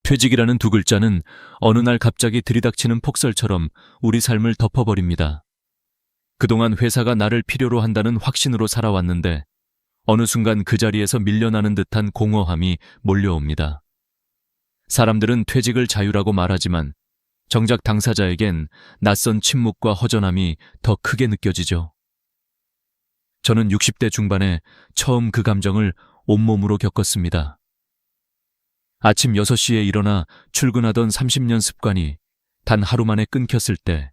퇴직이라는 두 글자는 어느 날 갑자기 들이닥치는 폭설처럼 우리 삶을 덮어버립니다. 그동안 회사가 나를 필요로 한다는 확신으로 살아왔는데 어느 순간 그 자리에서 밀려나는 듯한 공허함이 몰려옵니다. 사람들은 퇴직을 자유라고 말하지만 정작 당사자에겐 낯선 침묵과 허전함이 더 크게 느껴지죠. 저는 60대 중반에 처음 그 감정을 온몸으로 겪었습니다. 아침 6시에 일어나 출근하던 30년 습관이 단 하루 만에 끊겼을 때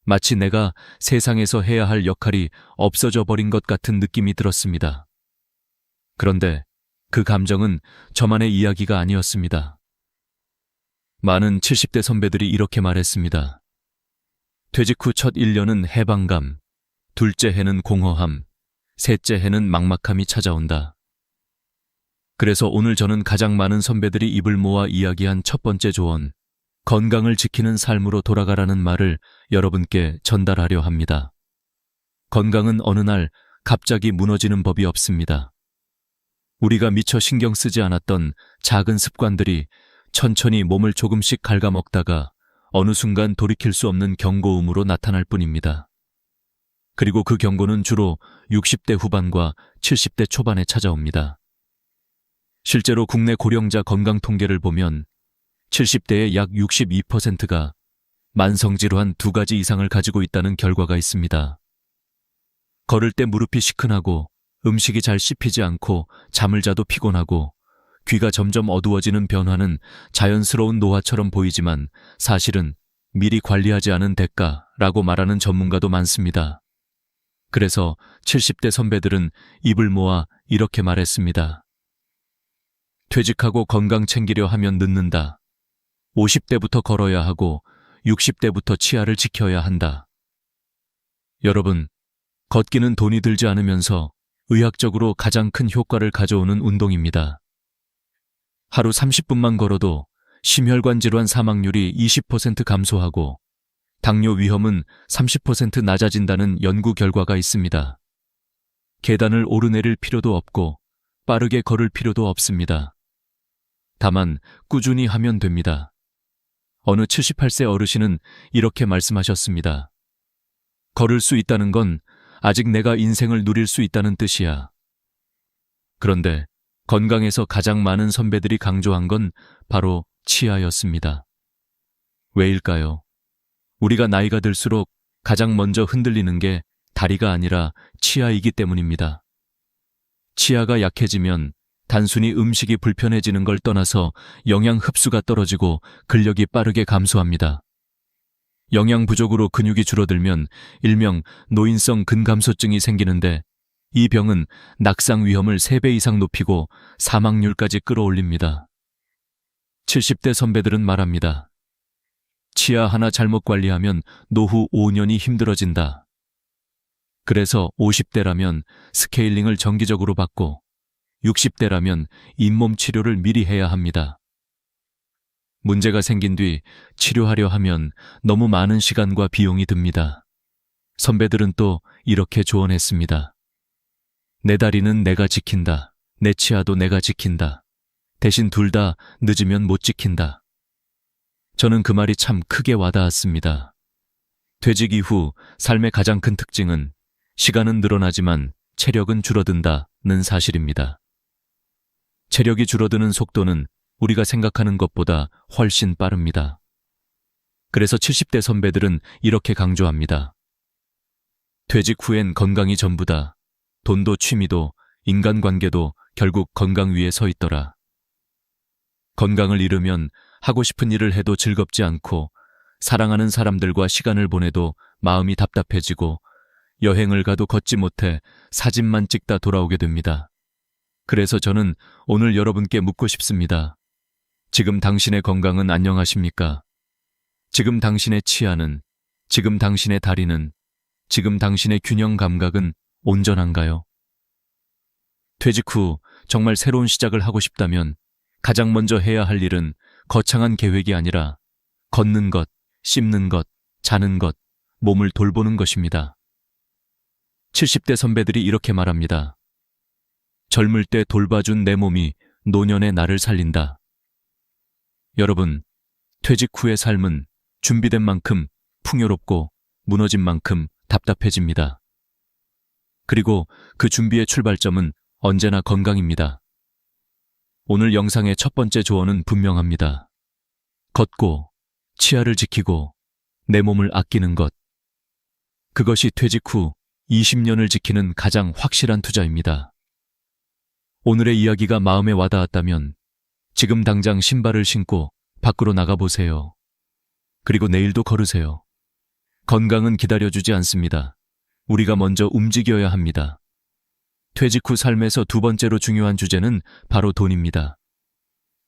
마치 내가 세상에서 해야 할 역할이 없어져 버린 것 같은 느낌이 들었습니다. 그런데 그 감정은 저만의 이야기가 아니었습니다. 많은 70대 선배들이 이렇게 말했습니다. 퇴직 후 첫 1년은 해방감, 둘째 해는 공허함, 셋째 해는 막막함이 찾아온다. 그래서 오늘 저는 가장 많은 선배들이 입을 모아 이야기한 첫 번째 조언, 건강을 지키는 삶으로 돌아가라는 말을 여러분께 전달하려 합니다. 건강은 어느 날 갑자기 무너지는 법이 없습니다. 우리가 미처 신경 쓰지 않았던 작은 습관들이 천천히 몸을 조금씩 갉아먹다가 어느 순간 돌이킬 수 없는 경고음으로 나타날 뿐입니다. 그리고 그 경고는 주로 60대 후반과 70대 초반에 찾아옵니다. 실제로 국내 고령자 건강 통계를 보면 70대의 약 62%가 만성질환 2가지 이상을 가지고 있다는 결과가 있습니다. 걸을 때 무릎이 시큰하고 음식이 잘 씹히지 않고 잠을 자도 피곤하고 귀가 점점 어두워지는 변화는 자연스러운 노화처럼 보이지만 사실은 미리 관리하지 않은 대가라고 말하는 전문가도 많습니다. 그래서 70대 선배들은 입을 모아 이렇게 말했습니다. 퇴직하고 건강 챙기려 하면 늦는다. 50대부터 걸어야 하고 60대부터 치아를 지켜야 한다. 여러분, 걷기는 돈이 들지 않으면서 의학적으로 가장 큰 효과를 가져오는 운동입니다. 하루 30분만 걸어도 심혈관 질환 사망률이 20% 감소하고 당뇨 위험은 30% 낮아진다는 연구 결과가 있습니다. 계단을 오르내릴 필요도 없고 빠르게 걸을 필요도 없습니다. 다만 꾸준히 하면 됩니다. 어느 78세 어르신은 이렇게 말씀하셨습니다. 걸을 수 있다는 건 아직 내가 인생을 누릴 수 있다는 뜻이야. 그런데 건강에서 가장 많은 선배들이 강조한 건 바로 치아였습니다. 왜일까요? 우리가 나이가 들수록 가장 먼저 흔들리는 게 다리가 아니라 치아이기 때문입니다. 치아가 약해지면 단순히 음식이 불편해지는 걸 떠나서 영양 흡수가 떨어지고 근력이 빠르게 감소합니다. 영양 부족으로 근육이 줄어들면 일명 노인성 근감소증이 생기는데 이 병은 낙상 위험을 3배 이상 높이고 사망률까지 끌어올립니다. 70대 선배들은 말합니다. 치아 하나 잘못 관리하면 노후 5년이 힘들어진다. 그래서 50대라면 스케일링을 정기적으로 받고 60대라면 잇몸 치료를 미리 해야 합니다. 문제가 생긴 뒤 치료하려 하면 너무 많은 시간과 비용이 듭니다. 선배들은 또 이렇게 조언했습니다. 내 다리는 내가 지킨다. 내 치아도 내가 지킨다. 대신 둘 다 늦으면 못 지킨다. 저는 그 말이 참 크게 와닿았습니다. 퇴직 이후 삶의 가장 큰 특징은 시간은 늘어나지만 체력은 줄어든다는 사실입니다. 체력이 줄어드는 속도는 우리가 생각하는 것보다 훨씬 빠릅니다. 그래서 70대 선배들은 이렇게 강조합니다. 퇴직 후엔 건강이 전부다. 돈도 취미도 인간관계도 결국 건강 위에 서 있더라. 건강을 잃으면 하고 싶은 일을 해도 즐겁지 않고 사랑하는 사람들과 시간을 보내도 마음이 답답해지고 여행을 가도 걷지 못해 사진만 찍다 돌아오게 됩니다. 그래서 저는 오늘 여러분께 묻고 싶습니다. 지금 당신의 건강은 안녕하십니까? 지금 당신의 치아는, 지금 당신의 다리는, 지금 당신의 균형 감각은 온전한가요? 퇴직 후 정말 새로운 시작을 하고 싶다면 가장 먼저 해야 할 일은 거창한 계획이 아니라 걷는 것, 씹는 것, 자는 것, 몸을 돌보는 것입니다. 70대 선배들이 이렇게 말합니다. 젊을 때 돌봐준 내 몸이 노년의 나를 살린다. 여러분, 퇴직 후의 삶은 준비된 만큼 풍요롭고 무너진 만큼 답답해집니다. 그리고 그 준비의 출발점은 언제나 건강입니다. 오늘 영상의 첫 번째 조언은 분명합니다. 걷고, 치아를 지키고, 내 몸을 아끼는 것. 그것이 퇴직 후 20년을 지키는 가장 확실한 투자입니다. 오늘의 이야기가 마음에 와닿았다면 지금 당장 신발을 신고 밖으로 나가보세요. 그리고 내일도 걸으세요. 건강은 기다려주지 않습니다. 우리가 먼저 움직여야 합니다. 퇴직 후 삶에서 두 번째로 중요한 주제는 바로 돈입니다.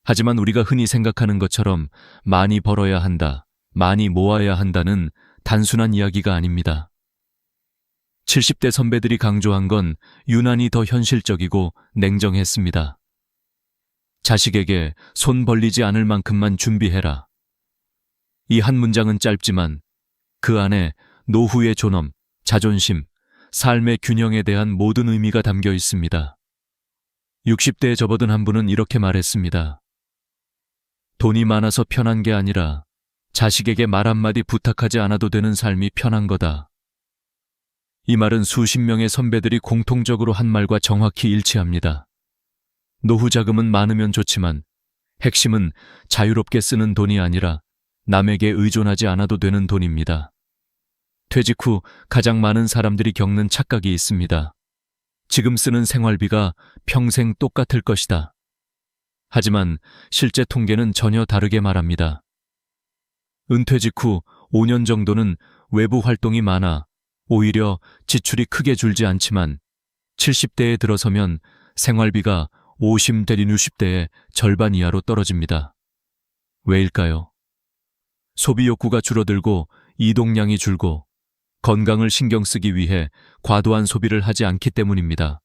하지만 우리가 흔히 생각하는 것처럼 많이 벌어야 한다, 많이 모아야 한다는 단순한 이야기가 아닙니다. 70대 선배들이 강조한 건 유난히 더 현실적이고 냉정했습니다. 자식에게 손 벌리지 않을 만큼만 준비해라. 이 한 문장은 짧지만 그 안에 노후의 존엄, 자존심, 삶의 균형에 대한 모든 의미가 담겨 있습니다. 60대에 접어든 한 분은 이렇게 말했습니다. 돈이 많아서 편한 게 아니라 자식에게 말 한마디 부탁하지 않아도 되는 삶이 편한 거다. 이 말은 수십 명의 선배들이 공통적으로 한 말과 정확히 일치합니다. 노후 자금은 많으면 좋지만 핵심은 자유롭게 쓰는 돈이 아니라 남에게 의존하지 않아도 되는 돈입니다. 퇴직 후 가장 많은 사람들이 겪는 착각이 있습니다. 지금 쓰는 생활비가 평생 똑같을 것이다. 하지만 실제 통계는 전혀 다르게 말합니다. 은퇴직 후 5년 정도는 외부 활동이 많아 오히려 지출이 크게 줄지 않지만 70대에 들어서면 생활비가 50 대리 60대의 절반 이하로 떨어집니다. 왜일까요? 소비 욕구가 줄어들고 이동량이 줄고 건강을 신경 쓰기 위해 과도한 소비를 하지 않기 때문입니다.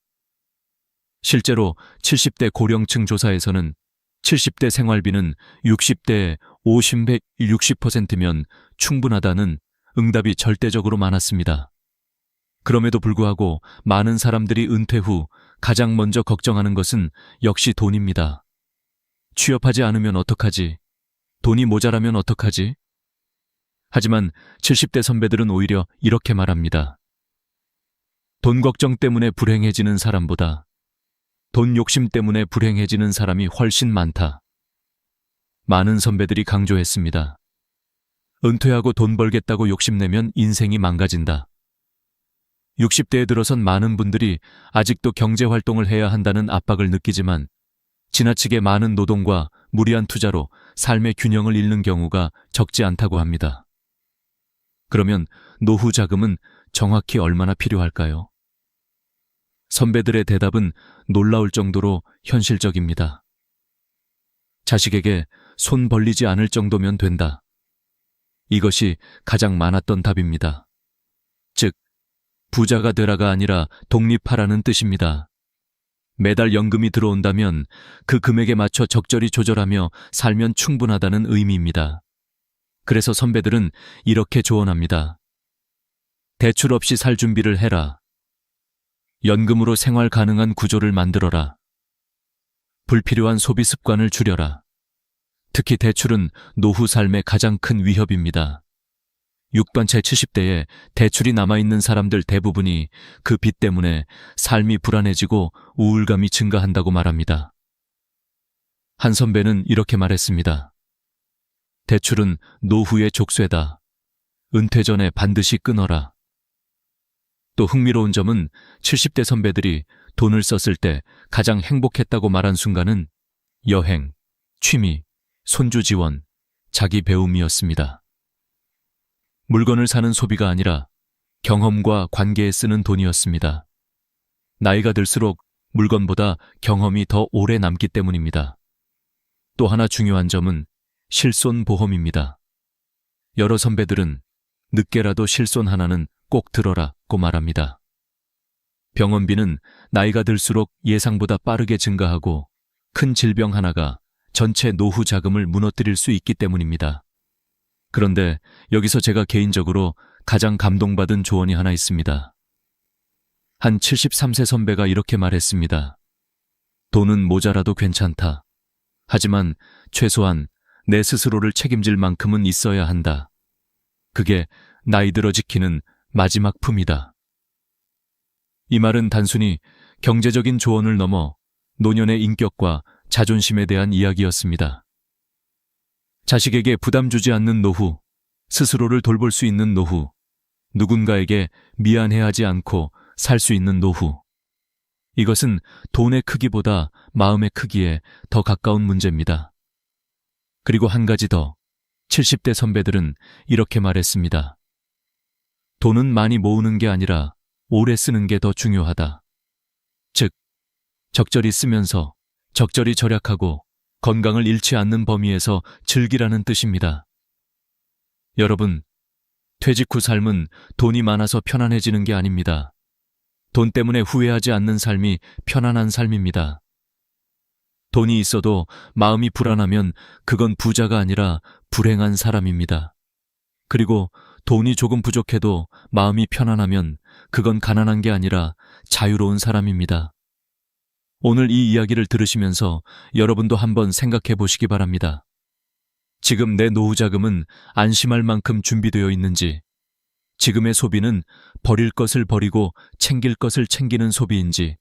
실제로 70대 고령층 조사에서는 70대 생활비는 60대의 50, 60%면 충분하다는 응답이 절대적으로 많았습니다. 그럼에도 불구하고 많은 사람들이 은퇴 후 가장 먼저 걱정하는 것은 역시 돈입니다. 취업하지 않으면 어떡하지? 돈이 모자라면 어떡하지? 하지만 70대 선배들은 오히려 이렇게 말합니다. 돈 걱정 때문에 불행해지는 사람보다 돈 욕심 때문에 불행해지는 사람이 훨씬 많다. 많은 선배들이 강조했습니다. 은퇴하고 돈 벌겠다고 욕심내면 인생이 망가진다. 60대에 들어선 많은 분들이 아직도 경제활동을 해야 한다는 압박을 느끼지만 지나치게 많은 노동과 무리한 투자로 삶의 균형을 잃는 경우가 적지 않다고 합니다. 그러면 노후 자금은 정확히 얼마나 필요할까요? 선배들의 대답은 놀라울 정도로 현실적입니다. 자식에게 손 벌리지 않을 정도면 된다. 이것이 가장 많았던 답입니다. 즉, 부자가 되라가 아니라 독립하라는 뜻입니다. 매달 연금이 들어온다면 그 금액에 맞춰 적절히 조절하며 살면 충분하다는 의미입니다. 그래서 선배들은 이렇게 조언합니다. 대출 없이 살 준비를 해라. 연금으로 생활 가능한 구조를 만들어라. 불필요한 소비 습관을 줄여라. 특히 대출은 노후 삶의 가장 큰 위협입니다. 6번째 70대에 대출이 남아있는 사람들 대부분이 그 빚 때문에 삶이 불안해지고 우울감이 증가한다고 말합니다. 한 선배는 이렇게 말했습니다. 대출은 노후의 족쇄다. 은퇴 전에 반드시 끊어라. 또 흥미로운 점은 70대 선배들이 돈을 썼을 때 가장 행복했다고 말한 순간은 여행, 취미, 손주 지원, 자기 배움이었습니다. 물건을 사는 소비가 아니라 경험과 관계에 쓰는 돈이었습니다. 나이가 들수록 물건보다 경험이 더 오래 남기 때문입니다. 또 하나 중요한 점은 실손보험입니다. 여러 선배들은 늦게라도 실손 하나는 꼭 들어라고 말합니다. 병원비는 나이가 들수록 예상보다 빠르게 증가하고 큰 질병 하나가 전체 노후 자금을 무너뜨릴 수 있기 때문입니다. 그런데 여기서 제가 개인적으로 가장 감동받은 조언이 하나 있습니다. 한 73세 선배가 이렇게 말했습니다. 돈은 모자라도 괜찮다. 하지만 최소한 내 스스로를 책임질 만큼은 있어야 한다. 그게 나이 들어 지키는 마지막 품이다. 이 말은 단순히 경제적인 조언을 넘어 노년의 인격과 자존심에 대한 이야기였습니다. 자식에게 부담 주지 않는 노후, 스스로를 돌볼 수 있는 노후, 누군가에게 미안해하지 않고 살 수 있는 노후. 이것은 돈의 크기보다 마음의 크기에 더 가까운 문제입니다. 그리고 한 가지 더, 70대 선배들은 이렇게 말했습니다. 돈은 많이 모으는 게 아니라 오래 쓰는 게 더 중요하다. 즉, 적절히 쓰면서 적절히 절약하고 건강을 잃지 않는 범위에서 즐기라는 뜻입니다. 여러분, 퇴직 후 삶은 돈이 많아서 편안해지는 게 아닙니다. 돈 때문에 후회하지 않는 삶이 편안한 삶입니다. 돈이 있어도 마음이 불안하면 그건 부자가 아니라 불행한 사람입니다. 그리고 돈이 조금 부족해도 마음이 편안하면 그건 가난한 게 아니라 자유로운 사람입니다. 오늘 이 이야기를 들으시면서 여러분도 한번 생각해 보시기 바랍니다. 지금 내 노후 자금은 안심할 만큼 준비되어 있는지, 지금의 소비는 버릴 것을 버리고 챙길 것을 챙기는 소비인지,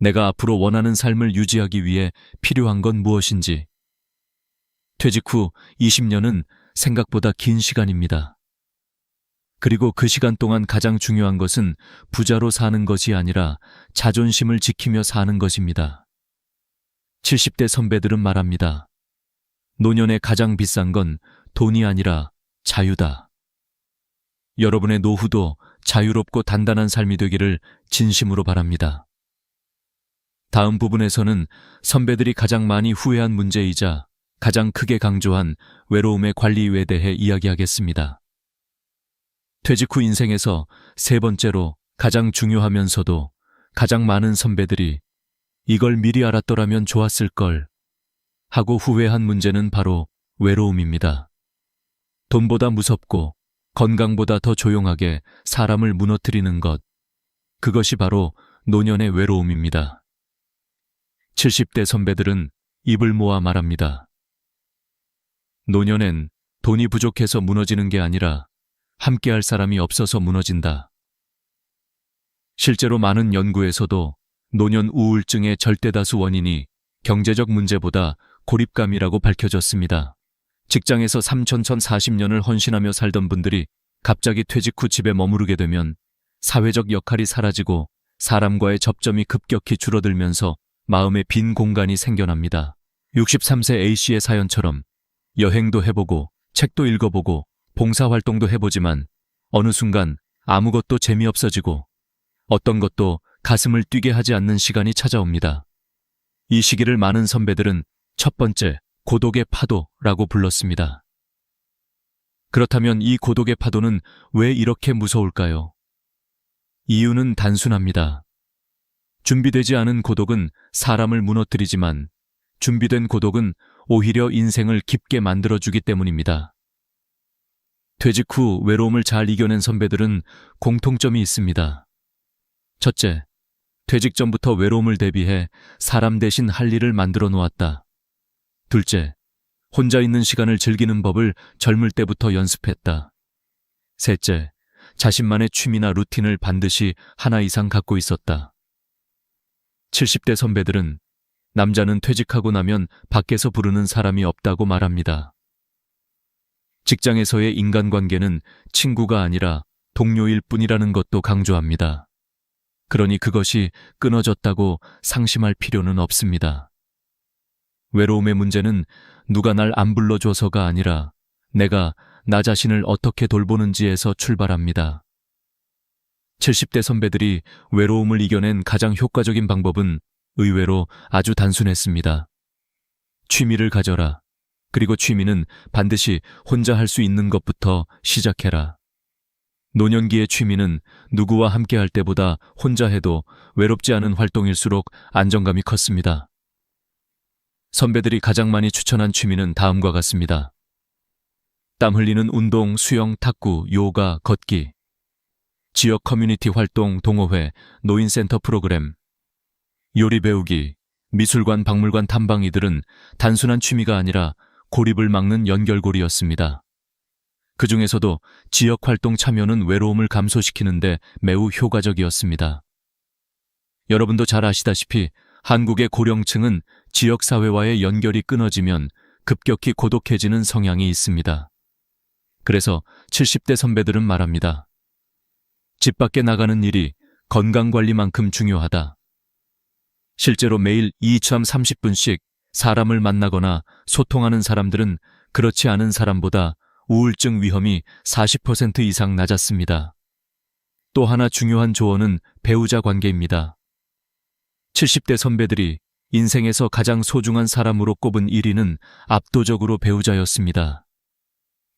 내가 앞으로 원하는 삶을 유지하기 위해 필요한 건 무엇인지. 퇴직 후 20년은 생각보다 긴 시간입니다. 그리고 그 시간 동안 가장 중요한 것은 부자로 사는 것이 아니라 자존심을 지키며 사는 것입니다. 70대 선배들은 말합니다. 노년에 가장 비싼 건 돈이 아니라 자유다. 여러분의 노후도 자유롭고 단단한 삶이 되기를 진심으로 바랍니다. 다음 부분에서는 선배들이 가장 많이 후회한 문제이자 가장 크게 강조한 외로움의 관리에 대해 이야기하겠습니다. 퇴직 후 인생에서 세 번째로 가장 중요하면서도 가장 많은 선배들이 이걸 미리 알았더라면 좋았을 걸 하고 후회한 문제는 바로 외로움입니다. 돈보다 무섭고 건강보다 더 조용하게 사람을 무너뜨리는 것, 그것이 바로 노년의 외로움입니다. 70대 선배들은 입을 모아 말합니다. 노년엔 돈이 부족해서 무너지는 게 아니라 함께할 사람이 없어서 무너진다. 실제로 많은 연구에서도 노년 우울증의 절대다수 원인이 경제적 문제보다 고립감이라고 밝혀졌습니다. 직장에서 3,040년을 헌신하며 살던 분들이 갑자기 퇴직 후 집에 머무르게 되면 사회적 역할이 사라지고 사람과의 접점이 급격히 줄어들면서 마음의 빈 공간이 생겨납니다. 63세 A씨의 사연처럼 여행도 해보고 책도 읽어보고 봉사활동도 해보지만 어느 순간 아무것도 재미없어지고 어떤 것도 가슴을 뛰게 하지 않는 시간이 찾아옵니다. 이 시기를 많은 선배들은 첫 번째 고독의 파도라고 불렀습니다. 그렇다면 이 고독의 파도는 왜 이렇게 무서울까요? 이유는 단순합니다. 준비되지 않은 고독은 사람을 무너뜨리지만 준비된 고독은 오히려 인생을 깊게 만들어주기 때문입니다. 퇴직 후 외로움을 잘 이겨낸 선배들은 공통점이 있습니다. 첫째, 퇴직 전부터 외로움을 대비해 사람 대신 할 일을 만들어 놓았다. 둘째, 혼자 있는 시간을 즐기는 법을 젊을 때부터 연습했다. 셋째, 자신만의 취미나 루틴을 반드시 하나 이상 갖고 있었다. 70대 선배들은 남자는 퇴직하고 나면 밖에서 부르는 사람이 없다고 말합니다. 직장에서의 인간관계는 친구가 아니라 동료일 뿐이라는 것도 강조합니다. 그러니 그것이 끊어졌다고 상심할 필요는 없습니다. 외로움의 문제는 누가 날 안 불러줘서가 아니라 내가 나 자신을 어떻게 돌보는지에서 출발합니다. 70대 선배들이 외로움을 이겨낸 가장 효과적인 방법은 의외로 아주 단순했습니다. 취미를 가져라. 그리고 취미는 반드시 혼자 할 수 있는 것부터 시작해라. 노년기의 취미는 누구와 함께 할 때보다 혼자 해도 외롭지 않은 활동일수록 안정감이 컸습니다. 선배들이 가장 많이 추천한 취미는 다음과 같습니다. 땀 흘리는 운동, 수영, 탁구, 요가, 걷기, 지역 커뮤니티 활동, 동호회, 노인센터 프로그램, 요리 배우기, 미술관, 박물관 탐방. 이들은 단순한 취미가 아니라 고립을 막는 연결고리였습니다. 그 중에서도 지역활동 참여는 외로움을 감소시키는데 매우 효과적이었습니다. 여러분도 잘 아시다시피 한국의 고령층은 지역사회와의 연결이 끊어지면 급격히 고독해지는 성향이 있습니다. 그래서 70대 선배들은 말합니다. 집 밖에 나가는 일이 건강관리만큼 중요하다. 실제로 매일 2-30분씩 사람을 만나거나 소통하는 사람들은 그렇지 않은 사람보다 우울증 위험이 40% 이상 낮았습니다. 또 하나 중요한 조언은 배우자 관계입니다. 70대 선배들이 인생에서 가장 소중한 사람으로 꼽은 1위는 압도적으로 배우자였습니다.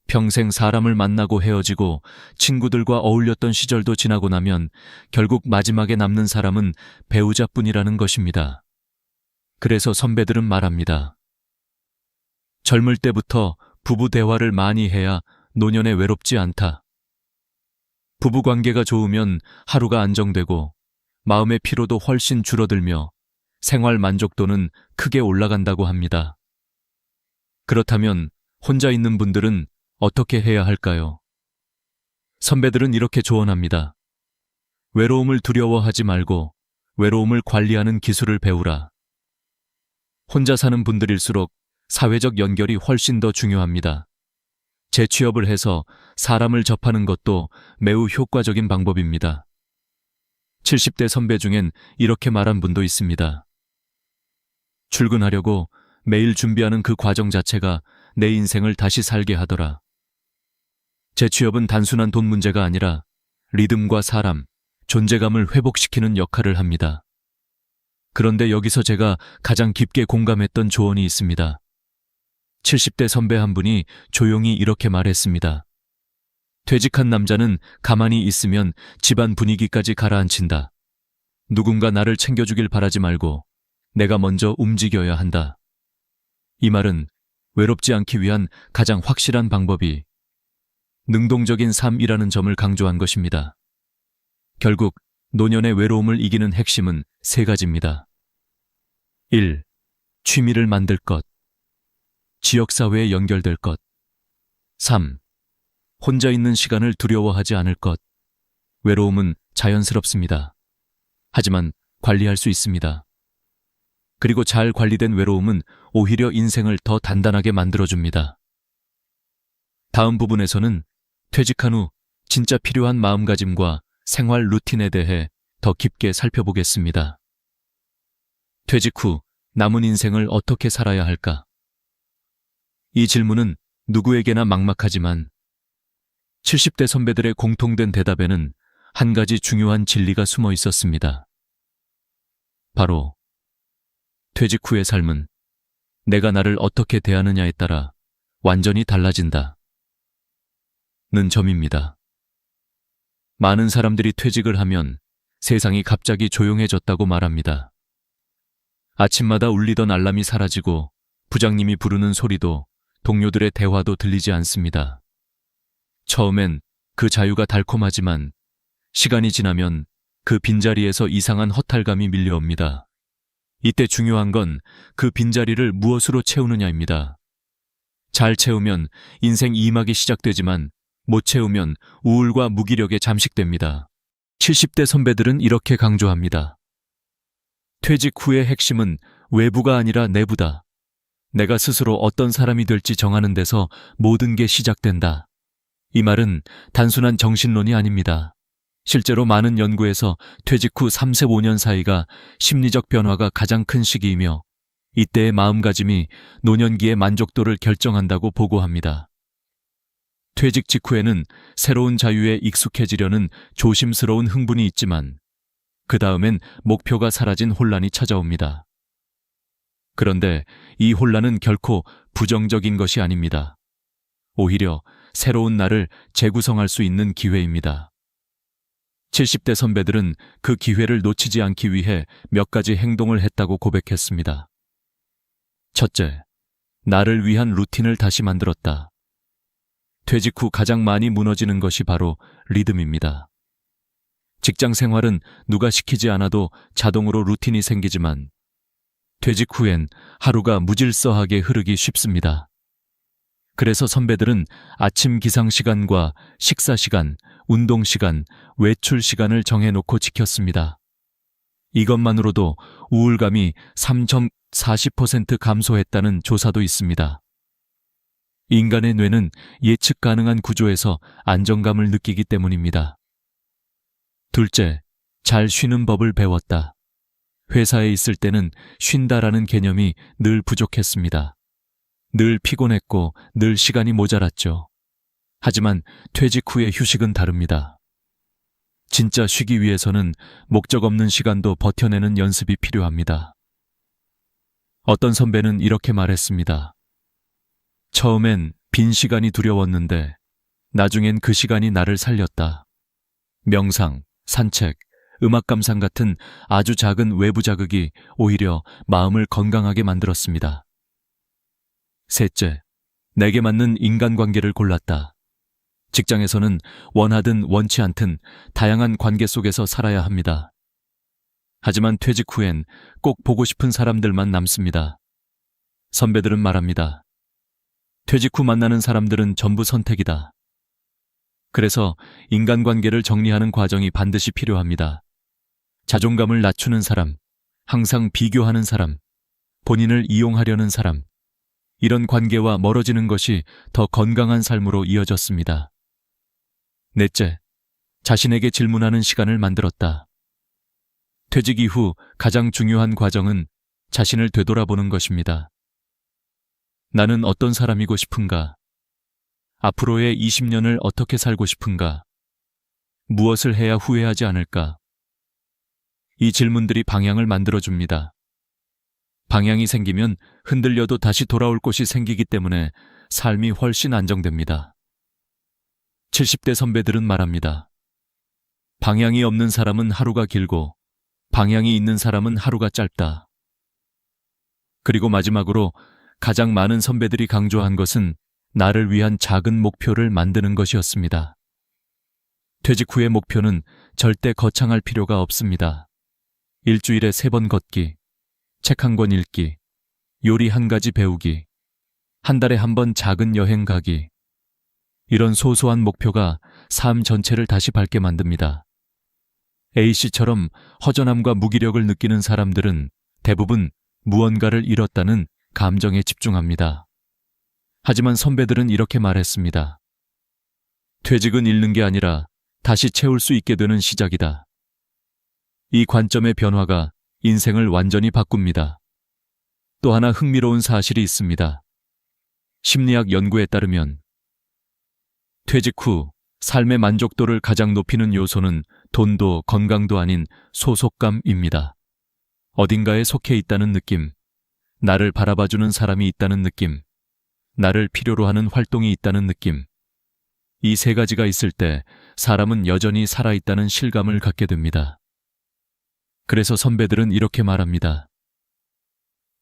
평생 사람을 만나고 헤어지고 친구들과 어울렸던 시절도 지나고 나면 결국 마지막에 남는 사람은 배우자뿐이라는 것입니다. 그래서 선배들은 말합니다. 젊을 때부터 부부 대화를 많이 해야 노년에 외롭지 않다. 부부 관계가 좋으면 하루가 안정되고 마음의 피로도 훨씬 줄어들며 생활 만족도는 크게 올라간다고 합니다. 그렇다면 혼자 있는 분들은 어떻게 해야 할까요? 선배들은 이렇게 조언합니다. 외로움을 두려워하지 말고 외로움을 관리하는 기술을 배우라. 혼자 사는 분들일수록 사회적 연결이 훨씬 더 중요합니다. 재취업을 해서 사람을 접하는 것도 매우 효과적인 방법입니다. 70대 선배 중엔 이렇게 말한 분도 있습니다. 출근하려고 매일 준비하는 그 과정 자체가 내 인생을 다시 살게 하더라. 재취업은 단순한 돈 문제가 아니라 리듬과 사람, 존재감을 회복시키는 역할을 합니다. 그런데 여기서 제가 가장 깊게 공감했던 조언이 있습니다. 70대 선배 한 분이 조용히 이렇게 말했습니다. 퇴직한 남자는 가만히 있으면 집안 분위기까지 가라앉힌다. 누군가 나를 챙겨주길 바라지 말고 내가 먼저 움직여야 한다. 이 말은 외롭지 않기 위한 가장 확실한 방법이 능동적인 삶이라는 점을 강조한 것입니다. 결국 노년의 외로움을 이기는 핵심은 3가지입니다. 1. 취미를 만들 것. 지역사회에 연결될 것. 3. 혼자 있는 시간을 두려워하지 않을 것. 외로움은 자연스럽습니다. 하지만 관리할 수 있습니다. 그리고 잘 관리된 외로움은 오히려 인생을 더 단단하게 만들어줍니다. 다음 부분에서는 퇴직한 후 진짜 필요한 마음가짐과 생활 루틴에 대해 더 깊게 살펴보겠습니다. 퇴직 후 남은 인생을 어떻게 살아야 할까? 이 질문은 누구에게나 막막하지만 70대 선배들의 공통된 대답에는 한 가지 중요한 진리가 숨어 있었습니다. 바로 퇴직 후의 삶은 내가 나를 어떻게 대하느냐에 따라 완전히 달라진다. 는 점입니다. 많은 사람들이 퇴직을 하면 세상이 갑자기 조용해졌다고 말합니다. 아침마다 울리던 알람이 사라지고 부장님이 부르는 소리도 동료들의 대화도 들리지 않습니다. 처음엔 그 자유가 달콤하지만 시간이 지나면 그 빈자리에서 이상한 허탈감이 밀려옵니다. 이때 중요한 건 그 빈자리를 무엇으로 채우느냐입니다. 잘 채우면 인생 2막이 시작되지만 못 채우면 우울과 무기력에 잠식됩니다. 70대 선배들은 이렇게 강조합니다. 퇴직 후의 핵심은 외부가 아니라 내부다. 내가 스스로 어떤 사람이 될지 정하는 데서 모든 게 시작된다. 이 말은 단순한 정신론이 아닙니다. 실제로 많은 연구에서 퇴직 후 3세 5년 사이가 심리적 변화가 가장 큰 시기이며 이때의 마음가짐이 노년기의 만족도를 결정한다고 보고합니다. 퇴직 직후에는 새로운 자유에 익숙해지려는 조심스러운 흥분이 있지만 그 다음엔 목표가 사라진 혼란이 찾아옵니다. 그런데 이 혼란은 결코 부정적인 것이 아닙니다. 오히려 새로운 나를 재구성할 수 있는 기회입니다. 70대 선배들은 그 기회를 놓치지 않기 위해 몇 가지 행동을 했다고 고백했습니다. 첫째, 나를 위한 루틴을 다시 만들었다. 퇴직 후 가장 많이 무너지는 것이 바로 리듬입니다. 직장 생활은 누가 시키지 않아도 자동으로 루틴이 생기지만 퇴직 후엔 하루가 무질서하게 흐르기 쉽습니다. 그래서 선배들은 아침 기상 시간과 식사 시간, 운동 시간, 외출 시간을 정해놓고 지켰습니다. 이것만으로도 우울감이 3.40% 감소했다는 조사도 있습니다. 인간의 뇌는 예측 가능한 구조에서 안정감을 느끼기 때문입니다. 둘째, 잘 쉬는 법을 배웠다. 회사에 있을 때는 쉰다라는 개념이 늘 부족했습니다. 늘 피곤했고 늘 시간이 모자랐죠. 하지만 퇴직 후의 휴식은 다릅니다. 진짜 쉬기 위해서는 목적 없는 시간도 버텨내는 연습이 필요합니다. 어떤 선배는 이렇게 말했습니다. 처음엔 빈 시간이 두려웠는데 나중엔 그 시간이 나를 살렸다. 명상, 산책, 음악 감상 같은 아주 작은 외부 자극이 오히려 마음을 건강하게 만들었습니다. 셋째, 내게 맞는 인간관계를 골랐다. 직장에서는 원하든 원치 않든 다양한 관계 속에서 살아야 합니다. 하지만 퇴직 후엔 꼭 보고 싶은 사람들만 남습니다. 선배들은 말합니다. 퇴직 후 만나는 사람들은 전부 선택이다. 그래서 인간관계를 정리하는 과정이 반드시 필요합니다. 자존감을 낮추는 사람, 항상 비교하는 사람, 본인을 이용하려는 사람, 이런 관계와 멀어지는 것이 더 건강한 삶으로 이어졌습니다. 넷째, 자신에게 질문하는 시간을 만들었다. 퇴직 이후 가장 중요한 과정은 자신을 되돌아보는 것입니다. 나는 어떤 사람이고 싶은가? 앞으로의 20년을 어떻게 살고 싶은가? 무엇을 해야 후회하지 않을까? 이 질문들이 방향을 만들어줍니다. 방향이 생기면 흔들려도 다시 돌아올 곳이 생기기 때문에 삶이 훨씬 안정됩니다. 70대 선배들은 말합니다. 방향이 없는 사람은 하루가 길고 방향이 있는 사람은 하루가 짧다. 그리고 마지막으로 가장 많은 선배들이 강조한 것은 나를 위한 작은 목표를 만드는 것이었습니다. 퇴직 후의 목표는 절대 거창할 필요가 없습니다. 일주일에 3번 걷기, 책 한 권 읽기, 요리 한 가지 배우기, 한 달에 한 번 작은 여행 가기. 이런 소소한 목표가 삶 전체를 다시 밝게 만듭니다. A씨처럼 허전함과 무기력을 느끼는 사람들은 대부분 무언가를 잃었다는 감정에 집중합니다. 하지만 선배들은 이렇게 말했습니다. 퇴직은 잃는 게 아니라 다시 채울 수 있게 되는 시작이다. 이 관점의 변화가 인생을 완전히 바꿉니다. 또 하나 흥미로운 사실이 있습니다. 심리학 연구에 따르면 퇴직 후 삶의 만족도를 가장 높이는 요소는 돈도 건강도 아닌 소속감입니다. 어딘가에 속해 있다는 느낌, 나를 바라봐주는 사람이 있다는 느낌, 나를 필요로 하는 활동이 있다는 느낌. 이 3가지가 있을 때 사람은 여전히 살아있다는 실감을 갖게 됩니다. 그래서 선배들은 이렇게 말합니다.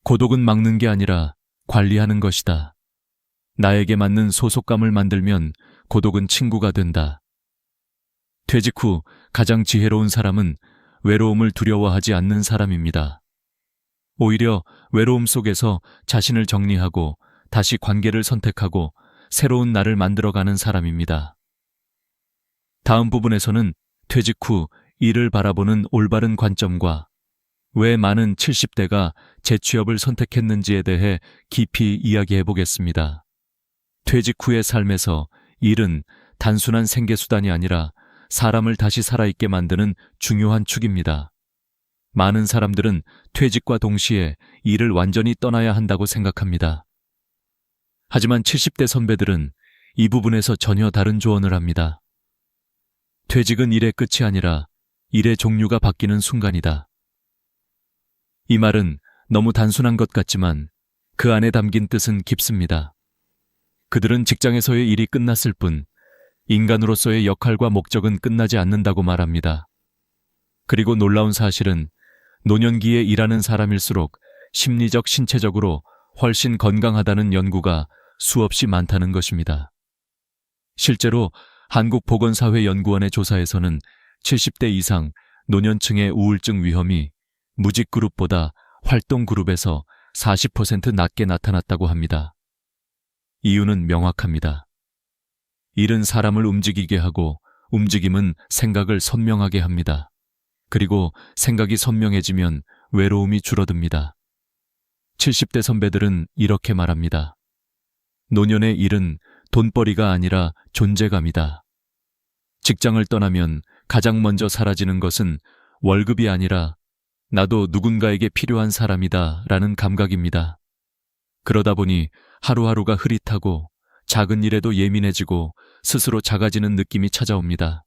고독은 막는 게 아니라 관리하는 것이다. 나에게 맞는 소속감을 만들면 고독은 친구가 된다. 퇴직 후 가장 지혜로운 사람은 외로움을 두려워하지 않는 사람입니다. 오히려 외로움 속에서 자신을 정리하고 다시 관계를 선택하고 새로운 나를 만들어가는 사람입니다. 다음 부분에서는 퇴직 후 일을 바라보는 올바른 관점과 왜 많은 70대가 재취업을 선택했는지에 대해 깊이 이야기해 보겠습니다. 퇴직 후의 삶에서 일은 단순한 생계수단이 아니라 사람을 다시 살아있게 만드는 중요한 축입니다. 많은 사람들은 퇴직과 동시에 일을 완전히 떠나야 한다고 생각합니다. 하지만 70대 선배들은 이 부분에서 전혀 다른 조언을 합니다. 퇴직은 일의 끝이 아니라 일의 종류가 바뀌는 순간이다. 이 말은 너무 단순한 것 같지만 그 안에 담긴 뜻은 깊습니다. 그들은 직장에서의 일이 끝났을 뿐 인간으로서의 역할과 목적은 끝나지 않는다고 말합니다. 그리고 놀라운 사실은 노년기에 일하는 사람일수록 심리적, 신체적으로 훨씬 건강하다는 연구가 수없이 많다는 것입니다. 실제로 한국보건사회연구원의 조사에서는 70대 이상 노년층의 우울증 위험이 무직그룹보다 활동그룹에서 40% 낮게 나타났다고 합니다. 이유는 명확합니다. 일은 사람을 움직이게 하고 움직임은 생각을 선명하게 합니다. 그리고 생각이 선명해지면 외로움이 줄어듭니다. 70대 선배들은 이렇게 말합니다. 노년의 일은 돈벌이가 아니라 존재감이다. 직장을 떠나면 가장 먼저 사라지는 것은 월급이 아니라 나도 누군가에게 필요한 사람이다 라는 감각입니다. 그러다 보니 하루하루가 흐릿하고 작은 일에도 예민해지고 스스로 작아지는 느낌이 찾아옵니다.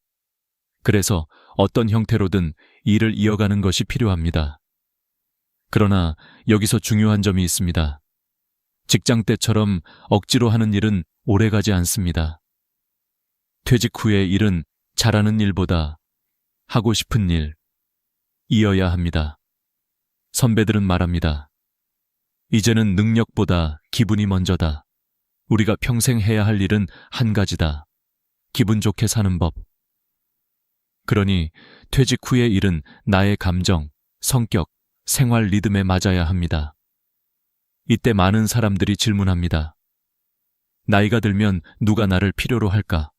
그래서 어떤 형태로든 일을 이어가는 것이 필요합니다. 그러나 여기서 중요한 점이 있습니다. 직장 때처럼 억지로 하는 일은 오래가지 않습니다. 퇴직 후의 일은 잘하는 일보다 하고 싶은 일, 이어야 합니다. 선배들은 말합니다. 이제는 능력보다 기분이 먼저다. 우리가 평생 해야 할 일은 한 가지다. 기분 좋게 사는 법. 그러니 퇴직 후의 일은 나의 감정, 성격, 생활 리듬에 맞아야 합니다. 이때 많은 사람들이 질문합니다. 나이가 들면 누가 나를 필요로 할까?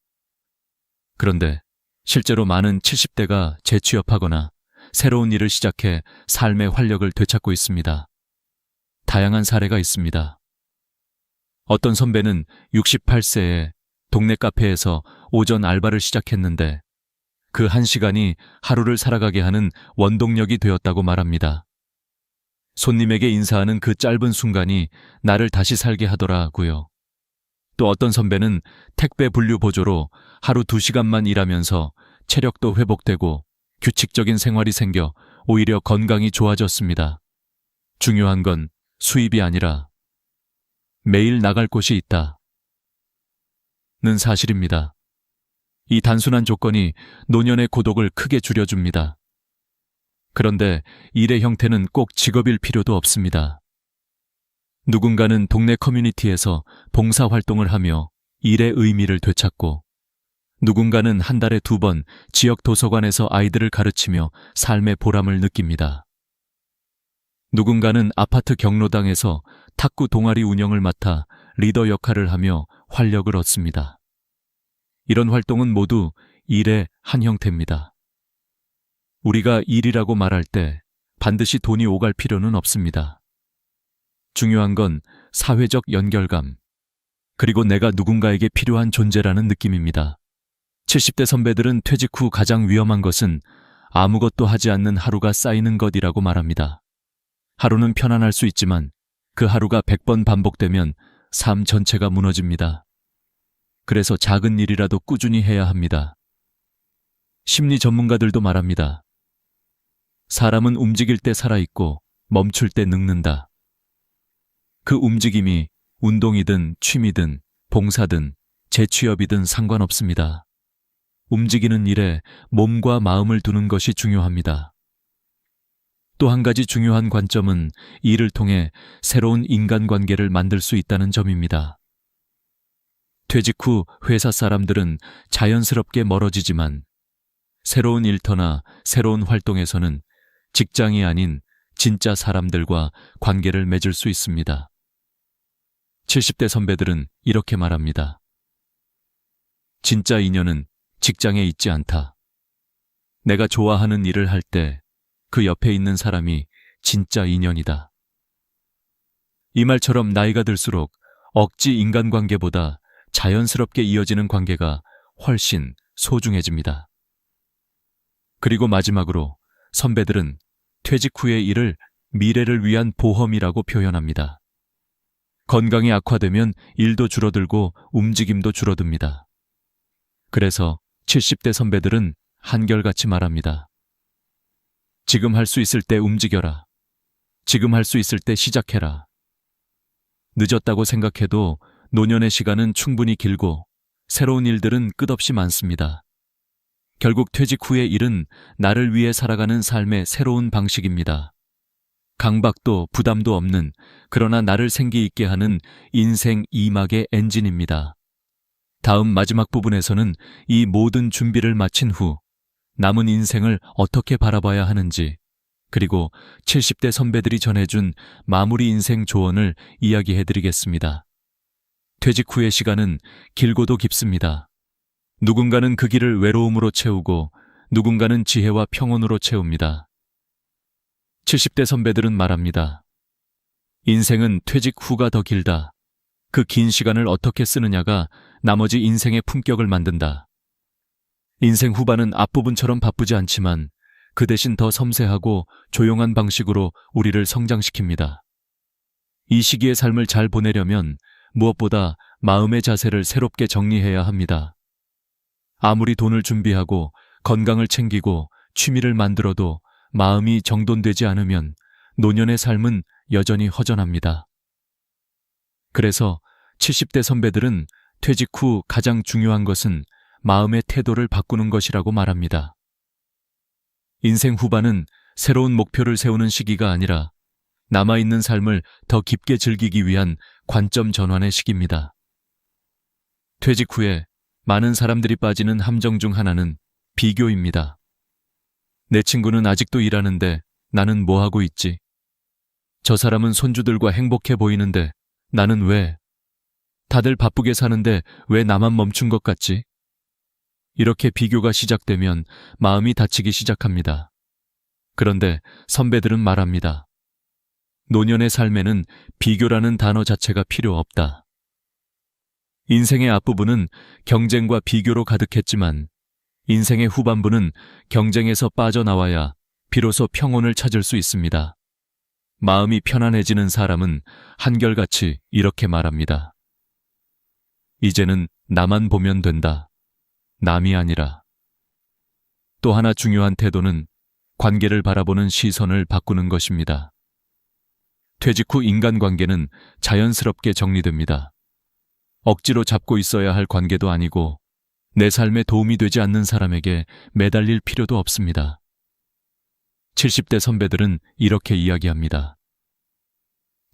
그런데 실제로 많은 70대가 재취업하거나 새로운 일을 시작해 삶의 활력을 되찾고 있습니다. 다양한 사례가 있습니다. 어떤 선배는 68세에 동네 카페에서 오전 알바를 시작했는데 그 한 시간이 하루를 살아가게 하는 원동력이 되었다고 말합니다. 손님에게 인사하는 그 짧은 순간이 나를 다시 살게 하더라고요. 또 어떤 선배는 택배 분류 보조로 하루 2시간만 일하면서 체력도 회복되고 규칙적인 생활이 생겨 오히려 건강이 좋아졌습니다. 중요한 건 수입이 아니라 매일 나갈 곳이 있다는 사실입니다. 이 단순한 조건이 노년의 고독을 크게 줄여줍니다. 그런데 일의 형태는 꼭 직업일 필요도 없습니다. 누군가는 동네 커뮤니티에서 봉사활동을 하며 일의 의미를 되찾고 누군가는 한 달에 2번 지역 도서관에서 아이들을 가르치며 삶의 보람을 느낍니다. 누군가는 아파트 경로당에서 탁구 동아리 운영을 맡아 리더 역할을 하며 활력을 얻습니다. 이런 활동은 모두 일의 한 형태입니다. 우리가 일이라고 말할 때 반드시 돈이 오갈 필요는 없습니다. 중요한 건 사회적 연결감, 그리고 내가 누군가에게 필요한 존재라는 느낌입니다. 70대 선배들은 퇴직 후 가장 위험한 것은 아무것도 하지 않는 하루가 쌓이는 것이라고 말합니다. 하루는 편안할 수 있지만 그 하루가 100번 반복되면 삶 전체가 무너집니다. 그래서 작은 일이라도 꾸준히 해야 합니다. 심리 전문가들도 말합니다. 사람은 움직일 때 살아있고 멈출 때 늙는다. 그 움직임이 운동이든 취미든 봉사든 재취업이든 상관없습니다. 움직이는 일에 몸과 마음을 두는 것이 중요합니다. 또 한 가지 중요한 관점은 일을 통해 새로운 인간관계를 만들 수 있다는 점입니다. 퇴직 후 회사 사람들은 자연스럽게 멀어지지만 새로운 일터나 새로운 활동에서는 직장이 아닌 진짜 사람들과 관계를 맺을 수 있습니다. 70대 선배들은 이렇게 말합니다. 진짜 인연은 직장에 있지 않다. 내가 좋아하는 일을 할 때 그 옆에 있는 사람이 진짜 인연이다. 이 말처럼 나이가 들수록 억지 인간관계보다 자연스럽게 이어지는 관계가 훨씬 소중해집니다. 그리고 마지막으로 선배들은 퇴직 후의 일을 미래를 위한 보험이라고 표현합니다. 건강이 악화되면 일도 줄어들고 움직임도 줄어듭니다. 그래서 70대 선배들은 한결같이 말합니다. 지금 할 수 있을 때 움직여라. 지금 할 수 있을 때 시작해라. 늦었다고 생각해도 노년의 시간은 충분히 길고 새로운 일들은 끝없이 많습니다. 결국 퇴직 후의 일은 나를 위해 살아가는 삶의 새로운 방식입니다. 강박도 부담도 없는, 그러나 나를 생기 있게 하는 인생 2막의 엔진입니다. 다음 마지막 부분에서는 이 모든 준비를 마친 후 남은 인생을 어떻게 바라봐야 하는지, 그리고 70대 선배들이 전해준 마무리 인생 조언을 이야기해드리겠습니다. 퇴직 후의 시간은 길고도 깊습니다. 누군가는 그 길을 외로움으로 채우고 누군가는 지혜와 평온으로 채웁니다. 70대 선배들은 말합니다. 인생은 퇴직 후가 더 길다. 그 긴 시간을 어떻게 쓰느냐가 나머지 인생의 품격을 만든다. 인생 후반은 앞부분처럼 바쁘지 않지만 그 대신 더 섬세하고 조용한 방식으로 우리를 성장시킵니다. 이 시기의 삶을 잘 보내려면 무엇보다 마음의 자세를 새롭게 정리해야 합니다. 아무리 돈을 준비하고 건강을 챙기고 취미를 만들어도 마음이 정돈되지 않으면 노년의 삶은 여전히 허전합니다. 그래서 70대 선배들은 퇴직 후 가장 중요한 것은 마음의 태도를 바꾸는 것이라고 말합니다. 인생 후반은 새로운 목표를 세우는 시기가 아니라 남아있는 삶을 더 깊게 즐기기 위한 관점 전환의 시기입니다. 퇴직 후에 많은 사람들이 빠지는 함정 중 하나는 비교입니다. 내 친구는 아직도 일하는데 나는 뭐 하고 있지? 저 사람은 손주들과 행복해 보이는데 나는 왜? 다들 바쁘게 사는데 왜 나만 멈춘 것 같지? 이렇게 비교가 시작되면 마음이 다치기 시작합니다. 그런데 선배들은 말합니다. 노년의 삶에는 비교라는 단어 자체가 필요 없다. 인생의 앞부분은 경쟁과 비교로 가득했지만 인생의 후반부는 경쟁에서 빠져나와야 비로소 평온을 찾을 수 있습니다. 마음이 편안해지는 사람은 한결같이 이렇게 말합니다. 이제는 나만 보면 된다. 남이 아니라. 또 하나 중요한 태도는 관계를 바라보는 시선을 바꾸는 것입니다. 퇴직 후 인간관계는 자연스럽게 정리됩니다. 억지로 잡고 있어야 할 관계도 아니고 내 삶에 도움이 되지 않는 사람에게 매달릴 필요도 없습니다. 70대 선배들은 이렇게 이야기합니다.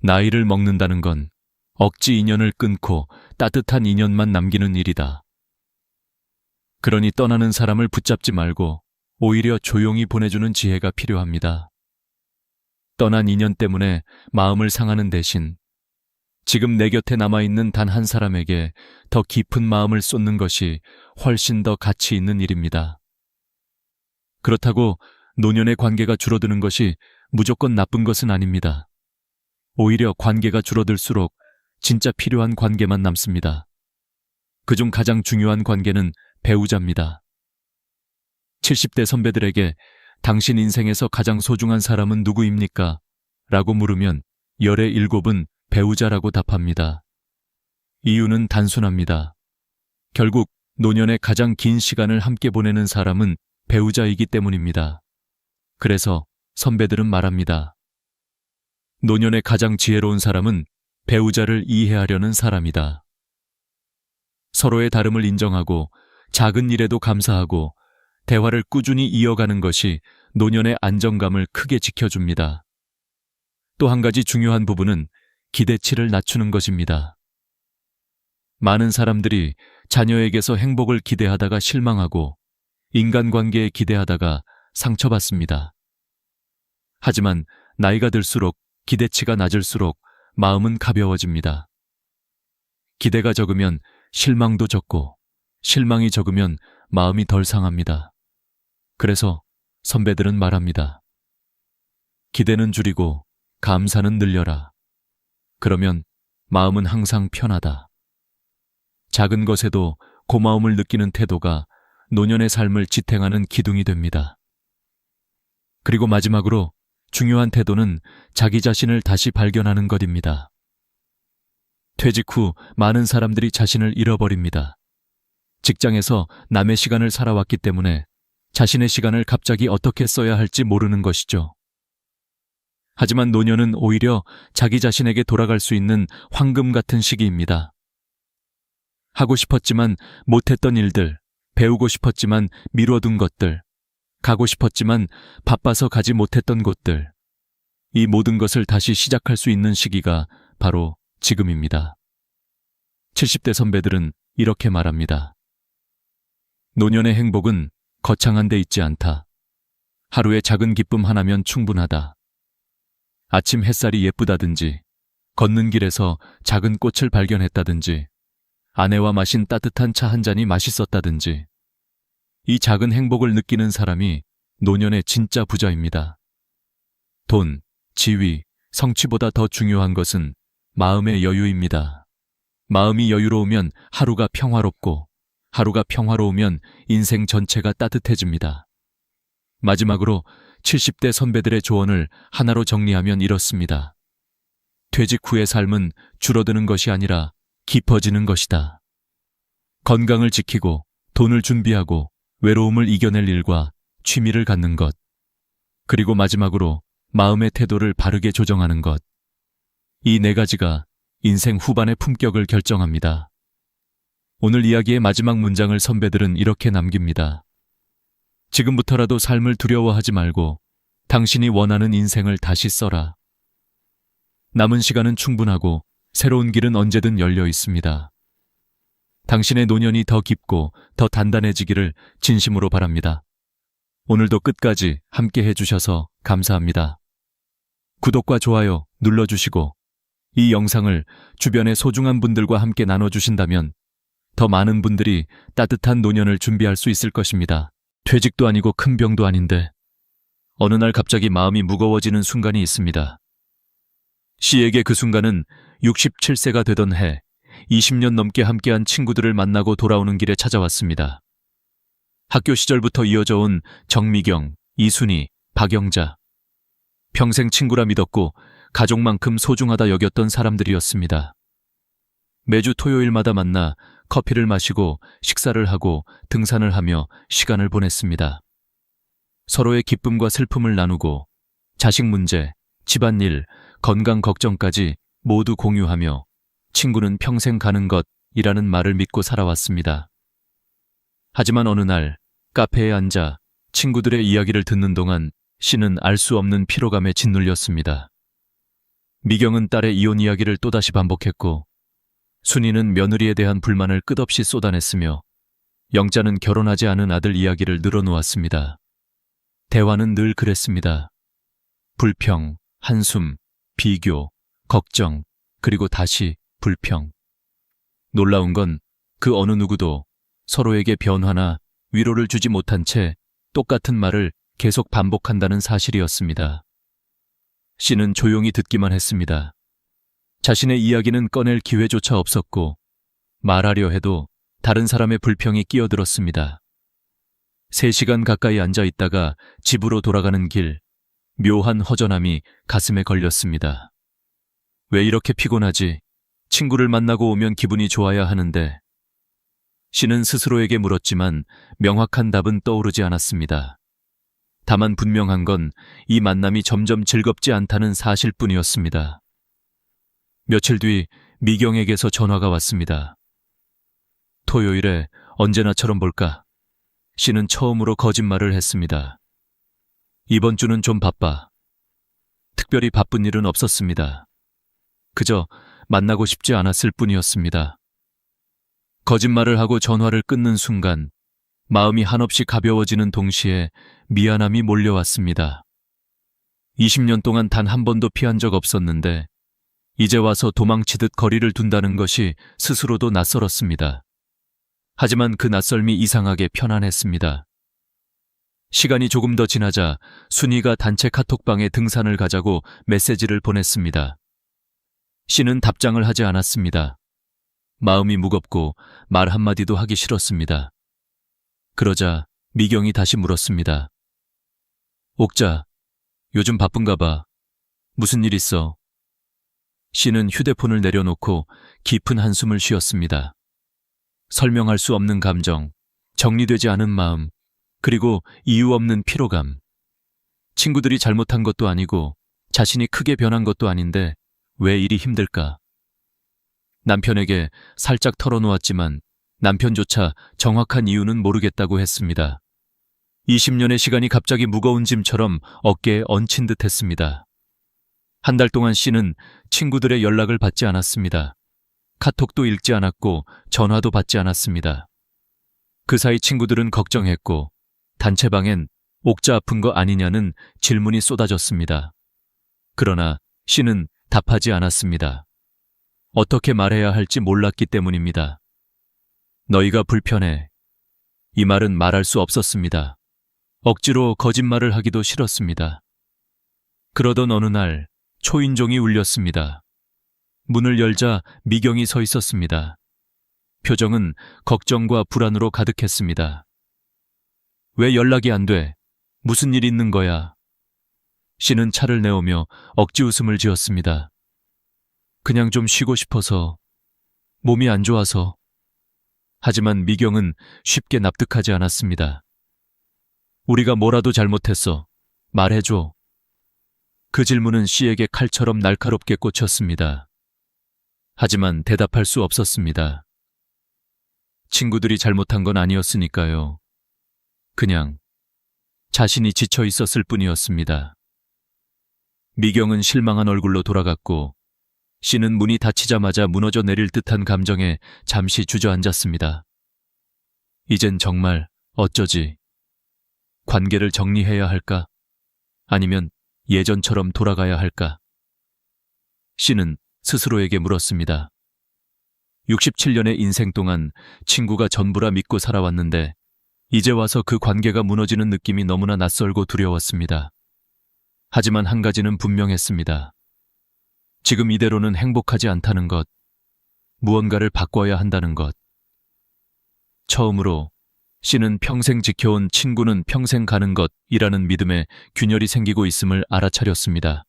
나이를 먹는다는 건 억지 인연을 끊고 따뜻한 인연만 남기는 일이다. 그러니 떠나는 사람을 붙잡지 말고 오히려 조용히 보내주는 지혜가 필요합니다. 떠난 인연 때문에 마음을 상하는 대신 지금 내 곁에 남아있는 단 한 사람에게 더 깊은 마음을 쏟는 것이 훨씬 더 가치 있는 일입니다. 그렇다고 노년의 관계가 줄어드는 것이 무조건 나쁜 것은 아닙니다. 오히려 관계가 줄어들수록 진짜 필요한 관계만 남습니다. 그중 가장 중요한 관계는 배우자입니다. 70대 선배들에게 당신 인생에서 가장 소중한 사람은 누구입니까? 라고 물으면 열의 7은 배우자라고 답합니다. 이유는 단순합니다. 결국 노년의 가장 긴 시간을 함께 보내는 사람은 배우자이기 때문입니다. 그래서 선배들은 말합니다. 노년의 가장 지혜로운 사람은 배우자를 이해하려는 사람이다. 서로의 다름을 인정하고 작은 일에도 감사하고 대화를 꾸준히 이어가는 것이 노년의 안정감을 크게 지켜줍니다. 또 한 가지 중요한 부분은 기대치를 낮추는 것입니다. 많은 사람들이 자녀에게서 행복을 기대하다가 실망하고 인간관계에 기대하다가 상처받습니다. 하지만 나이가 들수록 기대치가 낮을수록 마음은 가벼워집니다. 기대가 적으면 실망도 적고 실망이 적으면 마음이 덜 상합니다. 그래서 선배들은 말합니다. 기대는 줄이고 감사는 늘려라. 그러면 마음은 항상 편하다. 작은 것에도 고마움을 느끼는 태도가 노년의 삶을 지탱하는 기둥이 됩니다. 그리고 마지막으로 중요한 태도는 자기 자신을 다시 발견하는 것입니다. 퇴직 후 많은 사람들이 자신을 잃어버립니다. 직장에서 남의 시간을 살아왔기 때문에 자신의 시간을 갑자기 어떻게 써야 할지 모르는 것이죠. 하지만 노년은 오히려 자기 자신에게 돌아갈 수 있는 황금 같은 시기입니다. 하고 싶었지만 못했던 일들, 배우고 싶었지만 미뤄둔 것들, 가고 싶었지만 바빠서 가지 못했던 곳들, 이 모든 것을 다시 시작할 수 있는 시기가 바로 지금입니다. 70대 선배들은 이렇게 말합니다. 노년의 행복은 거창한 데 있지 않다. 하루의 작은 기쁨 하나면 충분하다. 아침 햇살이 예쁘다든지, 걷는 길에서 작은 꽃을 발견했다든지, 아내와 마신 따뜻한 차 한 잔이 맛있었다든지. 이 작은 행복을 느끼는 사람이 노년의 진짜 부자입니다. 돈, 지위, 성취보다 더 중요한 것은 마음의 여유입니다. 마음이 여유로우면 하루가 평화롭고, 하루가 평화로우면 인생 전체가 따뜻해집니다. 마지막으로 70대 선배들의 조언을 하나로 정리하면 이렇습니다. 퇴직 후의 삶은 줄어드는 것이 아니라 깊어지는 것이다. 건강을 지키고 돈을 준비하고 외로움을 이겨낼 일과 취미를 갖는 것. 그리고 마지막으로 마음의 태도를 바르게 조정하는 것. 이 네 가지가 인생 후반의 품격을 결정합니다. 오늘 이야기의 마지막 문장을 선배들은 이렇게 남깁니다. 지금부터라도 삶을 두려워하지 말고 당신이 원하는 인생을 다시 써라. 남은 시간은 충분하고 새로운 길은 언제든 열려 있습니다. 당신의 노년이 더 깊고 더 단단해지기를 진심으로 바랍니다. 오늘도 끝까지 함께 해주셔서 감사합니다. 구독과 좋아요 눌러주시고 이 영상을 주변의 소중한 분들과 함께 나눠주신다면 더 많은 분들이 따뜻한 노년을 준비할 수 있을 것입니다. 퇴직도 아니고 큰 병도 아닌데 어느 날 갑자기 마음이 무거워지는 순간이 있습니다. 씨에게 그 순간은 67세가 되던 해 20년 넘게 함께한 친구들을 만나고 돌아오는 길에 찾아왔습니다. 학교 시절부터 이어져 온 정미경, 이순희, 박영자. 평생 친구라 믿었고 가족만큼 소중하다 여겼던 사람들이었습니다. 매주 토요일마다 만나 커피를 마시고 식사를 하고 등산을 하며 시간을 보냈습니다. 서로의 기쁨과 슬픔을 나누고 자식 문제, 집안일, 건강 걱정까지 모두 공유하며 친구는 평생 가는 것이라는 말을 믿고 살아왔습니다. 하지만 어느 날 카페에 앉아 친구들의 이야기를 듣는 동안 씨는 알 수 없는 피로감에 짓눌렸습니다. 미경은 딸의 이혼 이야기를 또다시 반복했고 순이는 며느리에 대한 불만을 끝없이 쏟아냈으며 영자는 결혼하지 않은 아들 이야기를 늘어놓았습니다. 대화는 늘 그랬습니다. 불평, 한숨, 비교, 걱정, 그리고 다시 불평. 놀라운 건 그 어느 누구도 서로에게 변화나 위로를 주지 못한 채 똑같은 말을 계속 반복한다는 사실이었습니다. 씨는 조용히 듣기만 했습니다. 자신의 이야기는 꺼낼 기회조차 없었고 말하려 해도 다른 사람의 불평이 끼어들었습니다. 3시간 가까이 앉아 있다가 집으로 돌아가는 길, 묘한 허전함이 가슴에 걸렸습니다. 왜 이렇게 피곤하지? 친구를 만나고 오면 기분이 좋아야 하는데. 씨는 스스로에게 물었지만 명확한 답은 떠오르지 않았습니다. 다만 분명한 건 이 만남이 점점 즐겁지 않다는 사실뿐이었습니다. 며칠 뒤 미경에게서 전화가 왔습니다. 토요일에 언제나처럼 볼까? 씨는 처음으로 거짓말을 했습니다. 이번 주는 좀 바빠. 특별히 바쁜 일은 없었습니다. 그저 만나고 싶지 않았을 뿐이었습니다. 거짓말을 하고 전화를 끊는 순간 마음이 한없이 가벼워지는 동시에 미안함이 몰려왔습니다. 20년 동안 단 한 번도 피한 적 없었는데 이제 와서 도망치듯 거리를 둔다는 것이 스스로도 낯설었습니다. 하지만 그 낯설미 이상하게 편안했습니다. 시간이 조금 더 지나자 순이가 단체 카톡방에 등산을 가자고 메시지를 보냈습니다. 씨는 답장을 하지 않았습니다. 마음이 무겁고 말 한마디도 하기 싫었습니다. 그러자 미경이 다시 물었습니다. 옥자, 요즘 바쁜가 봐. 무슨 일 있어? 씨는 휴대폰을 내려놓고 깊은 한숨을 쉬었습니다. 설명할 수 없는 감정, 정리되지 않은 마음, 그리고 이유 없는 피로감. 친구들이 잘못한 것도 아니고 자신이 크게 변한 것도 아닌데 왜 일이 힘들까? 남편에게 살짝 털어놓았지만 남편조차 정확한 이유는 모르겠다고 했습니다. 20년의 시간이 갑자기 무거운 짐처럼 어깨에 얹힌 듯 했습니다. 한 달 동안 씨는 친구들의 연락을 받지 않았습니다. 카톡도 읽지 않았고 전화도 받지 않았습니다. 그 사이 친구들은 걱정했고 단체방엔 옥자 아픈 거 아니냐는 질문이 쏟아졌습니다. 그러나 씨는 답하지 않았습니다. 어떻게 말해야 할지 몰랐기 때문입니다. 너희가 불편해. 이 말은 말할 수 없었습니다. 억지로 거짓말을 하기도 싫었습니다. 그러던 어느 날 초인종이 울렸습니다. 문을 열자 미경이 서 있었습니다. 표정은 걱정과 불안으로 가득했습니다. 왜 연락이 안 돼? 무슨 일 있는 거야? 씨는 차를 내오며 억지 웃음을 지었습니다. 그냥 좀 쉬고 싶어서, 몸이 안 좋아서. 하지만 미경은 쉽게 납득하지 않았습니다. 우리가 뭐라도 잘못했어. 말해줘. 그 질문은 씨에게 칼처럼 날카롭게 꽂혔습니다. 하지만 대답할 수 없었습니다. 친구들이 잘못한 건 아니었으니까요. 그냥 자신이 지쳐 있었을 뿐이었습니다. 미경은 실망한 얼굴로 돌아갔고 씨는 문이 닫히자마자 무너져 내릴 듯한 감정에 잠시 주저앉았습니다. 이젠 정말 어쩌지? 관계를 정리해야 할까? 아니면 예전처럼 돌아가야 할까? 씨는 스스로에게 물었습니다. 67년의 인생 동안 친구가 전부라 믿고 살아왔는데 이제 와서 그 관계가 무너지는 느낌이 너무나 낯설고 두려웠습니다. 하지만 한 가지는 분명했습니다. 지금 이대로는 행복하지 않다는 것, 무언가를 바꿔야 한다는 것. 처음으로 씨는 평생 지켜온 친구는 평생 가는 것이라는 믿음에 균열이 생기고 있음을 알아차렸습니다.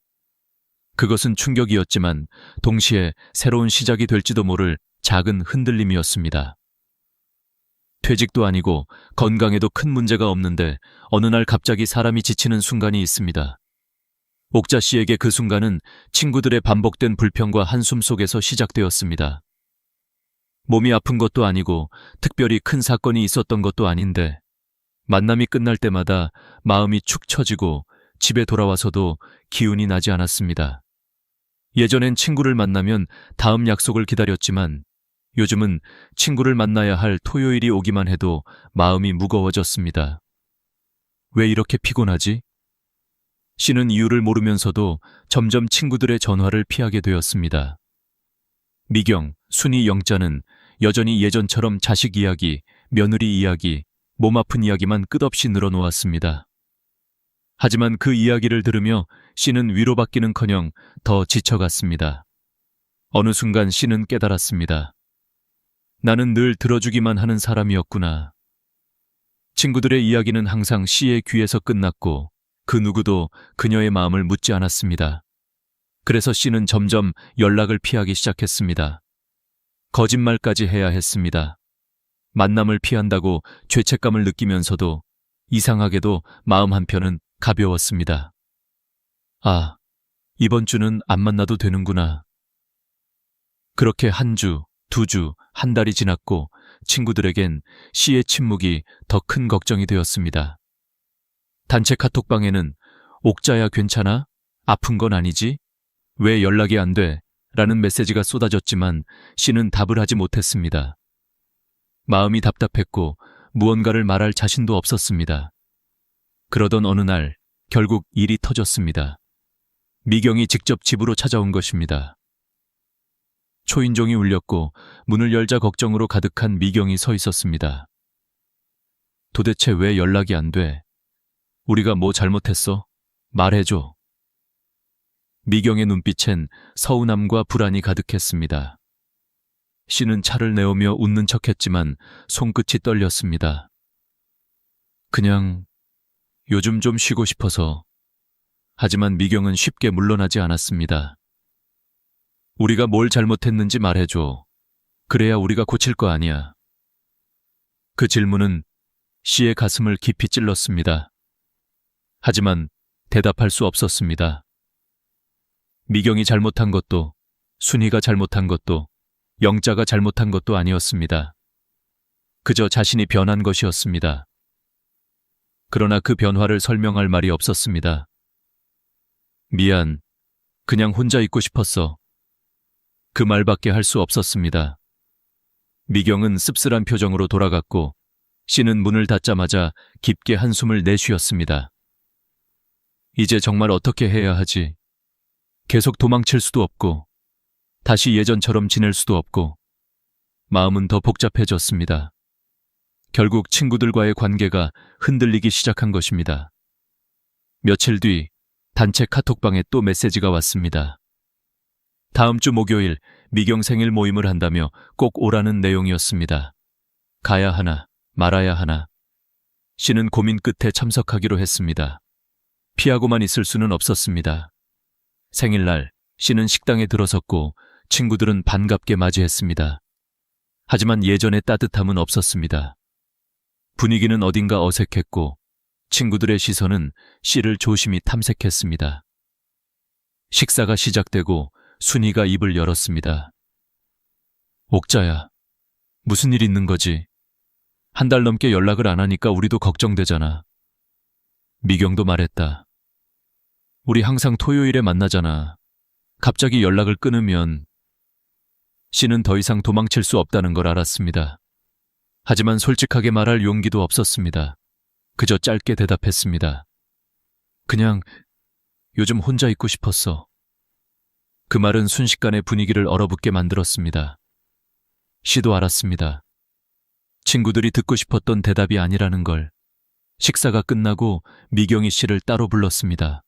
그것은 충격이었지만 동시에 새로운 시작이 될지도 모를 작은 흔들림이었습니다. 퇴직도 아니고 건강에도 큰 문제가 없는데 어느 날 갑자기 사람이 지치는 순간이 있습니다. 옥자 씨에게 그 순간은 친구들의 반복된 불평과 한숨 속에서 시작되었습니다. 몸이 아픈 것도 아니고 특별히 큰 사건이 있었던 것도 아닌데 만남이 끝날 때마다 마음이 축 처지고 집에 돌아와서도 기운이 나지 않았습니다. 예전엔 친구를 만나면 다음 약속을 기다렸지만 요즘은 친구를 만나야 할 토요일이 오기만 해도 마음이 무거워졌습니다. 왜 이렇게 피곤하지? 씨는 이유를 모르면서도 점점 친구들의 전화를 피하게 되었습니다. 미경, 순이, 영자는 여전히 예전처럼 자식 이야기, 며느리 이야기, 몸 아픈 이야기만 끝없이 늘어놓았습니다. 하지만 그 이야기를 들으며 씨는 위로받기는커녕 더 지쳐갔습니다. 어느 순간 씨는 깨달았습니다. 나는 늘 들어주기만 하는 사람이었구나. 친구들의 이야기는 항상 씨의 귀에서 끝났고 그 누구도 그녀의 마음을 묻지 않았습니다. 그래서 씨는 점점 연락을 피하기 시작했습니다. 거짓말까지 해야 했습니다. 만남을 피한다고 죄책감을 느끼면서도 이상하게도 마음 한편은 가벼웠습니다. 아, 이번 주는 안 만나도 되는구나. 그렇게 한 주, 두 주, 한 달이 지났고 친구들에겐 씨의 침묵이 더 큰 걱정이 되었습니다. 단체 카톡방에는 옥자야 괜찮아? 아픈 건 아니지? 왜 연락이 안 돼? 라는 메시지가 쏟아졌지만 씨는 답을 하지 못했습니다. 마음이 답답했고 무언가를 말할 자신도 없었습니다. 그러던 어느 날 결국 일이 터졌습니다. 미경이 직접 집으로 찾아온 것입니다. 초인종이 울렸고 문을 열자 걱정으로 가득한 미경이 서 있었습니다. 도대체 왜 연락이 안 돼? 우리가 뭐 잘못했어? 말해줘. 미경의 눈빛엔 서운함과 불안이 가득했습니다. 씨는 차를 내오며 웃는 척했지만 손끝이 떨렸습니다. 그냥 요즘 좀 쉬고 싶어서. 하지만 미경은 쉽게 물러나지 않았습니다. 우리가 뭘 잘못했는지 말해줘. 그래야 우리가 고칠 거 아니야. 그 질문은 씨의 가슴을 깊이 찔렀습니다. 하지만 대답할 수 없었습니다. 미경이 잘못한 것도, 순이가 잘못한 것도, 영자가 잘못한 것도 아니었습니다. 그저 자신이 변한 것이었습니다. 그러나 그 변화를 설명할 말이 없었습니다. 미안, 그냥 혼자 있고 싶었어. 그 말밖에 할 수 없었습니다. 미경은 씁쓸한 표정으로 돌아갔고 씨는 문을 닫자마자 깊게 한숨을 내쉬었습니다. 이제 정말 어떻게 해야 하지? 계속 도망칠 수도 없고 다시 예전처럼 지낼 수도 없고 마음은 더 복잡해졌습니다. 결국 친구들과의 관계가 흔들리기 시작한 것입니다. 며칠 뒤 단체 카톡방에 또 메시지가 왔습니다. 다음 주 목요일 미경 생일 모임을 한다며 꼭 오라는 내용이었습니다. 가야 하나, 말아야 하나. 씨는 고민 끝에 참석하기로 했습니다. 피하고만 있을 수는 없었습니다. 생일날 씨는 식당에 들어섰고 친구들은 반갑게 맞이했습니다. 하지만 예전의 따뜻함은 없었습니다. 분위기는 어딘가 어색했고 친구들의 시선은 씨를 조심히 탐색했습니다. 식사가 시작되고 순이가 입을 열었습니다. 옥자야, 무슨 일 있는 거지? 한 달 넘게 연락을 안 하니까 우리도 걱정되잖아. 미경도 말했다. 우리 항상 토요일에 만나잖아. 갑자기 연락을 끊으면. 씨는 더 이상 도망칠 수 없다는 걸 알았습니다. 하지만 솔직하게 말할 용기도 없었습니다. 그저 짧게 대답했습니다. 그냥 요즘 혼자 있고 싶었어. 그 말은 순식간에 분위기를 얼어붙게 만들었습니다. 씨도 알았습니다. 친구들이 듣고 싶었던 대답이 아니라는 걸. 식사가 끝나고 미경이 씨를 따로 불렀습니다.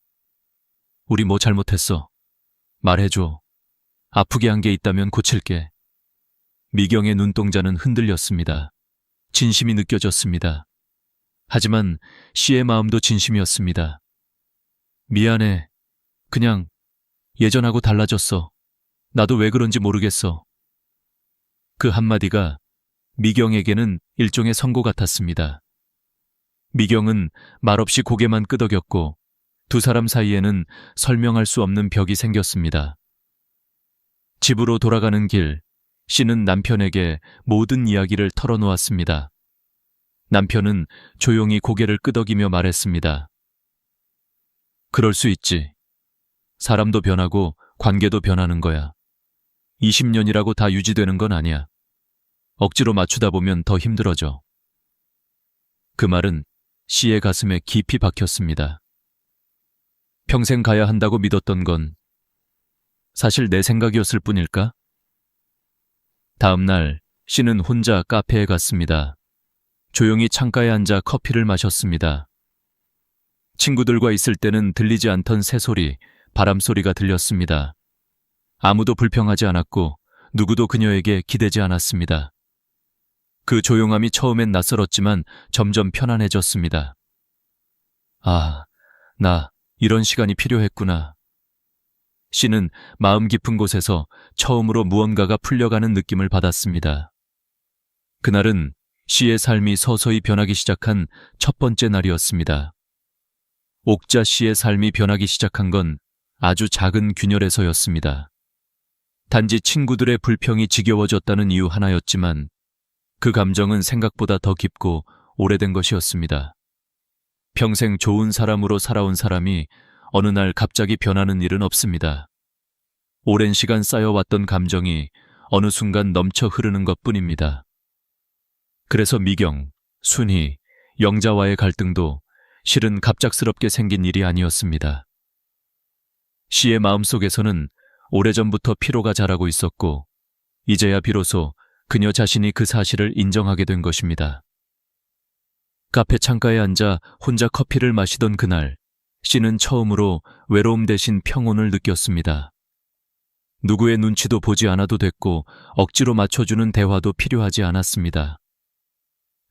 우리 뭐 잘못했어? 말해줘. 아프게 한 게 있다면 고칠게. 미경의 눈동자는 흔들렸습니다. 진심이 느껴졌습니다. 하지만 씨의 마음도 진심이었습니다. 미안해. 그냥 예전하고 달라졌어. 나도 왜 그런지 모르겠어. 그 한마디가 미경에게는 일종의 선고 같았습니다. 미경은 말없이 고개만 끄덕였고 두 사람 사이에는 설명할 수 없는 벽이 생겼습니다. 집으로 돌아가는 길, 씨는 남편에게 모든 이야기를 털어놓았습니다. 남편은 조용히 고개를 끄덕이며 말했습니다. 그럴 수 있지. 사람도 변하고 관계도 변하는 거야. 20년이라고 다 유지되는 건 아니야. 억지로 맞추다 보면 더 힘들어져. 그 말은 씨의 가슴에 깊이 박혔습니다. 평생 가야 한다고 믿었던 건 사실 내 생각이었을 뿐일까? 다음 날 씨는 혼자 카페에 갔습니다. 조용히 창가에 앉아 커피를 마셨습니다. 친구들과 있을 때는 들리지 않던 새소리, 바람소리가 들렸습니다. 아무도 불평하지 않았고 누구도 그녀에게 기대지 않았습니다. 그 조용함이 처음엔 낯설었지만 점점 편안해졌습니다. 아, 나 이런 시간이 필요했구나. 씨는 마음 깊은 곳에서 처음으로 무언가가 풀려가는 느낌을 받았습니다. 그날은 씨의 삶이 서서히 변하기 시작한 첫 번째 날이었습니다. 옥자 씨의 삶이 변하기 시작한 건 아주 작은 균열에서였습니다. 단지 친구들의 불평이 지겨워졌다는 이유 하나였지만 그 감정은 생각보다 더 깊고 오래된 것이었습니다. 평생 좋은 사람으로 살아온 사람이 어느 날 갑자기 변하는 일은 없습니다. 오랜 시간 쌓여왔던 감정이 어느 순간 넘쳐 흐르는 것뿐입니다. 그래서 미경, 순희, 영자와의 갈등도 실은 갑작스럽게 생긴 일이 아니었습니다. 씨의 마음속에서는 오래전부터 피로가 자라고 있었고 이제야 비로소 그녀 자신이 그 사실을 인정하게 된 것입니다. 카페 창가에 앉아 혼자 커피를 마시던 그날, 씨는 처음으로 외로움 대신 평온을 느꼈습니다. 누구의 눈치도 보지 않아도 됐고 억지로 맞춰주는 대화도 필요하지 않았습니다.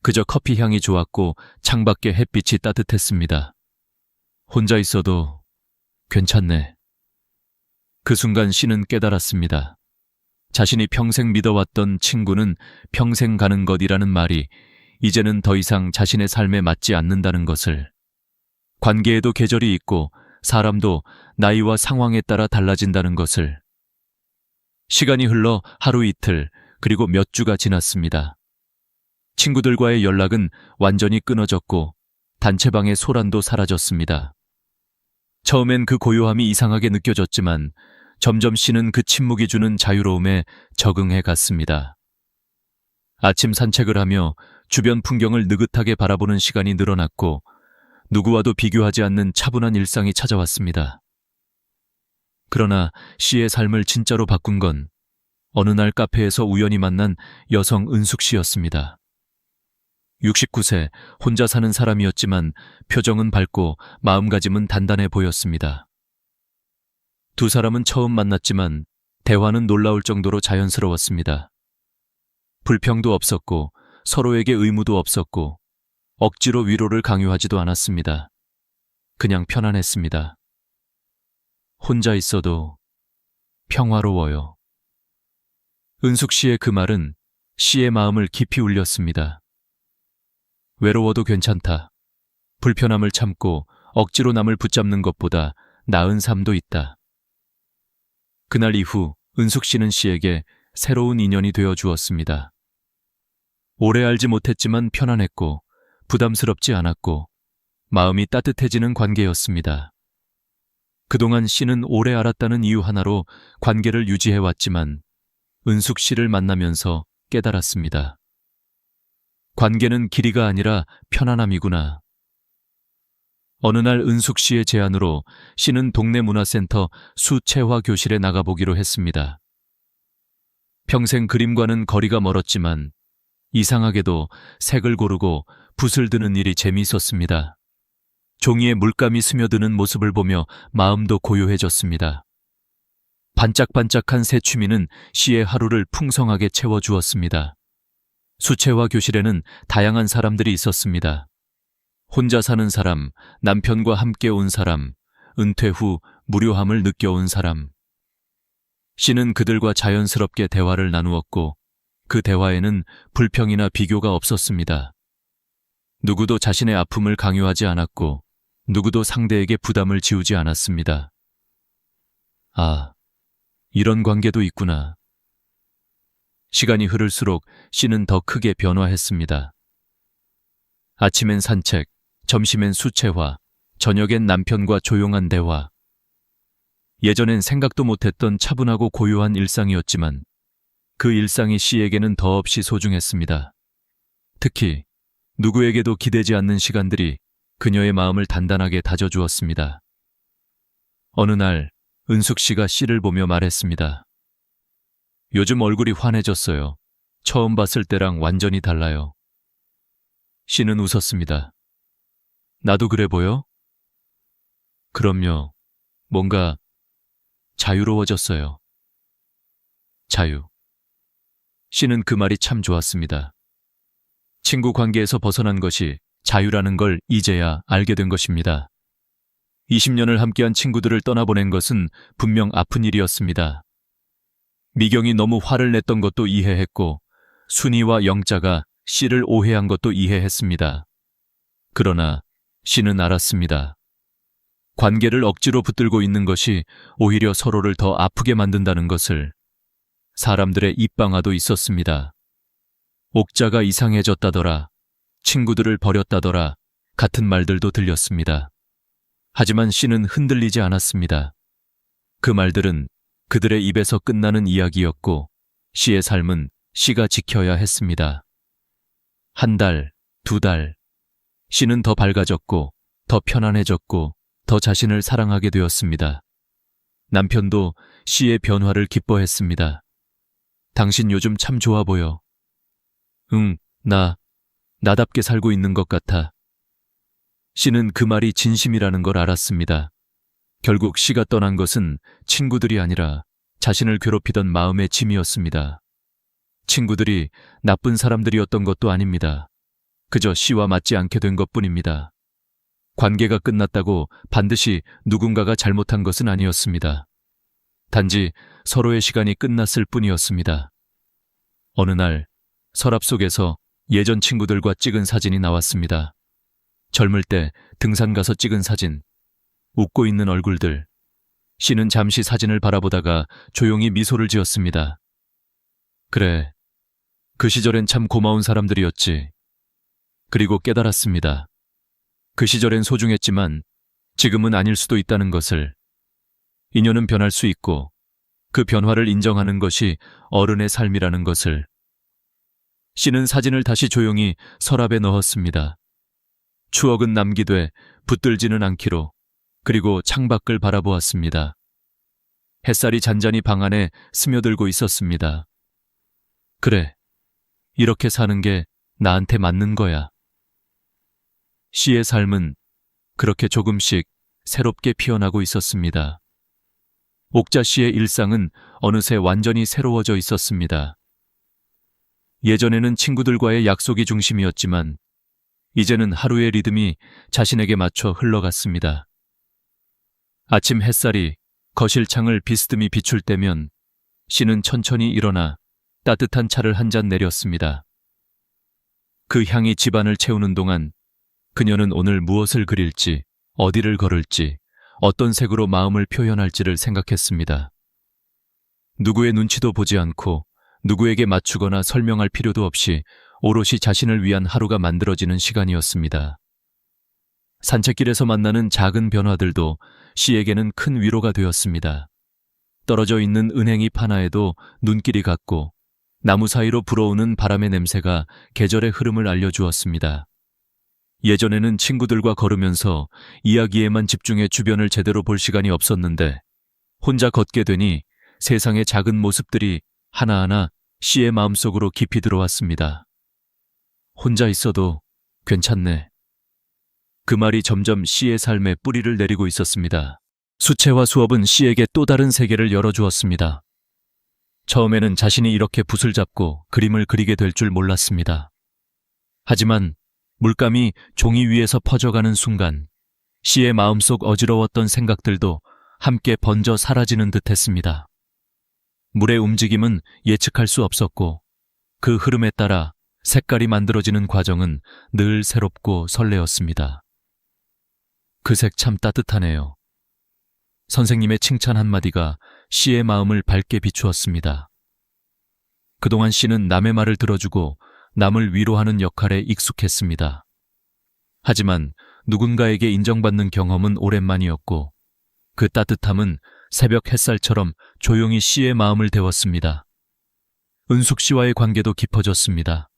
그저 커피 향이 좋았고 창밖의 햇빛이 따뜻했습니다. 혼자 있어도 괜찮네. 그 순간 씨는 깨달았습니다. 자신이 평생 믿어왔던 친구는 평생 가는 것이라는 말이 이제는 더 이상 자신의 삶에 맞지 않는다는 것을. 관계에도 계절이 있고 사람도 나이와 상황에 따라 달라진다는 것을. 시간이 흘러 하루 이틀 그리고 몇 주가 지났습니다. 친구들과의 연락은 완전히 끊어졌고 단체방의 소란도 사라졌습니다. 처음엔 그 고요함이 이상하게 느껴졌지만 점점 씨는 그 침묵이 주는 자유로움에 적응해 갔습니다. 아침 산책을 하며 주변 풍경을 느긋하게 바라보는 시간이 늘어났고 누구와도 비교하지 않는 차분한 일상이 찾아왔습니다. 그러나 씨의 삶을 진짜로 바꾼 건 어느 날 카페에서 우연히 만난 여성 은숙 씨였습니다. 69세, 혼자 사는 사람이었지만 표정은 밝고 마음가짐은 단단해 보였습니다. 두 사람은 처음 만났지만 대화는 놀라울 정도로 자연스러웠습니다. 불평도 없었고 서로에게 의무도 없었고 억지로 위로를 강요하지도 않았습니다. 그냥 편안했습니다. 혼자 있어도 평화로워요. 은숙 씨의 그 말은 씨의 마음을 깊이 울렸습니다. 외로워도 괜찮다. 불편함을 참고 억지로 남을 붙잡는 것보다 나은 삶도 있다. 그날 이후 은숙 씨는 씨에게 새로운 인연이 되어 주었습니다. 오래 알지 못했지만 편안했고 부담스럽지 않았고 마음이 따뜻해지는 관계였습니다. 그동안 씨는 오래 알았다는 이유 하나로 관계를 유지해왔지만 은숙 씨를 만나면서 깨달았습니다. 관계는 길이가 아니라 편안함이구나. 어느 날 은숙 씨의 제안으로 씨는 동네 문화센터 수채화 교실에 나가보기로 했습니다. 평생 그림과는 거리가 멀었지만 이상하게도 색을 고르고 붓을 드는 일이 재미있었습니다. 종이에 물감이 스며드는 모습을 보며 마음도 고요해졌습니다. 반짝반짝한 새 취미는 씨의 하루를 풍성하게 채워주었습니다. 수채화 교실에는 다양한 사람들이 있었습니다. 혼자 사는 사람, 남편과 함께 온 사람, 은퇴 후 무료함을 느껴온 사람. 씨는 그들과 자연스럽게 대화를 나누었고 그 대화에는 불평이나 비교가 없었습니다. 누구도 자신의 아픔을 강요하지 않았고 누구도 상대에게 부담을 지우지 않았습니다. 아, 이런 관계도 있구나. 시간이 흐를수록 씨는 더 크게 변화했습니다. 아침엔 산책, 점심엔 수채화, 저녁엔 남편과 조용한 대화. 예전엔 생각도 못했던 차분하고 고요한 일상이었지만 그 일상이 씨에게는 더없이 소중했습니다. 특히 누구에게도 기대지 않는 시간들이 그녀의 마음을 단단하게 다져주었습니다. 어느 날 은숙 씨가 씨를 보며 말했습니다. 요즘 얼굴이 환해졌어요. 처음 봤을 때랑 완전히 달라요. 씨는 웃었습니다. 나도 그래 보여? 그럼요. 뭔가 자유로워졌어요. 자유. 씨는 그 말이 참 좋았습니다. 친구 관계에서 벗어난 것이 자유라는 걸 이제야 알게 된 것입니다. 20년을 함께한 친구들을 떠나보낸 것은 분명 아픈 일이었습니다. 미경이 너무 화를 냈던 것도 이해했고 순이와 영자가 씨를 오해한 것도 이해했습니다. 그러나 씨는 알았습니다. 관계를 억지로 붙들고 있는 것이 오히려 서로를 더 아프게 만든다는 것을. 사람들의 입방아도 있었습니다. 옥자가 이상해졌다더라, 친구들을 버렸다더라 같은 말들도 들렸습니다. 하지만 씨는 흔들리지 않았습니다. 그 말들은 그들의 입에서 끝나는 이야기였고 씨의 삶은 씨가 지켜야 했습니다. 한 달, 두 달, 씨는 더 밝아졌고 더 편안해졌고 더 자신을 사랑하게 되었습니다. 남편도 씨의 변화를 기뻐했습니다. 당신 요즘 참 좋아 보여. 응, 나답게 살고 있는 것 같아. 씨는 그 말이 진심이라는 걸 알았습니다. 결국 씨가 떠난 것은 친구들이 아니라 자신을 괴롭히던 마음의 짐이었습니다. 친구들이 나쁜 사람들이었던 것도 아닙니다. 그저 씨와 맞지 않게 된 것뿐입니다. 관계가 끝났다고 반드시 누군가가 잘못한 것은 아니었습니다. 단지 서로의 시간이 끝났을 뿐이었습니다. 어느 날 서랍 속에서 예전 친구들과 찍은 사진이 나왔습니다. 젊을 때 등산 가서 찍은 사진, 웃고 있는 얼굴들. 씨는 잠시 사진을 바라보다가 조용히 미소를 지었습니다. 그래, 그 시절엔 참 고마운 사람들이었지. 그리고 깨달았습니다. 그 시절엔 소중했지만 지금은 아닐 수도 있다는 것을. 인연은 변할 수 있고 그 변화를 인정하는 것이 어른의 삶이라는 것을. 씨는 사진을 다시 조용히 서랍에 넣었습니다. 추억은 남기되 붙들지는 않기로. 그리고 창밖을 바라보았습니다. 햇살이 잔잔히 방 안에 스며들고 있었습니다. 그래, 이렇게 사는 게 나한테 맞는 거야. 시의 삶은 그렇게 조금씩 새롭게 피어나고 있었습니다. 옥자 씨의 일상은 어느새 완전히 새로워져 있었습니다. 예전에는 친구들과의 약속이 중심이었지만 이제는 하루의 리듬이 자신에게 맞춰 흘러갔습니다. 아침 햇살이 거실 창을 비스듬히 비출 때면 씨는 천천히 일어나 따뜻한 차를 한 잔 내렸습니다. 그 향이 집안을 채우는 동안 그녀는 오늘 무엇을 그릴지, 어디를 걸을지, 어떤 색으로 마음을 표현할지를 생각했습니다. 누구의 눈치도 보지 않고 누구에게 맞추거나 설명할 필요도 없이 오롯이 자신을 위한 하루가 만들어지는 시간이었습니다. 산책길에서 만나는 작은 변화들도 씨에게는 큰 위로가 되었습니다. 떨어져 있는 은행잎 하나에도 눈길이 갔고 나무 사이로 불어오는 바람의 냄새가 계절의 흐름을 알려주었습니다. 예전에는 친구들과 걸으면서 이야기에만 집중해 주변을 제대로 볼 시간이 없었는데 혼자 걷게 되니 세상의 작은 모습들이 하나하나 씨의 마음속으로 깊이 들어왔습니다. 혼자 있어도 괜찮네. 그 말이 점점 씨의 삶에 뿌리를 내리고 있었습니다. 수채화 수업은 씨에게 또 다른 세계를 열어주었습니다. 처음에는 자신이 이렇게 붓을 잡고 그림을 그리게 될 줄 몰랐습니다. 하지만 물감이 종이 위에서 퍼져가는 순간 씨의 마음속 어지러웠던 생각들도 함께 번져 사라지는 듯했습니다. 물의 움직임은 예측할 수 없었고 그 흐름에 따라 색깔이 만들어지는 과정은 늘 새롭고 설레었습니다. 그 색 참 따뜻하네요. 선생님의 칭찬 한마디가 씨의 마음을 밝게 비추었습니다. 그동안 씨는 남의 말을 들어주고 남을 위로하는 역할에 익숙했습니다. 하지만 누군가에게 인정받는 경험은 오랜만이었고 그 따뜻함은 새벽 햇살처럼 조용히 씨의 마음을 데웠습니다. 은숙 씨와의 관계도 깊어졌습니다.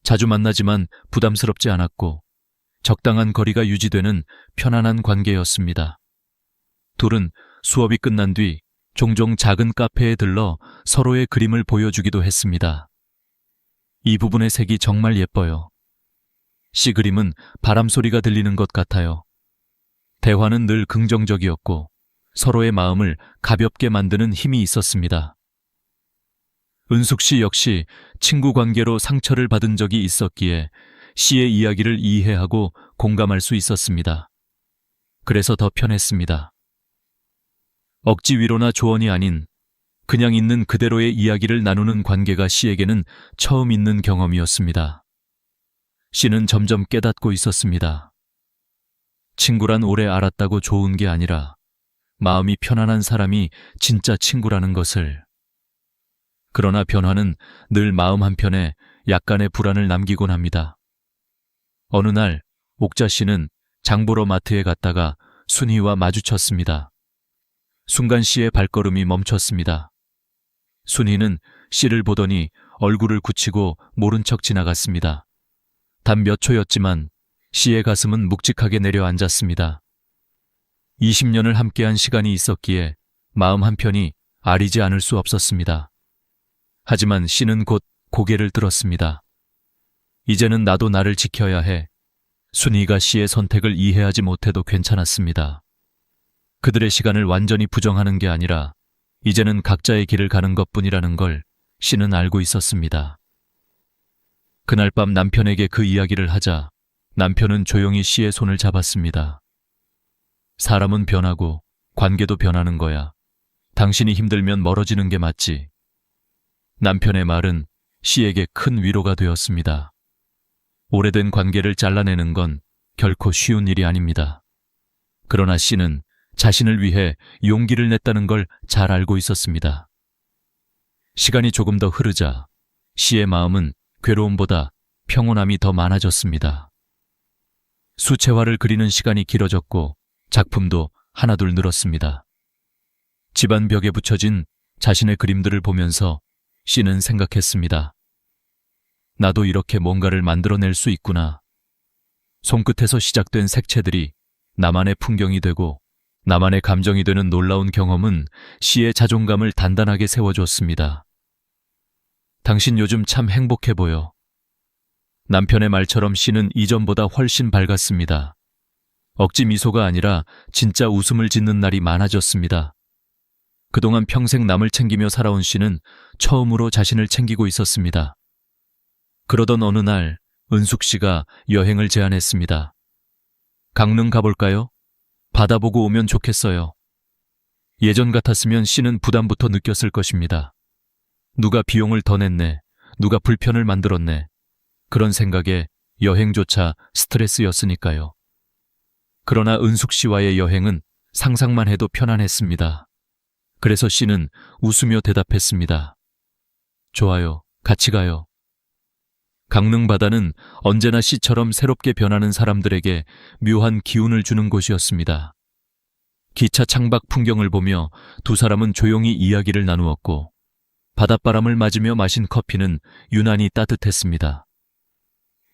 자주 만나지만 부담스럽지 않았고 적당한 거리가 유지되는 편안한 관계였습니다. 둘은 수업이 끝난 뒤 종종 작은 카페에 들러 서로의 그림을 보여주기도 했습니다. 이 부분의 색이 정말 예뻐요. 씨 그림은 바람 소리가 들리는 것 같아요. 대화는 늘 긍정적이었고 서로의 마음을 가볍게 만드는 힘이 있었습니다. 은숙 씨 역시 친구 관계로 상처를 받은 적이 있었기에 씨의 이야기를 이해하고 공감할 수 있었습니다. 그래서 더 편했습니다. 억지 위로나 조언이 아닌 그냥 있는 그대로의 이야기를 나누는 관계가 씨에게는 처음 있는 경험이었습니다. 씨는 점점 깨닫고 있었습니다. 친구란 오래 알았다고 좋은 게 아니라 마음이 편안한 사람이 진짜 친구라는 것을. 그러나 변화는 늘 마음 한편에 약간의 불안을 남기곤 합니다. 어느 날 옥자 씨는 장보러 마트에 갔다가 순희와 마주쳤습니다. 순간 씨의 발걸음이 멈췄습니다. 순희는 씨를 보더니 얼굴을 굳히고 모른 척 지나갔습니다. 단 몇 초였지만 씨의 가슴은 묵직하게 내려앉았습니다. 20년을 함께한 시간이 있었기에 마음 한편이 아리지 않을 수 없었습니다. 하지만 씨는 곧 고개를 들었습니다. 이제는 나도 나를 지켜야 해. 순희가 씨의 선택을 이해하지 못해도 괜찮았습니다. 그들의 시간을 완전히 부정하는 게 아니라 이제는 각자의 길을 가는 것뿐이라는 걸 씨는 알고 있었습니다. 그날 밤 남편에게 그 이야기를 하자 남편은 조용히 씨의 손을 잡았습니다. 사람은 변하고 관계도 변하는 거야. 당신이 힘들면 멀어지는 게 맞지. 남편의 말은 씨에게 큰 위로가 되었습니다. 오래된 관계를 잘라내는 건 결코 쉬운 일이 아닙니다. 그러나 씨는 자신을 위해 용기를 냈다는 걸 잘 알고 있었습니다. 시간이 조금 더 흐르자 씨의 마음은 괴로움보다 평온함이 더 많아졌습니다. 수채화를 그리는 시간이 길어졌고 작품도 하나둘 늘었습니다. 집안 벽에 붙여진 자신의 그림들을 보면서 씨는 생각했습니다. 나도 이렇게 뭔가를 만들어낼 수 있구나. 손끝에서 시작된 색채들이 나만의 풍경이 되고 나만의 감정이 되는 놀라운 경험은 씨의 자존감을 단단하게 세워줬습니다. 당신 요즘 참 행복해 보여. 남편의 말처럼 씨는 이전보다 훨씬 밝았습니다. 억지 미소가 아니라 진짜 웃음을 짓는 날이 많아졌습니다. 그동안 평생 남을 챙기며 살아온 씨는 처음으로 자신을 챙기고 있었습니다. 그러던 어느 날 은숙 씨가 여행을 제안했습니다. 강릉 가볼까요? 바다 보고 오면 좋겠어요. 예전 같았으면 씨는 부담부터 느꼈을 것입니다. 누가 비용을 더 냈네, 누가 불편을 만들었네. 그런 생각에 여행조차 스트레스였으니까요. 그러나 은숙 씨와의 여행은 상상만 해도 편안했습니다. 그래서 씨는 웃으며 대답했습니다. 좋아요, 같이 가요. 강릉 바다는 언제나 씨처럼 새롭게 변하는 사람들에게 묘한 기운을 주는 곳이었습니다. 기차 창밖 풍경을 보며 두 사람은 조용히 이야기를 나누었고 바닷바람을 맞으며 마신 커피는 유난히 따뜻했습니다.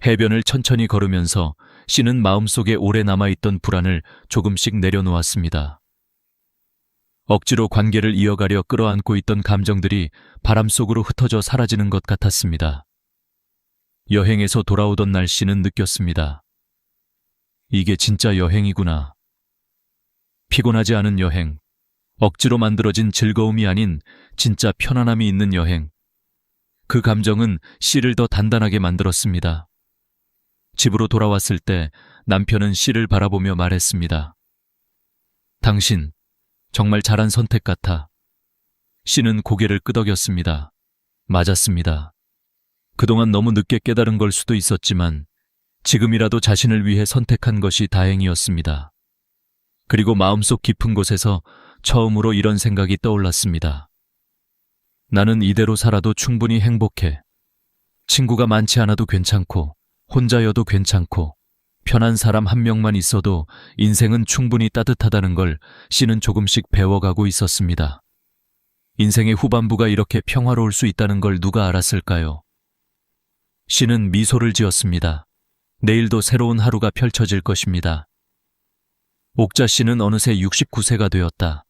해변을 천천히 걸으면서 씨는 마음속에 오래 남아있던 불안을 조금씩 내려놓았습니다. 억지로 관계를 이어가려 끌어안고 있던 감정들이 바람 속으로 흩어져 사라지는 것 같았습니다. 여행에서 돌아오던 날 씨는 느꼈습니다. 이게 진짜 여행이구나. 피곤하지 않은 여행, 억지로 만들어진 즐거움이 아닌 진짜 편안함이 있는 여행. 그 감정은 씨를 더 단단하게 만들었습니다. 집으로 돌아왔을 때 남편은 씨를 바라보며 말했습니다. 당신, 정말 잘한 선택 같아. 씨는 고개를 끄덕였습니다. 맞았습니다. 그동안 너무 늦게 깨달은 걸 수도 있었지만 지금이라도 자신을 위해 선택한 것이 다행이었습니다. 그리고 마음속 깊은 곳에서 처음으로 이런 생각이 떠올랐습니다. 나는 이대로 살아도 충분히 행복해. 친구가 많지 않아도 괜찮고 혼자여도 괜찮고 편한 사람 한 명만 있어도 인생은 충분히 따뜻하다는 걸 씨는 조금씩 배워가고 있었습니다. 인생의 후반부가 이렇게 평화로울 수 있다는 걸 누가 알았을까요? 씨는 미소를 지었습니다. 내일도 새로운 하루가 펼쳐질 것입니다. 옥자 씨는 어느새 69세가 되었다.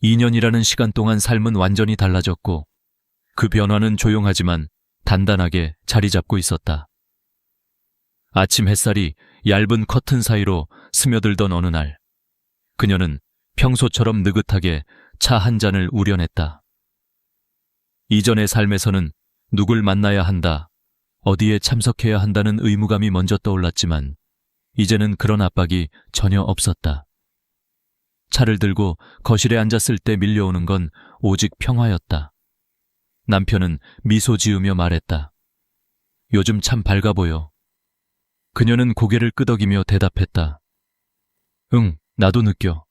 2년이라는 시간 동안 삶은 완전히 달라졌고 그 변화는 조용하지만 단단하게 자리 잡고 있었다. 아침 햇살이 얇은 커튼 사이로 스며들던 어느 날, 그녀는 평소처럼 느긋하게 차 한 잔을 우려냈다. 이전의 삶에서는 누굴 만나야 한다, 어디에 참석해야 한다는 의무감이 먼저 떠올랐지만 이제는 그런 압박이 전혀 없었다. 차를 들고 거실에 앉았을 때 밀려오는 건 오직 평화였다. 남편은 미소 지으며 말했다. 요즘 참 밝아 보여. 그녀는 고개를 끄덕이며 대답했다. 응, 나도 느껴.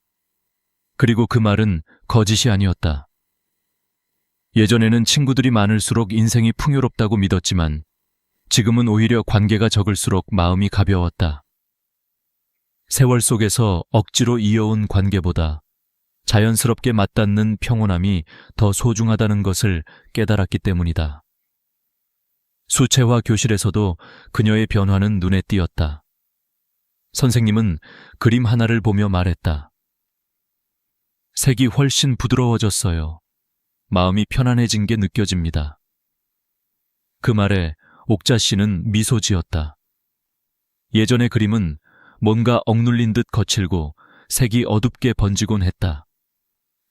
그리고 그 말은 거짓이 아니었다. 예전에는 친구들이 많을수록 인생이 풍요롭다고 믿었지만 지금은 오히려 관계가 적을수록 마음이 가벼웠다. 세월 속에서 억지로 이어온 관계보다 자연스럽게 맞닿는 평온함이 더 소중하다는 것을 깨달았기 때문이다. 수채화 교실에서도 그녀의 변화는 눈에 띄었다. 선생님은 그림 하나를 보며 말했다. 색이 훨씬 부드러워졌어요. 마음이 편안해진 게 느껴집니다. 그 말에 옥자 씨는 미소 지었다. 예전의 그림은 뭔가 억눌린 듯 거칠고 색이 어둡게 번지곤 했다.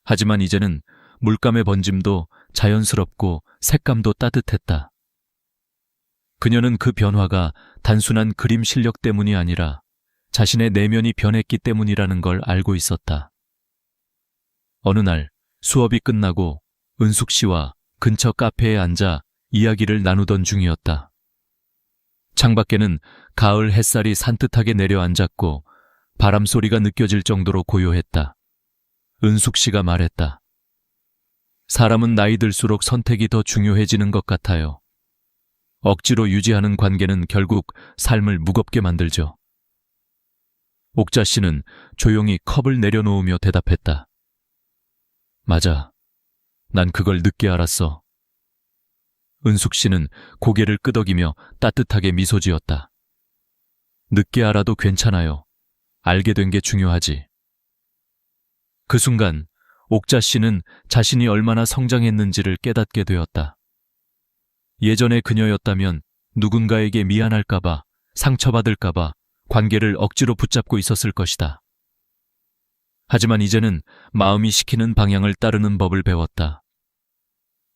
하지만 이제는 물감의 번짐도 자연스럽고 색감도 따뜻했다. 그녀는 그 변화가 단순한 그림 실력 때문이 아니라 자신의 내면이 변했기 때문이라는 걸 알고 있었다. 어느 날 수업이 끝나고 은숙 씨와 근처 카페에 앉아 이야기를 나누던 중이었다. 창밖에는 가을 햇살이 산뜻하게 내려앉았고 바람 소리가 느껴질 정도로 고요했다. 은숙 씨가 말했다. 사람은 나이 들수록 선택이 더 중요해지는 것 같아요. 억지로 유지하는 관계는 결국 삶을 무겁게 만들죠. 옥자 씨는 조용히 컵을 내려놓으며 대답했다. 맞아. 난 그걸 늦게 알았어. 은숙 씨는 고개를 끄덕이며 따뜻하게 미소 지었다. 늦게 알아도 괜찮아요. 알게 된 게 중요하지. 그 순간 옥자 씨는 자신이 얼마나 성장했는지를 깨닫게 되었다. 예전의 그녀였다면 누군가에게 미안할까봐, 상처받을까봐 관계를 억지로 붙잡고 있었을 것이다. 하지만 이제는 마음이 시키는 방향을 따르는 법을 배웠다.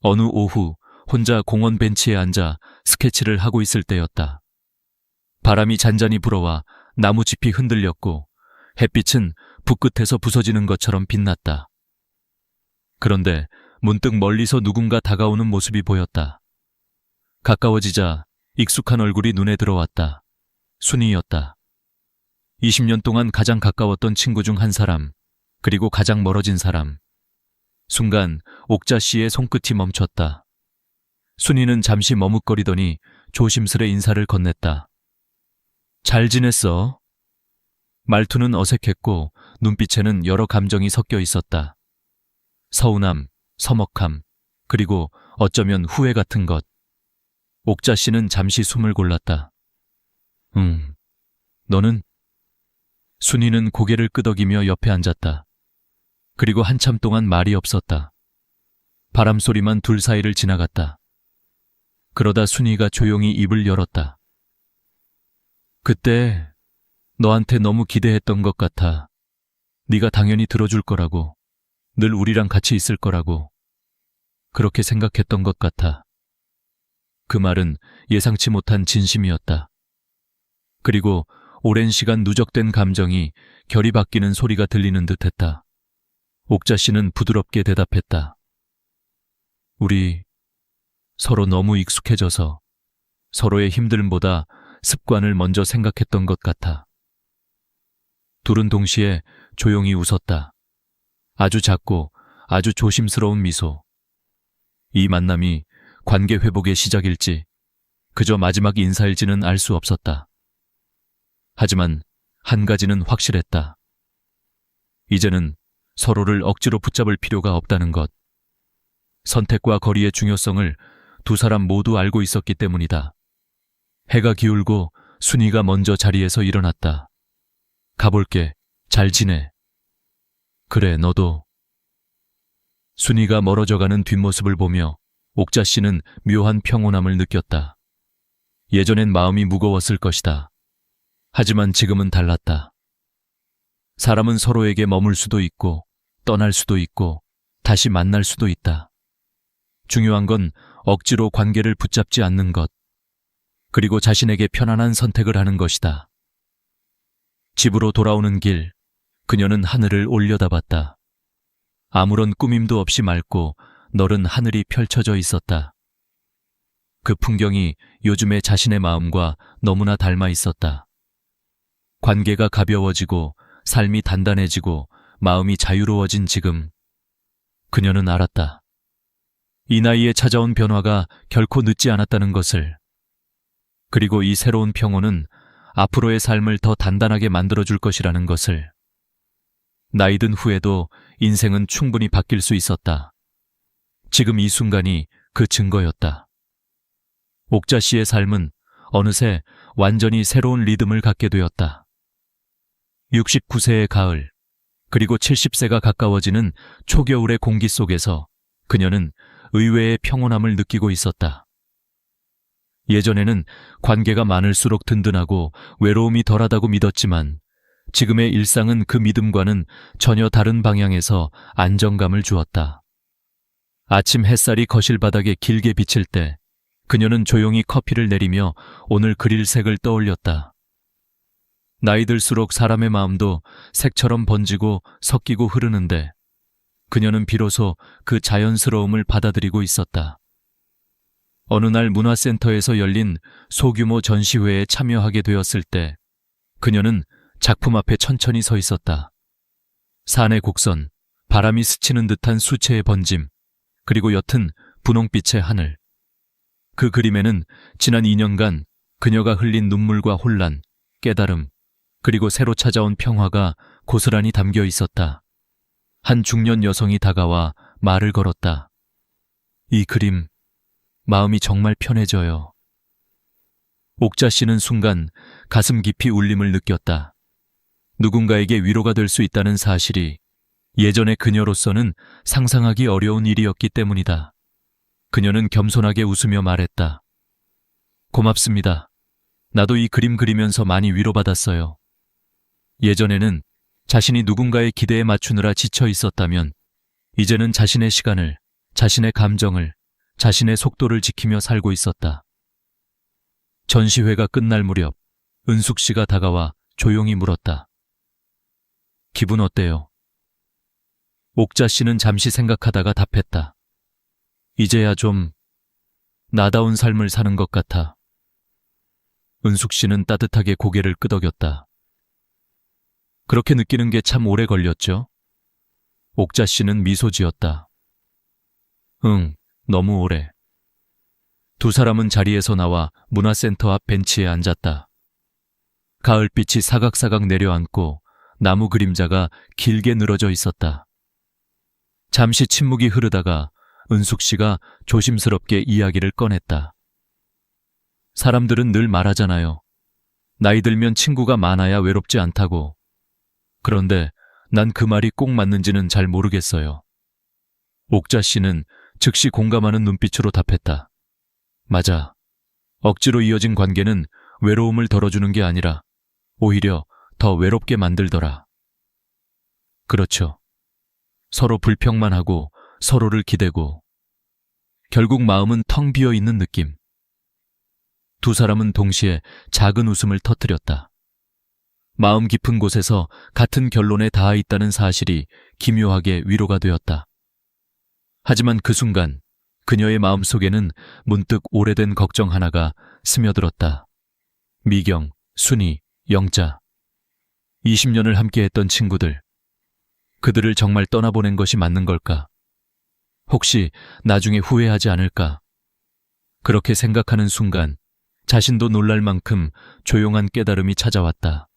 어느 오후 혼자 공원 벤치에 앉아 스케치를 하고 있을 때였다. 바람이 잔잔히 불어와 나무짚이 흔들렸고 햇빛은 붓끝에서 부서지는 것처럼 빛났다. 그런데 문득 멀리서 누군가 다가오는 모습이 보였다. 가까워지자 익숙한 얼굴이 눈에 들어왔다. 순이였다. 20년 동안 가장 가까웠던 친구 중 한 사람, 그리고 가장 멀어진 사람. 순간 옥자 씨의 손끝이 멈췄다. 순이는 잠시 머뭇거리더니 조심스레 인사를 건넸다. 잘 지냈어? 말투는 어색했고 눈빛에는 여러 감정이 섞여 있었다. 서운함, 서먹함, 그리고 어쩌면 후회 같은 것. 옥자 씨는 잠시 숨을 골랐다. 너는? 순이는 고개를 끄덕이며 옆에 앉았다. 그리고 한참 동안 말이 없었다. 바람 소리만 둘 사이를 지나갔다. 그러다 순이가 조용히 입을 열었다. 그때 너한테 너무 기대했던 것 같아. 네가 당연히 들어줄 거라고, 늘 우리랑 같이 있을 거라고, 그렇게 생각했던 것 같아. 그 말은 예상치 못한 진심이었다. 그리고 오랜 시간 누적된 감정이 결이 바뀌는 소리가 들리는 듯했다. 옥자 씨는 부드럽게 대답했다. 우리 서로 너무 익숙해져서 서로의 힘듦보다 습관을 먼저 생각했던 것 같아. 둘은 동시에 조용히 웃었다. 아주 작고 아주 조심스러운 미소. 이 만남이 관계 회복의 시작일지 그저 마지막 인사일지는 알 수 없었다. 하지만 한 가지는 확실했다. 이제는 서로를 억지로 붙잡을 필요가 없다는 것. 선택과 거리의 중요성을 두 사람 모두 알고 있었기 때문이다. 해가 기울고 순이가 먼저 자리에서 일어났다. 가볼게. 잘 지내. 그래, 너도. 순이가 멀어져가는 뒷모습을 보며 옥자 씨는 묘한 평온함을 느꼈다. 예전엔 마음이 무거웠을 것이다. 하지만 지금은 달랐다. 사람은 서로에게 머물 수도 있고 떠날 수도 있고 다시 만날 수도 있다. 중요한 건 억지로 관계를 붙잡지 않는 것, 그리고 자신에게 편안한 선택을 하는 것이다. 집으로 돌아오는 길, 그녀는 하늘을 올려다봤다. 아무런 꾸밈도 없이 맑고 너른 하늘이 펼쳐져 있었다. 그 풍경이 요즘의 자신의 마음과 너무나 닮아 있었다. 관계가 가벼워지고 삶이 단단해지고 마음이 자유로워진 지금, 그녀는 알았다. 이 나이에 찾아온 변화가 결코 늦지 않았다는 것을. 그리고 이 새로운 평온은 앞으로의 삶을 더 단단하게 만들어줄 것이라는 것을. 나이 든 후에도 인생은 충분히 바뀔 수 있었다. 지금 이 순간이 그 증거였다. 옥자 씨의 삶은 어느새 완전히 새로운 리듬을 갖게 되었다. 69세의 가을, 그리고 70세가 가까워지는 초겨울의 공기 속에서 그녀는 의외의 평온함을 느끼고 있었다. 예전에는 관계가 많을수록 든든하고 외로움이 덜하다고 믿었지만 지금의 일상은 그 믿음과는 전혀 다른 방향에서 안정감을 주었다. 아침 햇살이 거실 바닥에 길게 비칠 때 그녀는 조용히 커피를 내리며 오늘 그릴 색을 떠올렸다. 나이 들수록 사람의 마음도 색처럼 번지고 섞이고 흐르는데 그녀는 비로소 그 자연스러움을 받아들이고 있었다. 어느 날 문화센터에서 열린 소규모 전시회에 참여하게 되었을 때 그녀는 작품 앞에 천천히 서 있었다. 산의 곡선, 바람이 스치는 듯한 수채의 번짐, 그리고 옅은 분홍빛의 하늘. 그 그림에는 지난 2년간 그녀가 흘린 눈물과 혼란, 깨달음, 그리고 새로 찾아온 평화가 고스란히 담겨 있었다. 한 중년 여성이 다가와 말을 걸었다. 이 그림, 마음이 정말 편해져요. 옥자 씨는 순간 가슴 깊이 울림을 느꼈다. 누군가에게 위로가 될 수 있다는 사실이 예전의 그녀로서는 상상하기 어려운 일이었기 때문이다. 그녀는 겸손하게 웃으며 말했다. 고맙습니다. 나도 이 그림 그리면서 많이 위로받았어요. 예전에는 자신이 누군가의 기대에 맞추느라 지쳐 있었다면 이제는 자신의 시간을, 자신의 감정을, 자신의 속도를 지키며 살고 있었다. 전시회가 끝날 무렵 은숙 씨가 다가와 조용히 물었다. 기분 어때요? 옥자 씨는 잠시 생각하다가 답했다. 이제야 좀 나다운 삶을 사는 것 같아. 은숙 씨는 따뜻하게 고개를 끄덕였다. 그렇게 느끼는 게 참 오래 걸렸죠? 옥자 씨는 미소 지었다. 응, 너무 오래. 두 사람은 자리에서 나와 문화센터 앞 벤치에 앉았다. 가을빛이 사각사각 내려앉고 나무 그림자가 길게 늘어져 있었다. 잠시 침묵이 흐르다가 은숙 씨가 조심스럽게 이야기를 꺼냈다. 사람들은 늘 말하잖아요. 나이 들면 친구가 많아야 외롭지 않다고. 그런데 난 그 말이 꼭 맞는지는 잘 모르겠어요. 옥자 씨는 즉시 공감하는 눈빛으로 답했다. 맞아. 억지로 이어진 관계는 외로움을 덜어주는 게 아니라 오히려 더 외롭게 만들더라. 그렇죠. 서로 불평만 하고 서로를 기대고 결국 마음은 텅 비어 있는 느낌. 두 사람은 동시에 작은 웃음을 터뜨렸다. 마음 깊은 곳에서 같은 결론에 닿아 있다는 사실이 기묘하게 위로가 되었다. 하지만 그 순간 그녀의 마음속에는 문득 오래된 걱정 하나가 스며들었다. 미경, 순이, 영자. 20년을 함께했던 친구들. 그들을 정말 떠나보낸 것이 맞는 걸까? 혹시 나중에 후회하지 않을까? 그렇게 생각하는 순간 자신도 놀랄 만큼 조용한 깨달음이 찾아왔다.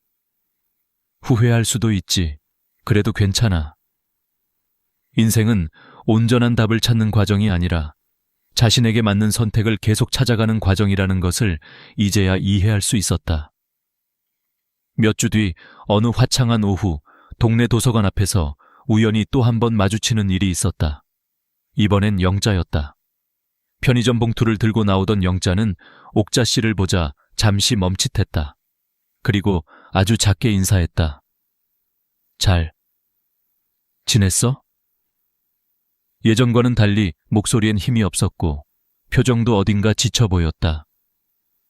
후회할 수도 있지. 그래도 괜찮아. 인생은 온전한 답을 찾는 과정이 아니라 자신에게 맞는 선택을 계속 찾아가는 과정이라는 것을 이제야 이해할 수 있었다. 몇 주 뒤 어느 화창한 오후 동네 도서관 앞에서 우연히 또 한 번 마주치는 일이 있었다. 이번엔 영자였다. 편의점 봉투를 들고 나오던 영자는 옥자 씨를 보자 잠시 멈칫했다. 그리고 아주 작게 인사했다. 잘 지냈어? 예전과는 달리 목소리엔 힘이 없었고 표정도 어딘가 지쳐 보였다.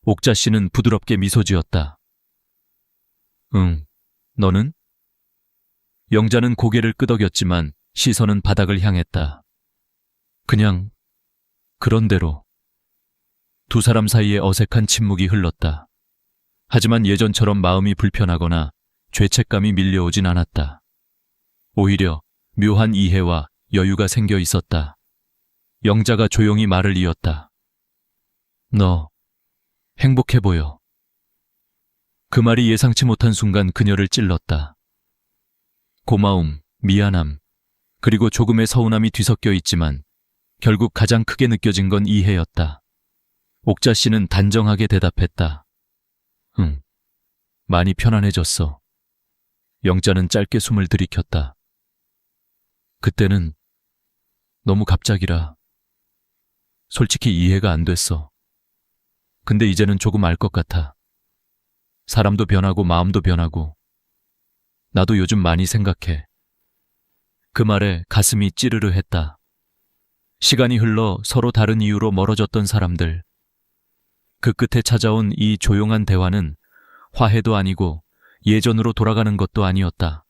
옥자 씨는 부드럽게 미소 지었다. 응, 너는? 영자는 고개를 끄덕였지만 시선은 바닥을 향했다. 그냥 그런대로. 두 사람 사이에 어색한 침묵이 흘렀다. 하지만 예전처럼 마음이 불편하거나 죄책감이 밀려오진 않았다. 오히려 묘한 이해와 여유가 생겨 있었다. 영자가 조용히 말을 이었다. 너 행복해 보여. 그 말이 예상치 못한 순간 그녀를 찔렀다. 고마움, 미안함, 그리고 조금의 서운함이 뒤섞여 있지만 결국 가장 크게 느껴진 건 이해였다. 옥자 씨는 단정하게 대답했다. 응, 많이 편안해졌어. 영자는 짧게 숨을 들이켰다. 그때는 너무 갑작이라 솔직히 이해가 안 됐어. 근데 이제는 조금 알 것 같아. 사람도 변하고 마음도 변하고 나도 요즘 많이 생각해. 그 말에 가슴이 찌르르 했다. 시간이 흘러 서로 다른 이유로 멀어졌던 사람들. 그 끝에 찾아온 이 조용한 대화는 화해도 아니고 예전으로 돌아가는 것도 아니었다.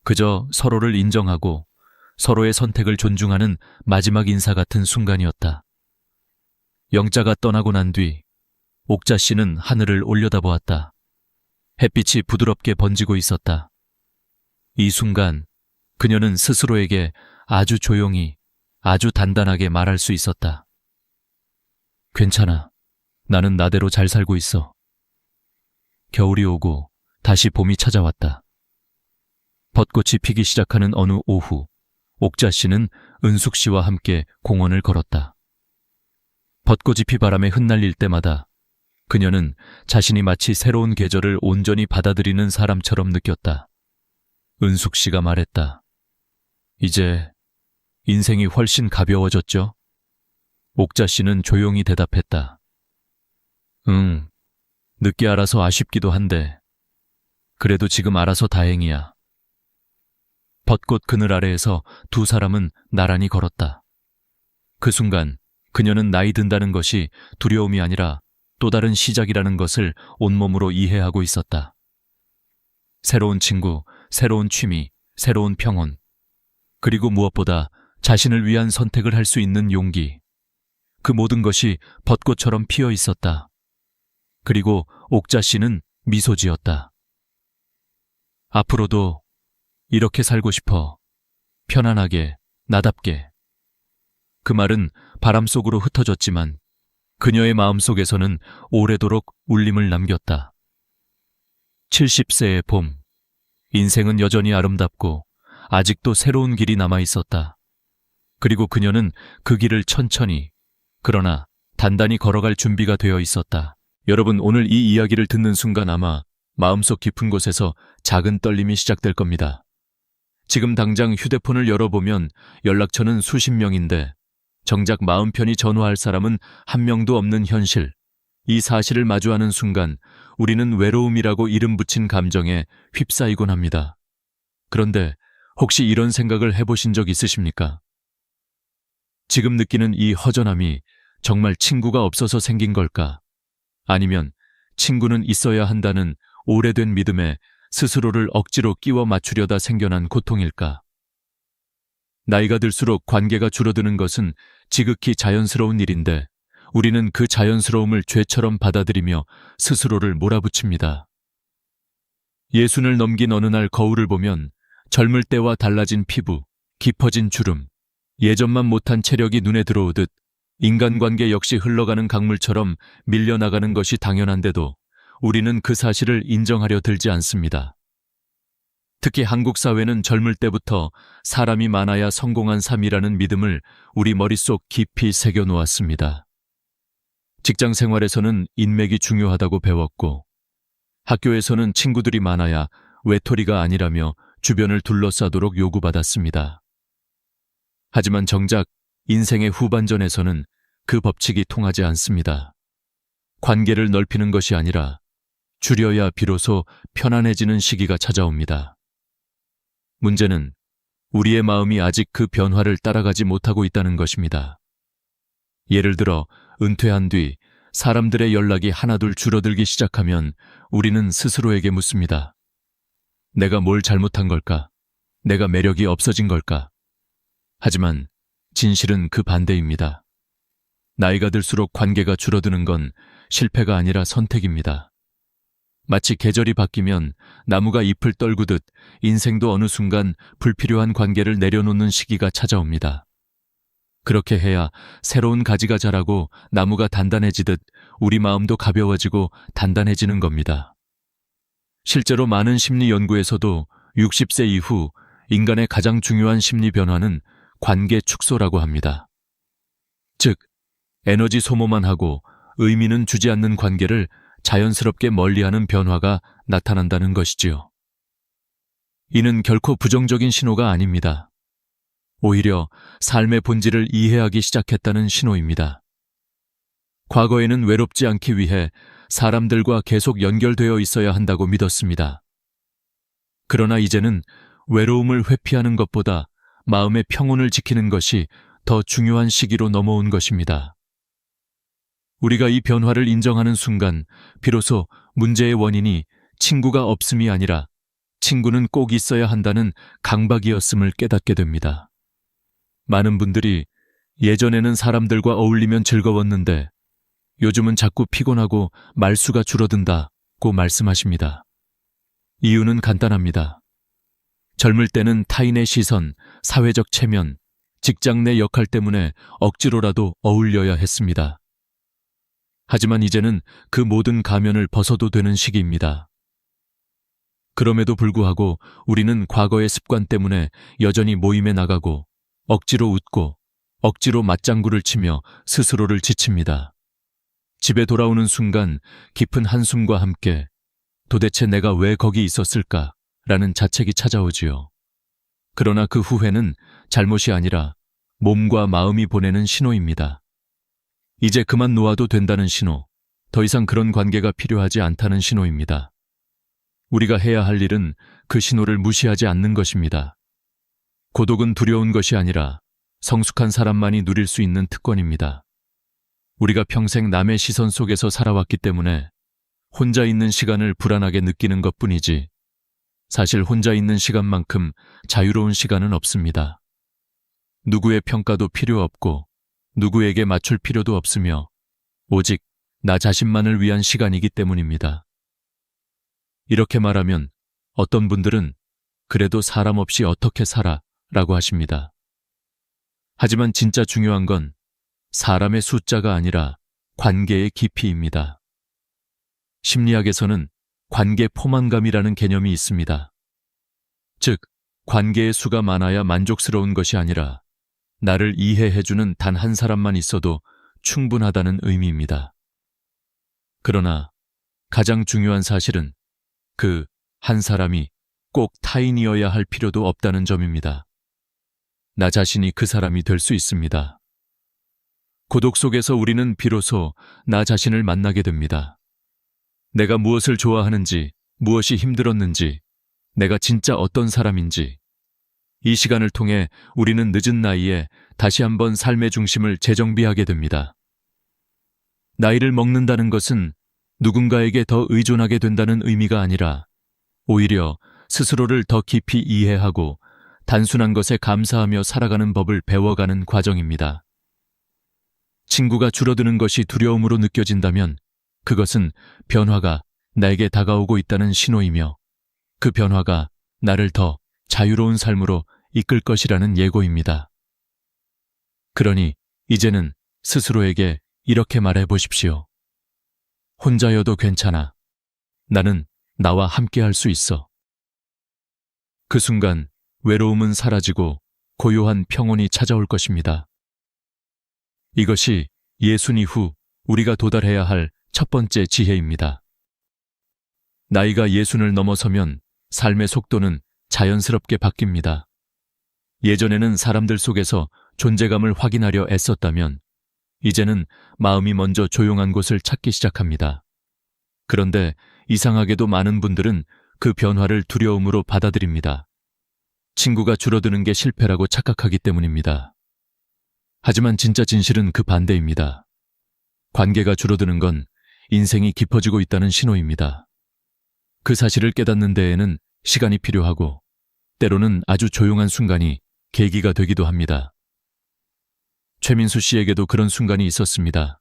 그저 서로를 인정하고 서로의 선택을 존중하는 마지막 인사 같은 순간이었다. 영자가 떠나고 난 뒤 옥자 씨는 하늘을 올려다보았다. 햇빛이 부드럽게 번지고 있었다. 이 순간 그녀는 스스로에게 아주 조용히, 아주 단단하게 말할 수 있었다. 괜찮아. 나는 나대로 잘 살고 있어. 겨울이 오고 다시 봄이 찾아왔다. 벚꽃이 피기 시작하는 어느 오후, 옥자 씨는 은숙 씨와 함께 공원을 걸었다. 벚꽃이 피바람에 흩날릴 때마다 그녀는 자신이 마치 새로운 계절을 온전히 받아들이는 사람처럼 느꼈다. 은숙 씨가 말했다. 이제 인생이 훨씬 가벼워졌죠? 옥자 씨는 조용히 대답했다. 응, 늦게 알아서 아쉽기도 한데 그래도 지금 알아서 다행이야. 벚꽃 그늘 아래에서 두 사람은 나란히 걸었다. 그 순간 그녀는 나이 든다는 것이 두려움이 아니라 또 다른 시작이라는 것을 온몸으로 이해하고 있었다. 새로운 친구, 새로운 취미, 새로운 평온, 그리고 무엇보다 자신을 위한 선택을 할 수 있는 용기. 그 모든 것이 벚꽃처럼 피어 있었다. 그리고 옥자 씨는 미소 지었다. 앞으로도 이렇게 살고 싶어. 편안하게, 나답게. 그 말은 바람 속으로 흩어졌지만 그녀의 마음속에서는 오래도록 울림을 남겼다. 70세의 봄. 인생은 여전히 아름답고 아직도 새로운 길이 남아 있었다. 그리고 그녀는 그 길을 천천히, 그러나 단단히 걸어갈 준비가 되어 있었다. 여러분, 오늘 이 이야기를 듣는 순간 아마 마음속 깊은 곳에서 작은 떨림이 시작될 겁니다. 지금 당장 휴대폰을 열어보면 연락처는 수십 명인데 정작 마음 편히 전화할 사람은 한 명도 없는 현실. 이 사실을 마주하는 순간 우리는 외로움이라고 이름 붙인 감정에 휩싸이곤 합니다. 그런데 혹시 이런 생각을 해보신 적 있으십니까? 지금 느끼는 이 허전함이 정말 친구가 없어서 생긴 걸까? 아니면 친구는 있어야 한다는 오래된 믿음에 스스로를 억지로 끼워 맞추려다 생겨난 고통일까? 나이가 들수록 관계가 줄어드는 것은 지극히 자연스러운 일인데 우리는 그 자연스러움을 죄처럼 받아들이며 스스로를 몰아붙입니다. 60을 넘긴 어느 날 거울을 보면 젊을 때와 달라진 피부, 깊어진 주름, 예전만 못한 체력이 눈에 들어오듯 인간관계 역시 흘러가는 강물처럼 밀려나가는 것이 당연한데도 우리는 그 사실을 인정하려 들지 않습니다. 특히 한국 사회는 젊을 때부터 사람이 많아야 성공한 삶이라는 믿음을 우리 머릿속 깊이 새겨 놓았습니다. 직장 생활에서는 인맥이 중요하다고 배웠고, 학교에서는 친구들이 많아야 외톨이가 아니라며 주변을 둘러싸도록 요구받았습니다. 하지만 정작 인생의 후반전에서는 그 법칙이 통하지 않습니다. 관계를 넓히는 것이 아니라 줄여야 비로소 편안해지는 시기가 찾아옵니다. 문제는 우리의 마음이 아직 그 변화를 따라가지 못하고 있다는 것입니다. 예를 들어 은퇴한 뒤 사람들의 연락이 하나둘 줄어들기 시작하면 우리는 스스로에게 묻습니다. 내가 뭘 잘못한 걸까? 내가 매력이 없어진 걸까? 하지만 진실은 그 반대입니다. 나이가 들수록 관계가 줄어드는 건 실패가 아니라 선택입니다. 마치 계절이 바뀌면 나무가 잎을 떨구듯 인생도 어느 순간 불필요한 관계를 내려놓는 시기가 찾아옵니다. 그렇게 해야 새로운 가지가 자라고 나무가 단단해지듯 우리 마음도 가벼워지고 단단해지는 겁니다. 실제로 많은 심리 연구에서도 60세 이후 인간의 가장 중요한 심리 변화는 관계 축소라고 합니다. 즉, 에너지 소모만 하고 의미는 주지 않는 관계를 자연스럽게 멀리하는 변화가 나타난다는 것이지요. 이는 결코 부정적인 신호가 아닙니다. 오히려 삶의 본질을 이해하기 시작했다는 신호입니다. 과거에는 외롭지 않기 위해 사람들과 계속 연결되어 있어야 한다고 믿었습니다. 그러나 이제는 외로움을 회피하는 것보다 마음의 평온을 지키는 것이 더 중요한 시기로 넘어온 것입니다. 우리가 이 변화를 인정하는 순간 비로소 문제의 원인이 친구가 없음이 아니라 친구는 꼭 있어야 한다는 강박이었음을 깨닫게 됩니다. 많은 분들이 예전에는 사람들과 어울리면 즐거웠는데 요즘은 자꾸 피곤하고 말수가 줄어든다고 말씀하십니다. 이유는 간단합니다. 젊을 때는 타인의 시선, 사회적 체면, 직장 내 역할 때문에 억지로라도 어울려야 했습니다. 하지만 이제는 그 모든 가면을 벗어도 되는 시기입니다. 그럼에도 불구하고 우리는 과거의 습관 때문에 여전히 모임에 나가고 억지로 웃고 억지로 맞장구를 치며 스스로를 지칩니다. 집에 돌아오는 순간 깊은 한숨과 함께 도대체 내가 왜 거기 있었을까? 라는 자책이 찾아오지요. 그러나 그 후회는 잘못이 아니라 몸과 마음이 보내는 신호입니다. 이제 그만 놓아도 된다는 신호, 더 이상 그런 관계가 필요하지 않다는 신호입니다. 우리가 해야 할 일은 그 신호를 무시하지 않는 것입니다. 고독은 두려운 것이 아니라 성숙한 사람만이 누릴 수 있는 특권입니다. 우리가 평생 남의 시선 속에서 살아왔기 때문에 혼자 있는 시간을 불안하게 느끼는 것뿐이지, 사실 혼자 있는 시간만큼 자유로운 시간은 없습니다. 누구의 평가도 필요 없고 누구에게 맞출 필요도 없으며 오직 나 자신만을 위한 시간이기 때문입니다. 이렇게 말하면 어떤 분들은 그래도 사람 없이 어떻게 살아? 라고 하십니다. 하지만 진짜 중요한 건 사람의 숫자가 아니라 관계의 깊이입니다. 심리학에서는 관계 포만감이라는 개념이 있습니다. 즉, 관계의 수가 많아야 만족스러운 것이 아니라 나를 이해해주는 단 한 사람만 있어도 충분하다는 의미입니다. 그러나 가장 중요한 사실은 그 한 사람이 꼭 타인이어야 할 필요도 없다는 점입니다. 나 자신이 그 사람이 될 수 있습니다. 고독 속에서 우리는 비로소 나 자신을 만나게 됩니다. 내가 무엇을 좋아하는지, 무엇이 힘들었는지, 내가 진짜 어떤 사람인지, 이 시간을 통해 우리는 늦은 나이에 다시 한번 삶의 중심을 재정비하게 됩니다. 나이를 먹는다는 것은 누군가에게 더 의존하게 된다는 의미가 아니라 오히려 스스로를 더 깊이 이해하고 단순한 것에 감사하며 살아가는 법을 배워가는 과정입니다. 친구가 줄어드는 것이 두려움으로 느껴진다면 그것은 변화가 나에게 다가오고 있다는 신호이며 그 변화가 나를 더 자유로운 삶으로 이끌 것이라는 예고입니다. 그러니 이제는 스스로에게 이렇게 말해 보십시오. 혼자여도 괜찮아. 나는 나와 함께 할 수 있어. 그 순간 외로움은 사라지고 고요한 평온이 찾아올 것입니다. 이것이 예순 이후 우리가 도달해야 할 첫 번째 지혜입니다. 나이가 예순을 넘어서면 삶의 속도는 자연스럽게 바뀝니다. 예전에는 사람들 속에서 존재감을 확인하려 애썼다면 이제는 마음이 먼저 조용한 곳을 찾기 시작합니다. 그런데 이상하게도 많은 분들은 그 변화를 두려움으로 받아들입니다. 친구가 줄어드는 게 실패라고 착각하기 때문입니다. 하지만 진짜 진실은 그 반대입니다. 관계가 줄어드는 건 인생이 깊어지고 있다는 신호입니다. 그 사실을 깨닫는 데에는 시간이 필요하고 때로는 아주 조용한 순간이 계기가 되기도 합니다. 최민수 씨에게도 그런 순간이 있었습니다.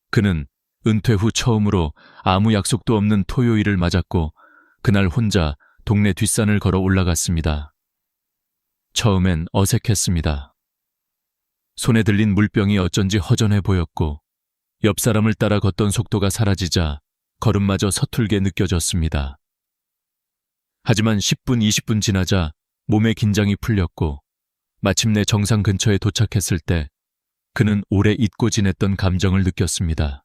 그는 은퇴 후 처음으로 아무 약속도 없는 토요일을 맞았고 그날 혼자 동네 뒷산을 걸어 올라갔습니다. 처음엔 어색했습니다. 손에 들린 물병이 어쩐지 허전해 보였고 옆 사람을 따라 걷던 속도가 사라지자 걸음마저 서툴게 느껴졌습니다. 하지만 10분, 20분 지나자 몸의 긴장이 풀렸고 마침내 정상 근처에 도착했을 때 그는 오래 잊고 지냈던 감정을 느꼈습니다.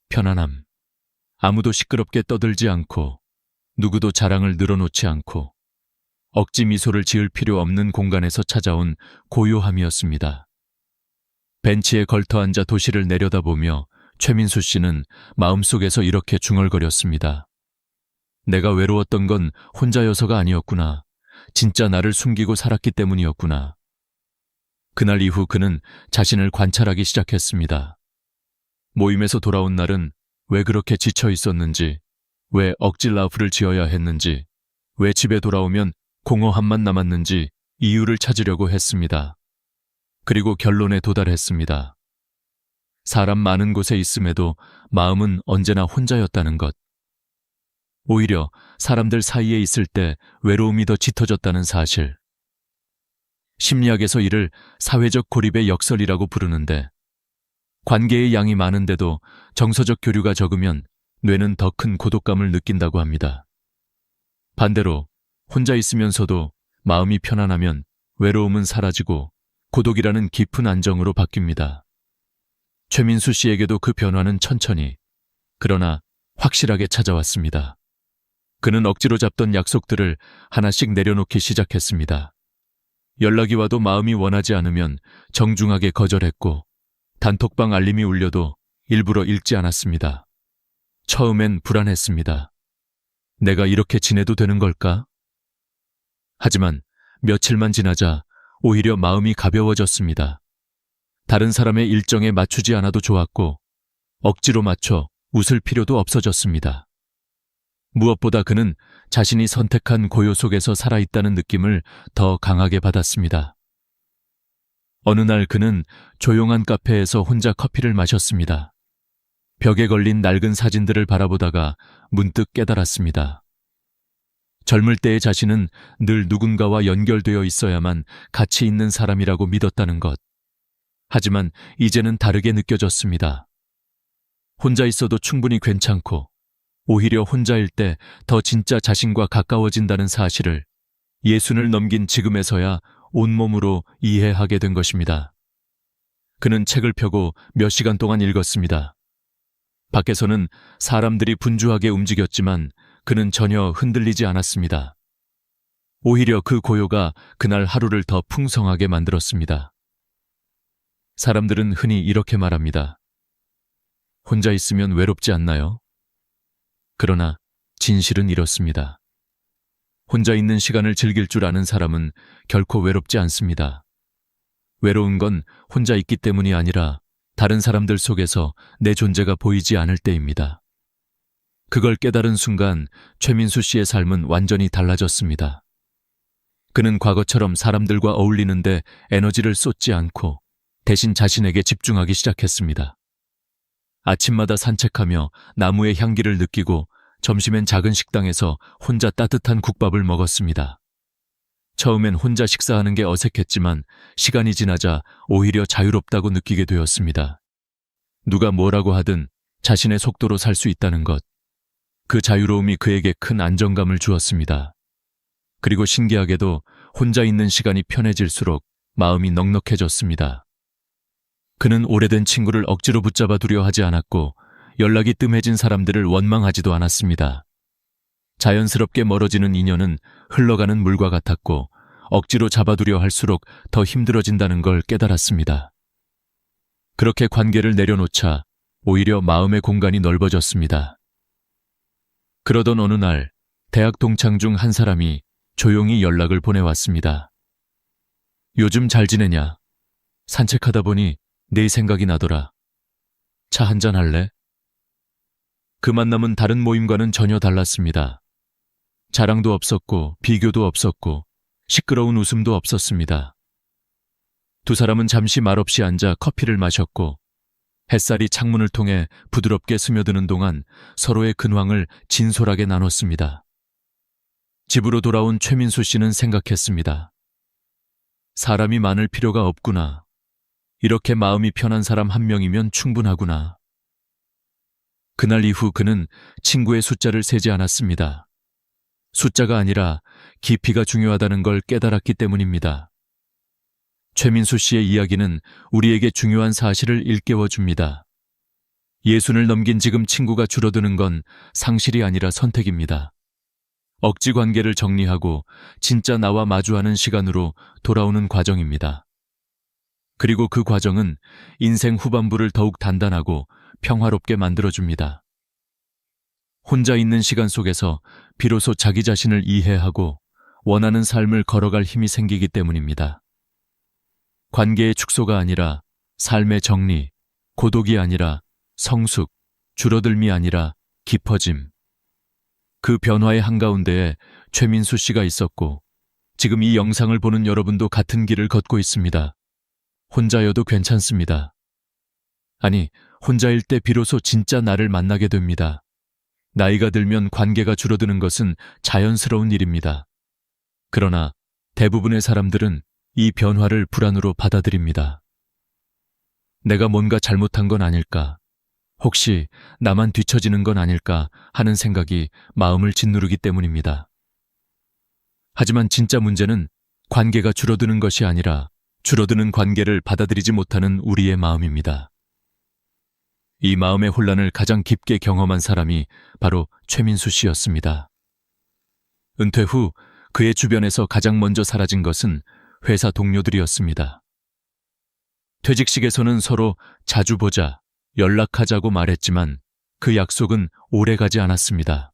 편안함. 아무도 시끄럽게 떠들지 않고 누구도 자랑을 늘어놓지 않고 억지 미소를 지을 필요 없는 공간에서 찾아온 고요함이었습니다. 벤치에 걸터앉아 도시를 내려다보며 최민수 씨는 마음속에서 이렇게 중얼거렸습니다. 내가 외로웠던 건 혼자여서가 아니었구나. 진짜 나를 숨기고 살았기 때문이었구나. 그날 이후 그는 자신을 관찰하기 시작했습니다. 모임에서 돌아온 날은 왜 그렇게 지쳐 있었는지, 왜 억지 라프를 지어야 했는지, 왜 집에 돌아오면 공허함만 남았는지 이유를 찾으려고 했습니다. 그리고 결론에 도달했습니다. 사람 많은 곳에 있음에도 마음은 언제나 혼자였다는 것. 오히려 사람들 사이에 있을 때 외로움이 더 짙어졌다는 사실. 심리학에서 이를 사회적 고립의 역설이라고 부르는데 관계의 양이 많은데도 정서적 교류가 적으면 뇌는 더 큰 고독감을 느낀다고 합니다. 반대로 혼자 있으면서도 마음이 편안하면 외로움은 사라지고 고독이라는 깊은 안정으로 바뀝니다. 최민수 씨에게도 그 변화는 천천히, 그러나 확실하게 찾아왔습니다. 그는 억지로 잡던 약속들을 하나씩 내려놓기 시작했습니다. 연락이 와도 마음이 원하지 않으면 정중하게 거절했고, 단톡방 알림이 울려도 일부러 읽지 않았습니다. 처음엔 불안했습니다. 내가 이렇게 지내도 되는 걸까? 하지만 며칠만 지나자 오히려 마음이 가벼워졌습니다. 다른 사람의 일정에 맞추지 않아도 좋았고, 억지로 맞춰 웃을 필요도 없어졌습니다. 무엇보다 그는 자신이 선택한 고요 속에서 살아있다는 느낌을 더 강하게 받았습니다. 어느 날 그는 조용한 카페에서 혼자 커피를 마셨습니다. 벽에 걸린 낡은 사진들을 바라보다가 문득 깨달았습니다. 젊을 때의 자신은 늘 누군가와 연결되어 있어야만 가치 있는 사람이라고 믿었다는 것. 하지만 이제는 다르게 느껴졌습니다. 혼자 있어도 충분히 괜찮고, 오히려 혼자일 때 더 진짜 자신과 가까워진다는 사실을 예순을 넘긴 지금에서야 온몸으로 이해하게 된 것입니다. 그는 책을 펴고 몇 시간 동안 읽었습니다. 밖에서는 사람들이 분주하게 움직였지만 그는 전혀 흔들리지 않았습니다. 오히려 그 고요가 그날 하루를 더 풍성하게 만들었습니다. 사람들은 흔히 이렇게 말합니다. 혼자 있으면 외롭지 않나요? 그러나 진실은 이렇습니다. 혼자 있는 시간을 즐길 줄 아는 사람은 결코 외롭지 않습니다. 외로운 건 혼자 있기 때문이 아니라 다른 사람들 속에서 내 존재가 보이지 않을 때입니다. 그걸 깨달은 순간 최민수 씨의 삶은 완전히 달라졌습니다. 그는 과거처럼 사람들과 어울리는데 에너지를 쏟지 않고 대신 자신에게 집중하기 시작했습니다. 아침마다 산책하며 나무의 향기를 느끼고 점심엔 작은 식당에서 혼자 따뜻한 국밥을 먹었습니다. 처음엔 혼자 식사하는 게 어색했지만 시간이 지나자 오히려 자유롭다고 느끼게 되었습니다. 누가 뭐라고 하든 자신의 속도로 살 수 있다는 것. 그 자유로움이 그에게 큰 안정감을 주었습니다. 그리고 신기하게도 혼자 있는 시간이 편해질수록 마음이 넉넉해졌습니다. 그는 오래된 친구를 억지로 붙잡아 두려 하지 않았고 연락이 뜸해진 사람들을 원망하지도 않았습니다. 자연스럽게 멀어지는 인연은 흘러가는 물과 같았고 억지로 잡아두려 할수록 더 힘들어진다는 걸 깨달았습니다. 그렇게 관계를 내려놓자 오히려 마음의 공간이 넓어졌습니다. 그러던 어느 날 대학 동창 중 한 사람이 조용히 연락을 보내왔습니다. 요즘 잘 지내냐? 산책하다 보니 네 생각이 나더라. 차 한잔 할래? 그 만남은 다른 모임과는 전혀 달랐습니다. 자랑도 없었고 비교도 없었고 시끄러운 웃음도 없었습니다. 두 사람은 잠시 말없이 앉아 커피를 마셨고 햇살이 창문을 통해 부드럽게 스며드는 동안 서로의 근황을 진솔하게 나눴습니다. 집으로 돌아온 최민수 씨는 생각했습니다. 사람이 많을 필요가 없구나. 이렇게 마음이 편한 사람 한 명이면 충분하구나. 그날 이후 그는 친구의 숫자를 세지 않았습니다. 숫자가 아니라 깊이가 중요하다는 걸 깨달았기 때문입니다. 최민수 씨의 이야기는 우리에게 중요한 사실을 일깨워줍니다. 예순을 넘긴 지금 친구가 줄어드는 건 상실이 아니라 선택입니다. 억지 관계를 정리하고 진짜 나와 마주하는 시간으로 돌아오는 과정입니다. 그리고 그 과정은 인생 후반부를 더욱 단단하고 평화롭게 만들어줍니다. 혼자 있는 시간 속에서 비로소 자기 자신을 이해하고 원하는 삶을 걸어갈 힘이 생기기 때문입니다. 관계의 축소가 아니라 삶의 정리, 고독이 아니라 성숙, 줄어들미 아니라 깊어짐. 그 변화의 한가운데에 최민수 씨가 있었고 지금 이 영상을 보는 여러분도 같은 길을 걷고 있습니다. 혼자여도 괜찮습니다. 아니, 혼자일 때 비로소 진짜 나를 만나게 됩니다. 나이가 들면 관계가 줄어드는 것은 자연스러운 일입니다. 그러나 대부분의 사람들은 이 변화를 불안으로 받아들입니다. 내가 뭔가 잘못한 건 아닐까? 혹시 나만 뒤처지는 건 아닐까 하는 생각이 마음을 짓누르기 때문입니다. 하지만 진짜 문제는 관계가 줄어드는 것이 아니라 줄어드는 관계를 받아들이지 못하는 우리의 마음입니다. 이 마음의 혼란을 가장 깊게 경험한 사람이 바로 최민수 씨였습니다. 은퇴 후 그의 주변에서 가장 먼저 사라진 것은 회사 동료들이었습니다. 퇴직식에서는 서로 자주 보자, 연락하자고 말했지만 그 약속은 오래가지 않았습니다.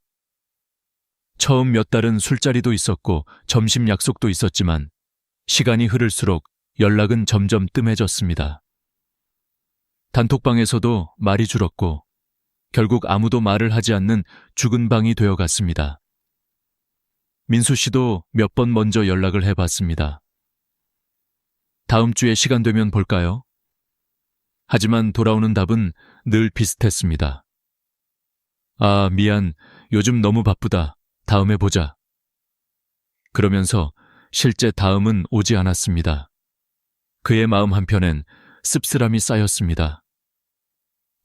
처음 몇 달은 술자리도 있었고 점심 약속도 있었지만 시간이 흐를수록 연락은 점점 뜸해졌습니다. 단톡방에서도 말이 줄었고 결국 아무도 말을 하지 않는 죽은 방이 되어갔습니다. 민수 씨도 몇 번 먼저 연락을 해봤습니다. 다음 주에 시간 되면 볼까요? 하지만 돌아오는 답은 늘 비슷했습니다. 아, 미안. 요즘 너무 바쁘다. 다음에 보자. 그러면서 실제 다음은 오지 않았습니다. 그의 마음 한편엔 씁쓸함이 쌓였습니다.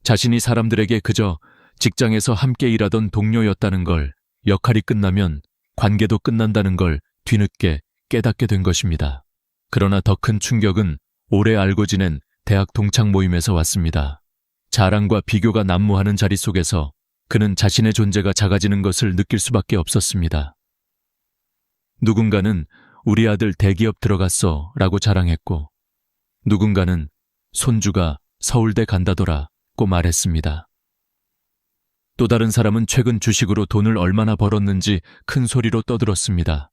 자신이 사람들에게 그저 직장에서 함께 일하던 동료였다는 걸, 역할이 끝나면 관계도 끝난다는 걸 뒤늦게 깨닫게 된 것입니다. 그러나 더 큰 충격은 오래 알고 지낸 대학 동창 모임에서 왔습니다. 자랑과 비교가 난무하는 자리 속에서 그는 자신의 존재가 작아지는 것을 느낄 수밖에 없었습니다. 누군가는 우리 아들 대기업 들어갔어 라고 자랑했고 누군가는 손주가 서울대 간다더라고 말했습니다. 또 다른 사람은 최근 주식으로 돈을 얼마나 벌었는지 큰 소리로 떠들었습니다.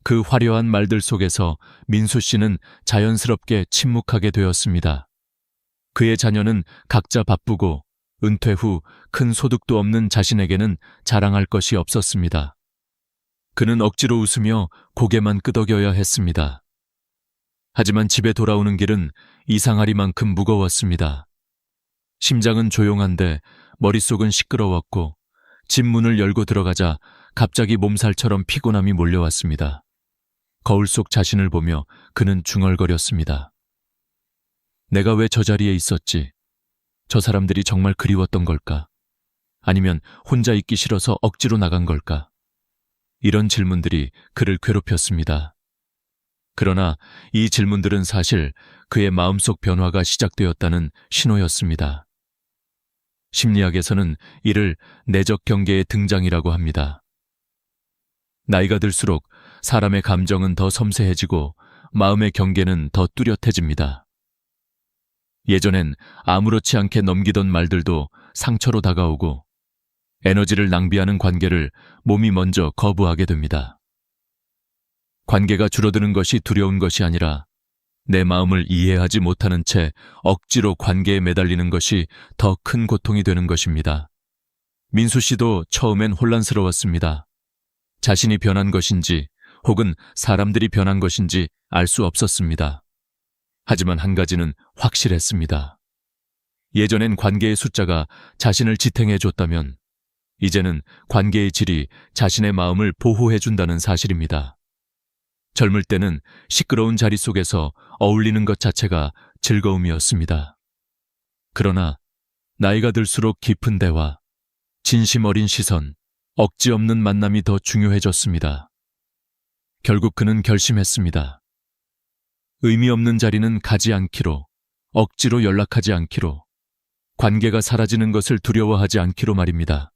그 화려한 말들 속에서 민수 씨는 자연스럽게 침묵하게 되었습니다. 그의 자녀는 각자 바쁘고 은퇴 후 큰 소득도 없는 자신에게는 자랑할 것이 없었습니다. 그는 억지로 웃으며 고개만 끄덕여야 했습니다. 하지만 집에 돌아오는 길은 이상하리만큼 무거웠습니다. 심장은 조용한데 머릿속은 시끄러웠고 집 문을 열고 들어가자 갑자기 몸살처럼 피곤함이 몰려왔습니다. 거울 속 자신을 보며 그는 중얼거렸습니다. 내가 왜 저 자리에 있었지? 저 사람들이 정말 그리웠던 걸까? 아니면 혼자 있기 싫어서 억지로 나간 걸까? 이런 질문들이 그를 괴롭혔습니다. 그러나 이 질문들은 사실 그의 마음속 변화가 시작되었다는 신호였습니다. 심리학에서는 이를 내적 경계의 등장이라고 합니다. 나이가 들수록 사람의 감정은 더 섬세해지고 마음의 경계는 더 뚜렷해집니다. 예전엔 아무렇지 않게 넘기던 말들도 상처로 다가오고 에너지를 낭비하는 관계를 몸이 먼저 거부하게 됩니다. 관계가 줄어드는 것이 두려운 것이 아니라 내 마음을 이해하지 못하는 채 억지로 관계에 매달리는 것이 더 큰 고통이 되는 것입니다. 민수 씨도 처음엔 혼란스러웠습니다. 자신이 변한 것인지 혹은 사람들이 변한 것인지 알 수 없었습니다. 하지만 한 가지는 확실했습니다. 예전엔 관계의 숫자가 자신을 지탱해줬다면 이제는 관계의 질이 자신의 마음을 보호해준다는 사실입니다. 젊을 때는 시끄러운 자리 속에서 어울리는 것 자체가 즐거움이었습니다. 그러나 나이가 들수록 깊은 대화, 진심 어린 시선, 억지 없는 만남이 더 중요해졌습니다. 결국 그는 결심했습니다. 의미 없는 자리는 가지 않기로, 억지로 연락하지 않기로, 관계가 사라지는 것을 두려워하지 않기로 말입니다.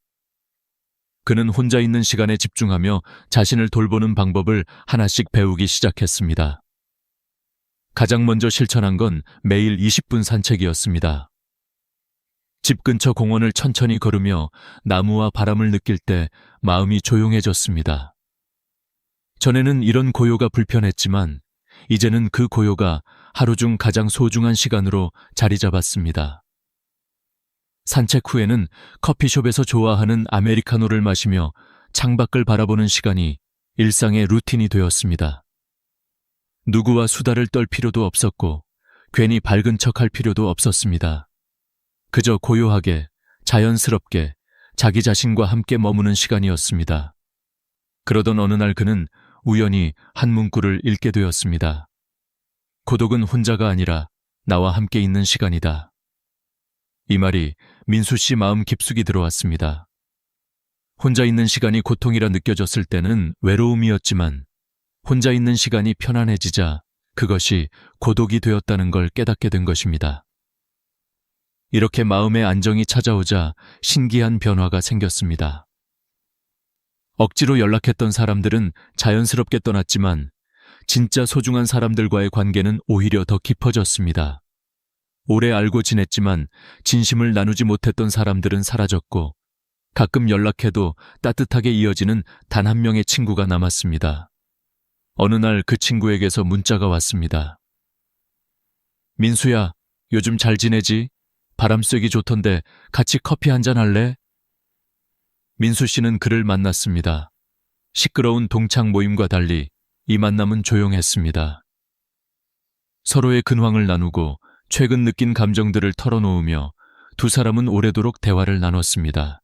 그는 혼자 있는 시간에 집중하며 자신을 돌보는 방법을 하나씩 배우기 시작했습니다. 가장 먼저 실천한 건 매일 20분 산책이었습니다. 집 근처 공원을 천천히 걸으며 나무와 바람을 느낄 때 마음이 조용해졌습니다. 전에는 이런 고요가 불편했지만 이제는 그 고요가 하루 중 가장 소중한 시간으로 자리 잡았습니다. 산책 후에는 커피숍에서 좋아하는 아메리카노를 마시며 창밖을 바라보는 시간이 일상의 루틴이 되었습니다. 누구와 수다를 떨 필요도 없었고 괜히 밝은 척할 필요도 없었습니다. 그저 고요하게, 자연스럽게 자기 자신과 함께 머무는 시간이었습니다. 그러던 어느 날 그는 우연히 한 문구를 읽게 되었습니다. 고독은 혼자가 아니라 나와 함께 있는 시간이다. 이 말이 민수 씨 마음 깊숙이 들어왔습니다. 혼자 있는 시간이 고통이라 느껴졌을 때는 외로움이었지만 혼자 있는 시간이 편안해지자 그것이 고독이 되었다는 걸 깨닫게 된 것입니다. 이렇게 마음의 안정이 찾아오자 신기한 변화가 생겼습니다. 억지로 연락했던 사람들은 자연스럽게 떠났지만 진짜 소중한 사람들과의 관계는 오히려 더 깊어졌습니다. 오래 알고 지냈지만 진심을 나누지 못했던 사람들은 사라졌고 가끔 연락해도 따뜻하게 이어지는 단 한 명의 친구가 남았습니다. 어느 날 그 친구에게서 문자가 왔습니다. 민수야, 요즘 잘 지내지? 바람 쐬기 좋던데 같이 커피 한잔 할래? 민수 씨는 그를 만났습니다. 시끄러운 동창 모임과 달리 이 만남은 조용했습니다. 서로의 근황을 나누고 최근 느낀 감정들을 털어놓으며 두 사람은 오래도록 대화를 나눴습니다.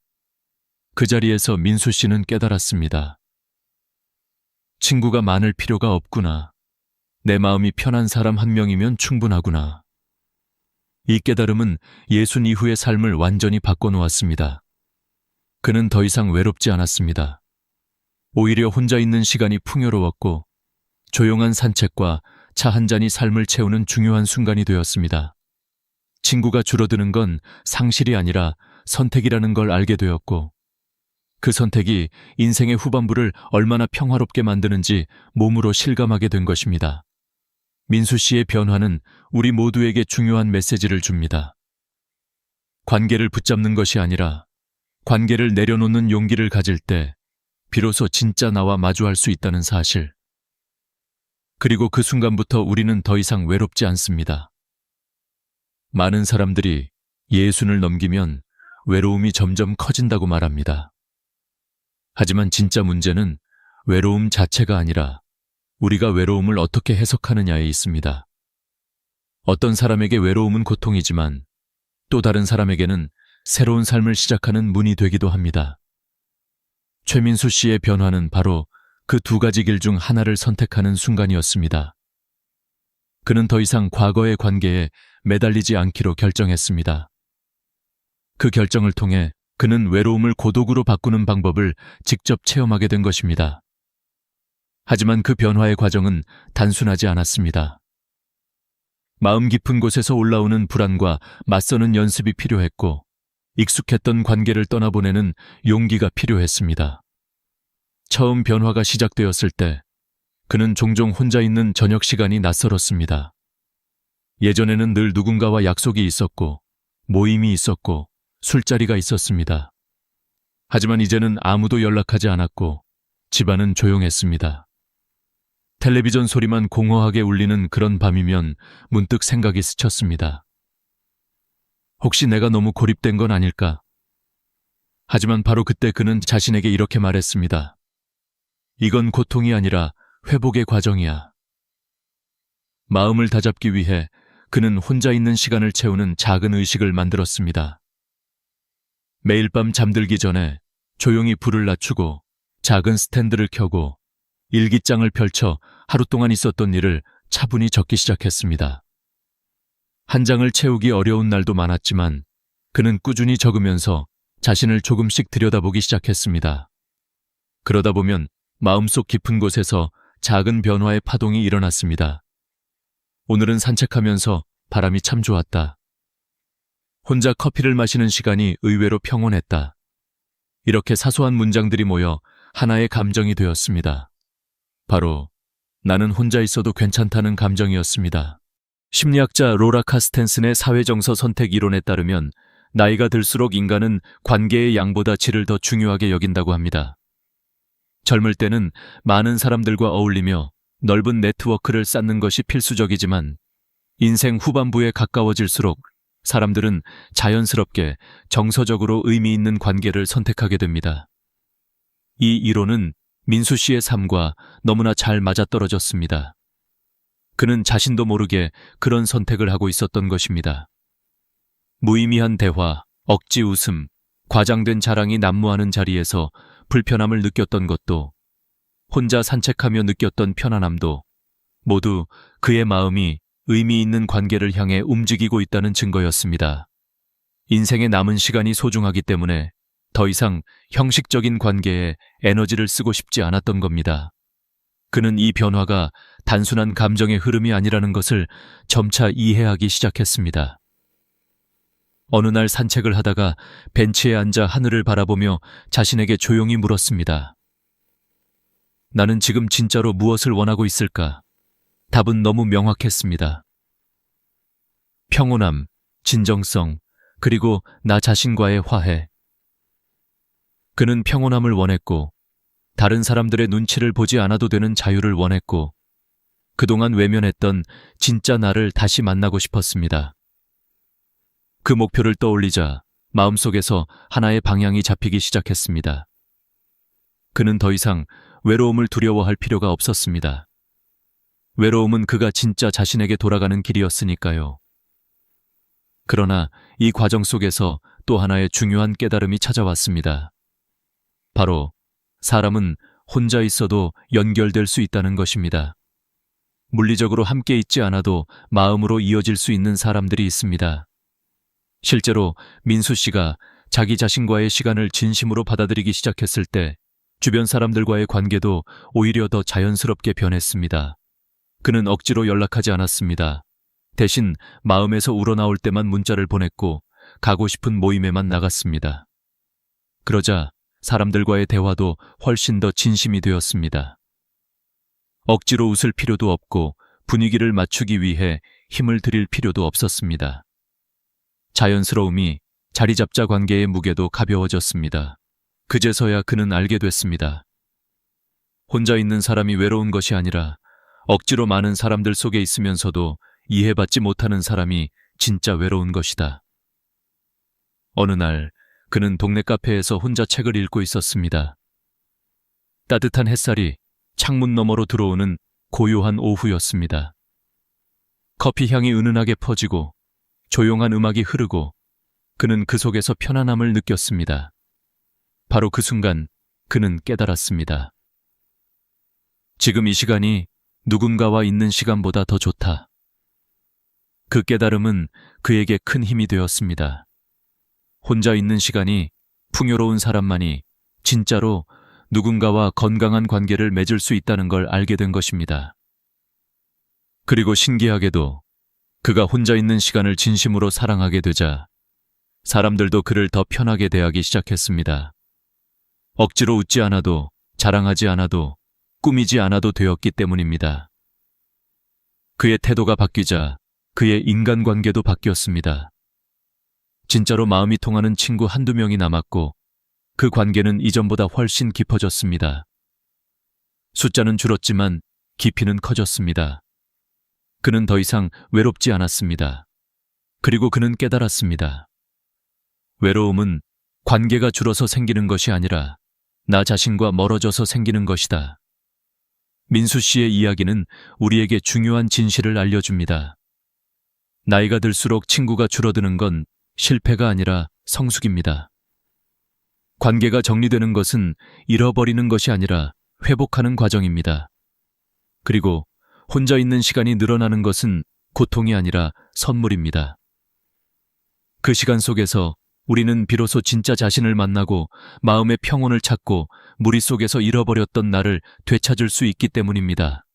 그 자리에서 민수 씨는 깨달았습니다. 친구가 많을 필요가 없구나. 내 마음이 편한 사람 한 명이면 충분하구나. 이 깨달음은 예순 이후의 삶을 완전히 바꿔놓았습니다. 그는 더 이상 외롭지 않았습니다. 오히려 혼자 있는 시간이 풍요로웠고 조용한 산책과 차 한 잔이 삶을 채우는 중요한 순간이 되었습니다. 친구가 줄어드는 건 상실이 아니라 선택이라는 걸 알게 되었고 그 선택이 인생의 후반부를 얼마나 평화롭게 만드는지 몸으로 실감하게 된 것입니다. 민수 씨의 변화는 우리 모두에게 중요한 메시지를 줍니다. 관계를 붙잡는 것이 아니라 관계를 내려놓는 용기를 가질 때 비로소 진짜 나와 마주할 수 있다는 사실. 그리고 그 순간부터 우리는 더 이상 외롭지 않습니다. 많은 사람들이 예순을 넘기면 외로움이 점점 커진다고 말합니다. 하지만 진짜 문제는 외로움 자체가 아니라 우리가 외로움을 어떻게 해석하느냐에 있습니다. 어떤 사람에게 외로움은 고통이지만 또 다른 사람에게는 새로운 삶을 시작하는 문이 되기도 합니다. 최민수 씨의 변화는 바로 그 두 가지 길 중 하나를 선택하는 순간이었습니다. 그는 더 이상 과거의 관계에 매달리지 않기로 결정했습니다. 그 결정을 통해 그는 외로움을 고독으로 바꾸는 방법을 직접 체험하게 된 것입니다. 하지만 그 변화의 과정은 단순하지 않았습니다. 마음 깊은 곳에서 올라오는 불안과 맞서는 연습이 필요했고 익숙했던 관계를 떠나보내는 용기가 필요했습니다. 처음 변화가 시작되었을 때 그는 종종 혼자 있는 저녁 시간이 낯설었습니다. 예전에는 늘 누군가와 약속이 있었고 모임이 있었고 술자리가 있었습니다. 하지만 이제는 아무도 연락하지 않았고 집안은 조용했습니다. 텔레비전 소리만 공허하게 울리는 그런 밤이면 문득 생각이 스쳤습니다. 혹시 내가 너무 고립된 건 아닐까? 하지만 바로 그때 그는 자신에게 이렇게 말했습니다. 이건 고통이 아니라 회복의 과정이야. 마음을 다잡기 위해 그는 혼자 있는 시간을 채우는 작은 의식을 만들었습니다. 매일 밤 잠들기 전에 조용히 불을 낮추고 작은 스탠드를 켜고 일기장을 펼쳐 하루 동안 있었던 일을 차분히 적기 시작했습니다. 한 장을 채우기 어려운 날도 많았지만 그는 꾸준히 적으면서 자신을 조금씩 들여다보기 시작했습니다. 그러다 보면 마음속 깊은 곳에서 작은 변화의 파동이 일어났습니다. 오늘은 산책하면서 바람이 참 좋았다. 혼자 커피를 마시는 시간이 의외로 평온했다. 이렇게 사소한 문장들이 모여 하나의 감정이 되었습니다. 바로 나는 혼자 있어도 괜찮다는 감정이었습니다. 심리학자 로라 카스텐슨의 사회정서 선택 이론에 따르면 나이가 들수록 인간은 관계의 양보다 질을 더 중요하게 여긴다고 합니다. 젊을 때는 많은 사람들과 어울리며 넓은 네트워크를 쌓는 것이 필수적이지만 인생 후반부에 가까워질수록 사람들은 자연스럽게 정서적으로 의미 있는 관계를 선택하게 됩니다. 이 이론은 민수 씨의 삶과 너무나 잘 맞아떨어졌습니다. 그는 자신도 모르게 그런 선택을 하고 있었던 것입니다. 무의미한 대화, 억지 웃음, 과장된 자랑이 난무하는 자리에서 불편함을 느꼈던 것도, 혼자 산책하며 느꼈던 편안함도 모두 그의 마음이 의미 있는 관계를 향해 움직이고 있다는 증거였습니다. 인생의 남은 시간이 소중하기 때문에 더 이상 형식적인 관계에 에너지를 쓰고 싶지 않았던 겁니다. 그는 이 변화가 단순한 감정의 흐름이 아니라는 것을 점차 이해하기 시작했습니다. 어느 날 산책을 하다가 벤치에 앉아 하늘을 바라보며 자신에게 조용히 물었습니다. 나는 지금 진짜로 무엇을 원하고 있을까? 답은 너무 명확했습니다. 평온함, 진정성, 그리고 나 자신과의 화해. 그는 평온함을 원했고, 다른 사람들의 눈치를 보지 않아도 되는 자유를 원했고, 그동안 외면했던 진짜 나를 다시 만나고 싶었습니다. 그 목표를 떠올리자 마음속에서 하나의 방향이 잡히기 시작했습니다. 그는 더 이상 외로움을 두려워할 필요가 없었습니다. 외로움은 그가 진짜 자신에게 돌아가는 길이었으니까요. 그러나 이 과정 속에서 또 하나의 중요한 깨달음이 찾아왔습니다. 바로 사람은 혼자 있어도 연결될 수 있다는 것입니다. 물리적으로 함께 있지 않아도 마음으로 이어질 수 있는 사람들이 있습니다. 실제로 민수 씨가 자기 자신과의 시간을 진심으로 받아들이기 시작했을 때 주변 사람들과의 관계도 오히려 더 자연스럽게 변했습니다. 그는 억지로 연락하지 않았습니다. 대신 마음에서 우러나올 때만 문자를 보냈고 가고 싶은 모임에만 나갔습니다. 그러자 사람들과의 대화도 훨씬 더 진심이 되었습니다. 억지로 웃을 필요도 없고 분위기를 맞추기 위해 힘을 들일 필요도 없었습니다. 자연스러움이 자리 잡자 관계의 무게도 가벼워졌습니다. 그제서야 그는 알게 됐습니다. 혼자 있는 사람이 외로운 것이 아니라 억지로 많은 사람들 속에 있으면서도 이해받지 못하는 사람이 진짜 외로운 것이다. 어느 날 그는 동네 카페에서 혼자 책을 읽고 있었습니다. 따뜻한 햇살이 창문 너머로 들어오는 고요한 오후였습니다. 커피 향이 은은하게 퍼지고 조용한 음악이 흐르고 그는 그 속에서 편안함을 느꼈습니다. 바로 그 순간 그는 깨달았습니다. 지금 이 시간이 누군가와 있는 시간보다 더 좋다. 그 깨달음은 그에게 큰 힘이 되었습니다. 혼자 있는 시간이 풍요로운 사람만이 진짜로 누군가와 건강한 관계를 맺을 수 있다는 걸 알게 된 것입니다. 그리고 신기하게도 그가 혼자 있는 시간을 진심으로 사랑하게 되자 사람들도 그를 더 편하게 대하기 시작했습니다. 억지로 웃지 않아도 자랑하지 않아도 꾸미지 않아도 되었기 때문입니다. 그의 태도가 바뀌자 그의 인간관계도 바뀌었습니다. 진짜로 마음이 통하는 친구 한두 명이 남았고 그 관계는 이전보다 훨씬 깊어졌습니다. 숫자는 줄었지만 깊이는 커졌습니다. 그는 더 이상 외롭지 않았습니다. 그리고 그는 깨달았습니다. 외로움은 관계가 줄어서 생기는 것이 아니라 나 자신과 멀어져서 생기는 것이다. 민수 씨의 이야기는 우리에게 중요한 진실을 알려줍니다. 나이가 들수록 친구가 줄어드는 건 실패가 아니라 성숙입니다. 관계가 정리되는 것은 잃어버리는 것이 아니라 회복하는 과정입니다. 그리고 혼자 있는 시간이 늘어나는 것은 고통이 아니라 선물입니다. 그 시간 속에서 우리는 비로소 진짜 자신을 만나고 마음의 평온을 찾고 무리 속에서 잃어버렸던 나를 되찾을 수 있기 때문입니다.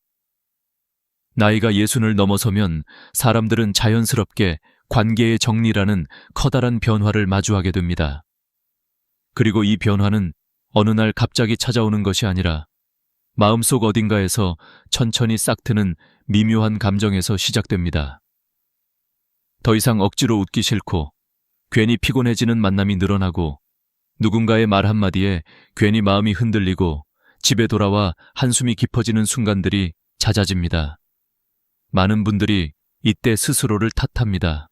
나이가 60을 넘어서면 사람들은 자연스럽게 관계의 정리라는 커다란 변화를 마주하게 됩니다. 그리고 이 변화는 어느 날 갑자기 찾아오는 것이 아니라 마음속 어딘가에서 천천히 싹트는 미묘한 감정에서 시작됩니다. 더 이상 억지로 웃기 싫고 괜히 피곤해지는 만남이 늘어나고 누군가의 말 한마디에 괜히 마음이 흔들리고 집에 돌아와 한숨이 깊어지는 순간들이 잦아집니다. 많은 분들이 이때 스스로를 탓합니다.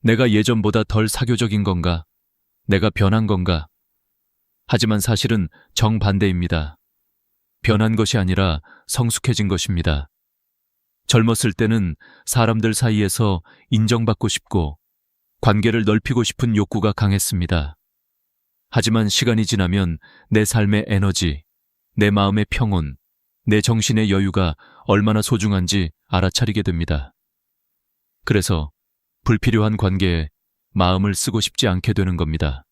내가 예전보다 덜 사교적인 건가? 내가 변한 건가? 하지만 사실은 정반대입니다. 변한 것이 아니라 성숙해진 것입니다. 젊었을 때는 사람들 사이에서 인정받고 싶고 관계를 넓히고 싶은 욕구가 강했습니다. 하지만 시간이 지나면 내 삶의 에너지, 내 마음의 평온, 내 정신의 여유가 얼마나 소중한지 알아차리게 됩니다. 그래서 불필요한 관계에 마음을 쓰고 싶지 않게 되는 겁니다.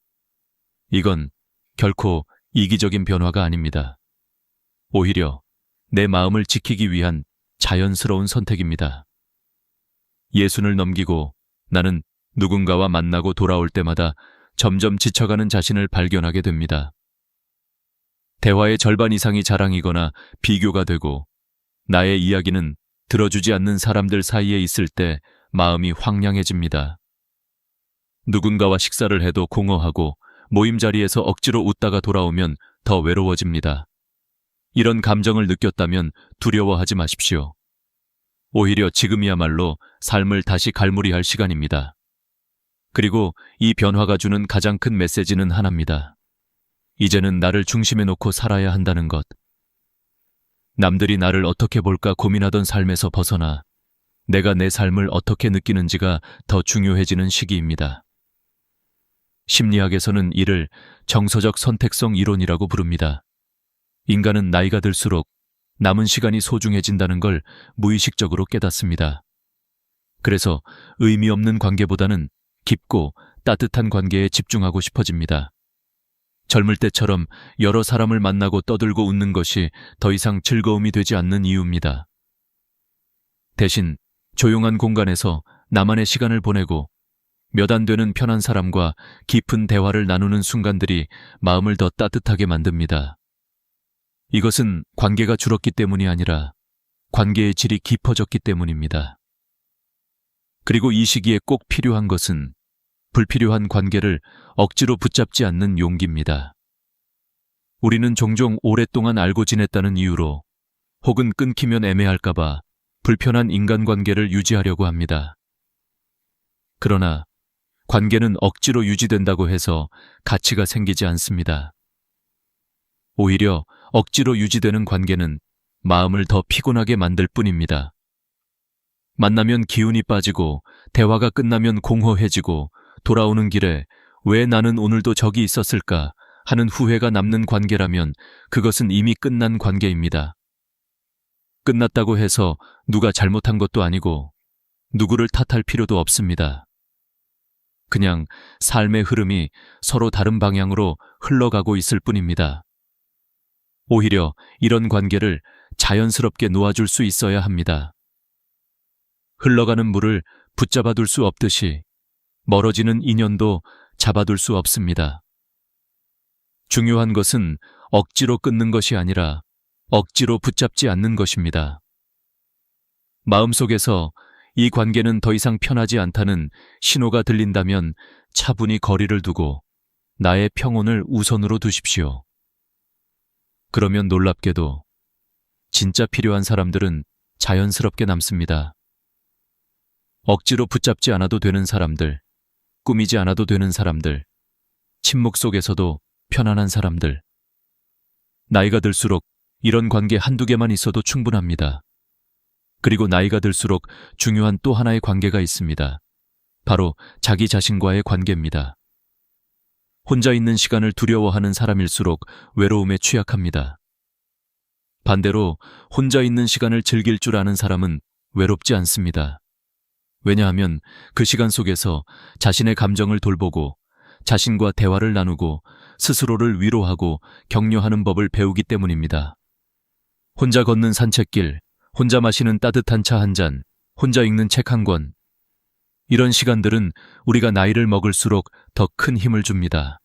이건 결코 이기적인 변화가 아닙니다. 오히려 내 마음을 지키기 위한 자연스러운 선택입니다. 60을 넘기고 나는 누군가와 만나고 돌아올 때마다 점점 지쳐가는 자신을 발견하게 됩니다. 대화의 절반 이상이 자랑이거나 비교가 되고 나의 이야기는 들어주지 않는 사람들 사이에 있을 때 마음이 황량해집니다. 누군가와 식사를 해도 공허하고 모임 자리에서 억지로 웃다가 돌아오면 더 외로워집니다. 이런 감정을 느꼈다면 두려워하지 마십시오. 오히려 지금이야말로 삶을 다시 갈무리할 시간입니다. 그리고 이 변화가 주는 가장 큰 메시지는 하나입니다. 이제는 나를 중심에 놓고 살아야 한다는 것. 남들이 나를 어떻게 볼까 고민하던 삶에서 벗어나 내가 내 삶을 어떻게 느끼는지가 더 중요해지는 시기입니다. 심리학에서는 이를 정서적 선택성 이론이라고 부릅니다. 인간은 나이가 들수록 남은 시간이 소중해진다는 걸 무의식적으로 깨닫습니다. 그래서 의미 없는 관계보다는 깊고 따뜻한 관계에 집중하고 싶어집니다. 젊을 때처럼 여러 사람을 만나고 떠들고 웃는 것이 더 이상 즐거움이 되지 않는 이유입니다. 대신 조용한 공간에서 나만의 시간을 보내고 몇 안 되는 편한 사람과 깊은 대화를 나누는 순간들이 마음을 더 따뜻하게 만듭니다. 이것은 관계가 줄었기 때문이 아니라 관계의 질이 깊어졌기 때문입니다. 그리고 이 시기에 꼭 필요한 것은 불필요한 관계를 억지로 붙잡지 않는 용기입니다. 우리는 종종 오랫동안 알고 지냈다는 이유로 혹은 끊기면 애매할까봐 불편한 인간관계를 유지하려고 합니다. 그러나 관계는 억지로 유지된다고 해서 가치가 생기지 않습니다. 오히려 억지로 유지되는 관계는 마음을 더 피곤하게 만들 뿐입니다. 만나면 기운이 빠지고 대화가 끝나면 공허해지고 돌아오는 길에 왜 나는 오늘도 저기 있었을까 하는 후회가 남는 관계라면 그것은 이미 끝난 관계입니다. 끝났다고 해서 누가 잘못한 것도 아니고 누구를 탓할 필요도 없습니다. 그냥 삶의 흐름이 서로 다른 방향으로 흘러가고 있을 뿐입니다. 오히려 이런 관계를 자연스럽게 놓아줄 수 있어야 합니다. 흘러가는 물을 붙잡아둘 수 없듯이 멀어지는 인연도 잡아둘 수 없습니다. 중요한 것은 억지로 끊는 것이 아니라 억지로 붙잡지 않는 것입니다. 마음속에서 이 관계는 더 이상 편하지 않다는 신호가 들린다면 차분히 거리를 두고 나의 평온을 우선으로 두십시오. 그러면 놀랍게도 진짜 필요한 사람들은 자연스럽게 남습니다. 억지로 붙잡지 않아도 되는 사람들, 꾸미지 않아도 되는 사람들, 침묵 속에서도 편안한 사람들. 나이가 들수록 이런 관계 한두 개만 있어도 충분합니다. 그리고 나이가 들수록 중요한 또 하나의 관계가 있습니다. 바로 자기 자신과의 관계입니다. 혼자 있는 시간을 두려워하는 사람일수록 외로움에 취약합니다. 반대로 혼자 있는 시간을 즐길 줄 아는 사람은 외롭지 않습니다. 왜냐하면 그 시간 속에서 자신의 감정을 돌보고 자신과 대화를 나누고 스스로를 위로하고 격려하는 법을 배우기 때문입니다. 혼자 걷는 산책길, 혼자 마시는 따뜻한 차 한 잔, 혼자 읽는 책 한 권. 이런 시간들은 우리가 나이를 먹을수록 더 큰 힘을 줍니다.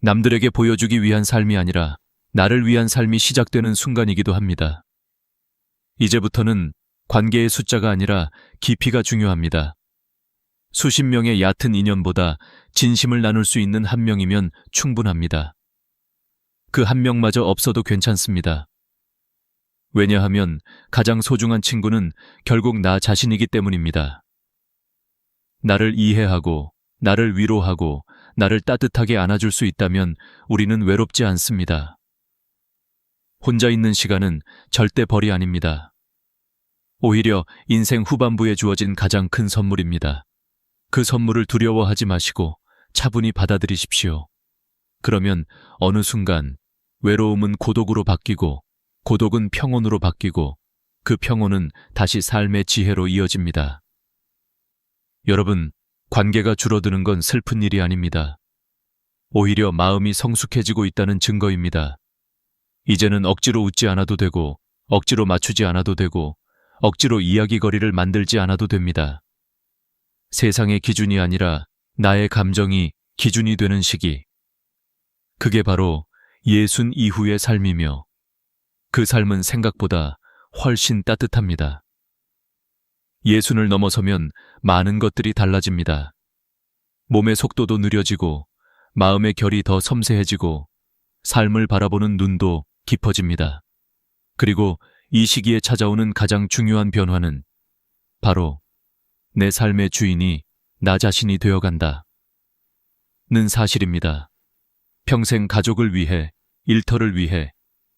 남들에게 보여주기 위한 삶이 아니라 나를 위한 삶이 시작되는 순간이기도 합니다. 이제부터는 관계의 숫자가 아니라 깊이가 중요합니다. 수십 명의 얕은 인연보다 진심을 나눌 수 있는 한 명이면 충분합니다. 그 한 명마저 없어도 괜찮습니다. 왜냐하면 가장 소중한 친구는 결국 나 자신이기 때문입니다. 나를 이해하고, 나를 위로하고, 나를 따뜻하게 안아줄 수 있다면 우리는 외롭지 않습니다. 혼자 있는 시간은 절대 벌이 아닙니다. 오히려 인생 후반부에 주어진 가장 큰 선물입니다. 그 선물을 두려워하지 마시고 차분히 받아들이십시오. 그러면 어느 순간 외로움은 고독으로 바뀌고 고독은 평온으로 바뀌고 그 평온은 다시 삶의 지혜로 이어집니다. 여러분, 관계가 줄어드는 건 슬픈 일이 아닙니다. 오히려 마음이 성숙해지고 있다는 증거입니다. 이제는 억지로 웃지 않아도 되고 억지로 맞추지 않아도 되고 억지로 이야기거리를 만들지 않아도 됩니다. 세상의 기준이 아니라 나의 감정이 기준이 되는 시기. 그게 바로 예순 이후의 삶이며 그 삶은 생각보다 훨씬 따뜻합니다. 예순을 넘어서면 많은 것들이 달라집니다. 몸의 속도도 느려지고 마음의 결이 더 섬세해지고 삶을 바라보는 눈도 깊어집니다. 그리고 이 시기에 찾아오는 가장 중요한 변화는 바로 내 삶의 주인이 나 자신이 되어간다 는 사실입니다. 평생 가족을 위해, 일터를 위해,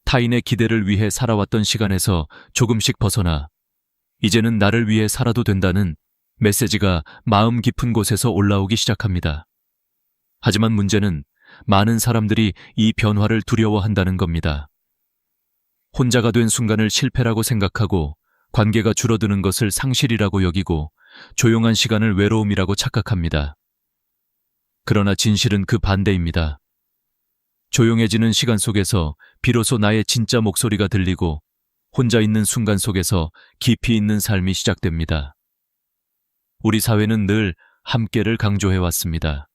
타인의 기대를 위해 살아왔던 시간에서 조금씩 벗어나 이제는 나를 위해 살아도 된다는 메시지가 마음 깊은 곳에서 올라오기 시작합니다. 하지만 문제는 많은 사람들이 이 변화를 두려워한다는 겁니다. 혼자가 된 순간을 실패라고 생각하고 관계가 줄어드는 것을 상실이라고 여기고 조용한 시간을 외로움이라고 착각합니다. 그러나 진실은 그 반대입니다. 조용해지는 시간 속에서 비로소 나의 진짜 목소리가 들리고 혼자 있는 순간 속에서 깊이 있는 삶이 시작됩니다. 우리 사회는 늘 함께를 강조해왔습니다.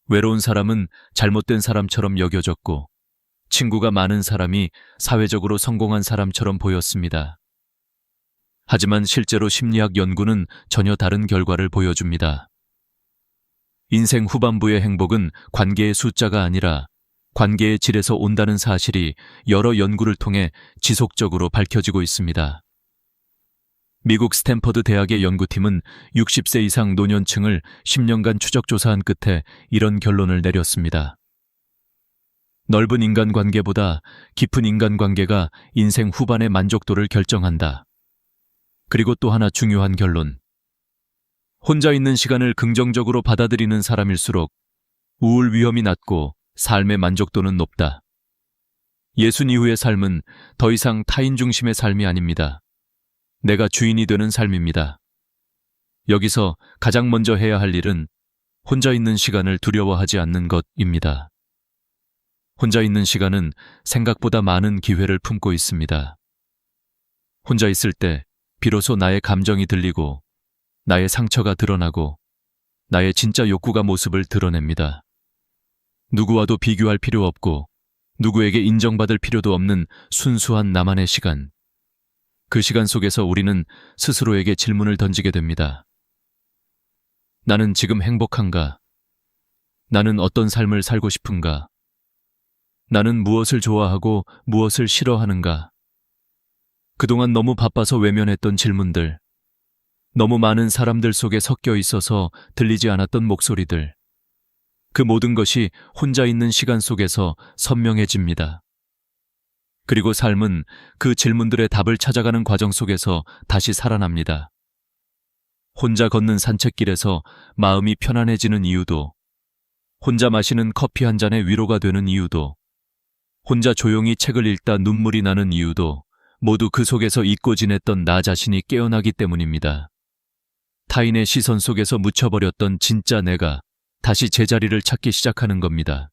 외로운 사람은 잘못된 사람처럼 여겨졌고 친구가 많은 사람이 사회적으로 성공한 사람처럼 보였습니다. 하지만 실제로 심리학 연구는 전혀 다른 결과를 보여줍니다. 인생 후반부의 행복은 관계의 숫자가 아니라 관계의 질에서 온다는 사실이 여러 연구를 통해 지속적으로 밝혀지고 있습니다. 미국 스탠퍼드 대학의 연구팀은 60세 이상 노년층을 10년간 추적 조사한 끝에 이런 결론을 내렸습니다. 넓은 인간관계보다 깊은 인간관계가 인생 후반의 만족도를 결정한다. 그리고 또 하나 중요한 결론. 혼자 있는 시간을 긍정적으로 받아들이는 사람일수록 우울 위험이 낮고 삶의 만족도는 높다. 예순 이후의 삶은 더 이상 타인 중심의 삶이 아닙니다. 내가 주인이 되는 삶입니다. 여기서 가장 먼저 해야 할 일은 혼자 있는 시간을 두려워하지 않는 것입니다. 혼자 있는 시간은 생각보다 많은 기회를 품고 있습니다. 혼자 있을 때 비로소 나의 감정이 들리고 나의 상처가 드러나고 나의 진짜 욕구가 모습을 드러냅니다. 누구와도 비교할 필요 없고 누구에게 인정받을 필요도 없는 순수한 나만의 시간. 그 시간 속에서 우리는 스스로에게 질문을 던지게 됩니다. 나는 지금 행복한가? 나는 어떤 삶을 살고 싶은가? 나는 무엇을 좋아하고 무엇을 싫어하는가? 그동안 너무 바빠서 외면했던 질문들, 너무 많은 사람들 속에 섞여 있어서 들리지 않았던 목소리들, 그 모든 것이 혼자 있는 시간 속에서 선명해집니다. 그리고 삶은 그 질문들의 답을 찾아가는 과정 속에서 다시 살아납니다. 혼자 걷는 산책길에서 마음이 편안해지는 이유도, 혼자 마시는 커피 한 잔의 위로가 되는 이유도, 혼자 조용히 책을 읽다 눈물이 나는 이유도 모두 그 속에서 잊고 지냈던 나 자신이 깨어나기 때문입니다. 타인의 시선 속에서 묻혀버렸던 진짜 내가 다시 제자리를 찾기 시작하는 겁니다.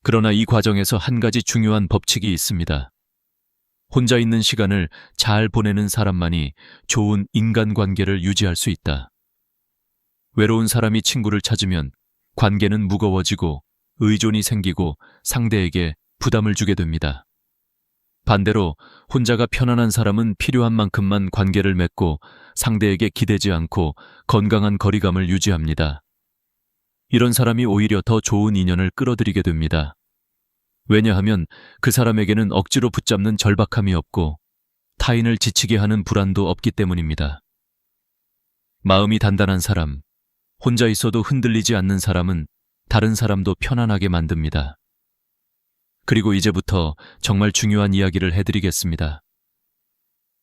그러나 이 과정에서 한 가지 중요한 법칙이 있습니다. 혼자 있는 시간을 잘 보내는 사람만이 좋은 인간관계를 유지할 수 있다. 외로운 사람이 친구를 찾으면 관계는 무거워지고 의존이 생기고 상대에게 부담을 주게 됩니다. 반대로 혼자가 편안한 사람은 필요한 만큼만 관계를 맺고 상대에게 기대지 않고 건강한 거리감을 유지합니다. 이런 사람이 오히려 더 좋은 인연을 끌어들이게 됩니다. 왜냐하면 그 사람에게는 억지로 붙잡는 절박함이 없고 타인을 지치게 하는 불안도 없기 때문입니다. 마음이 단단한 사람, 혼자 있어도 흔들리지 않는 사람은 다른 사람도 편안하게 만듭니다. 그리고 이제부터 정말 중요한 이야기를 해드리겠습니다.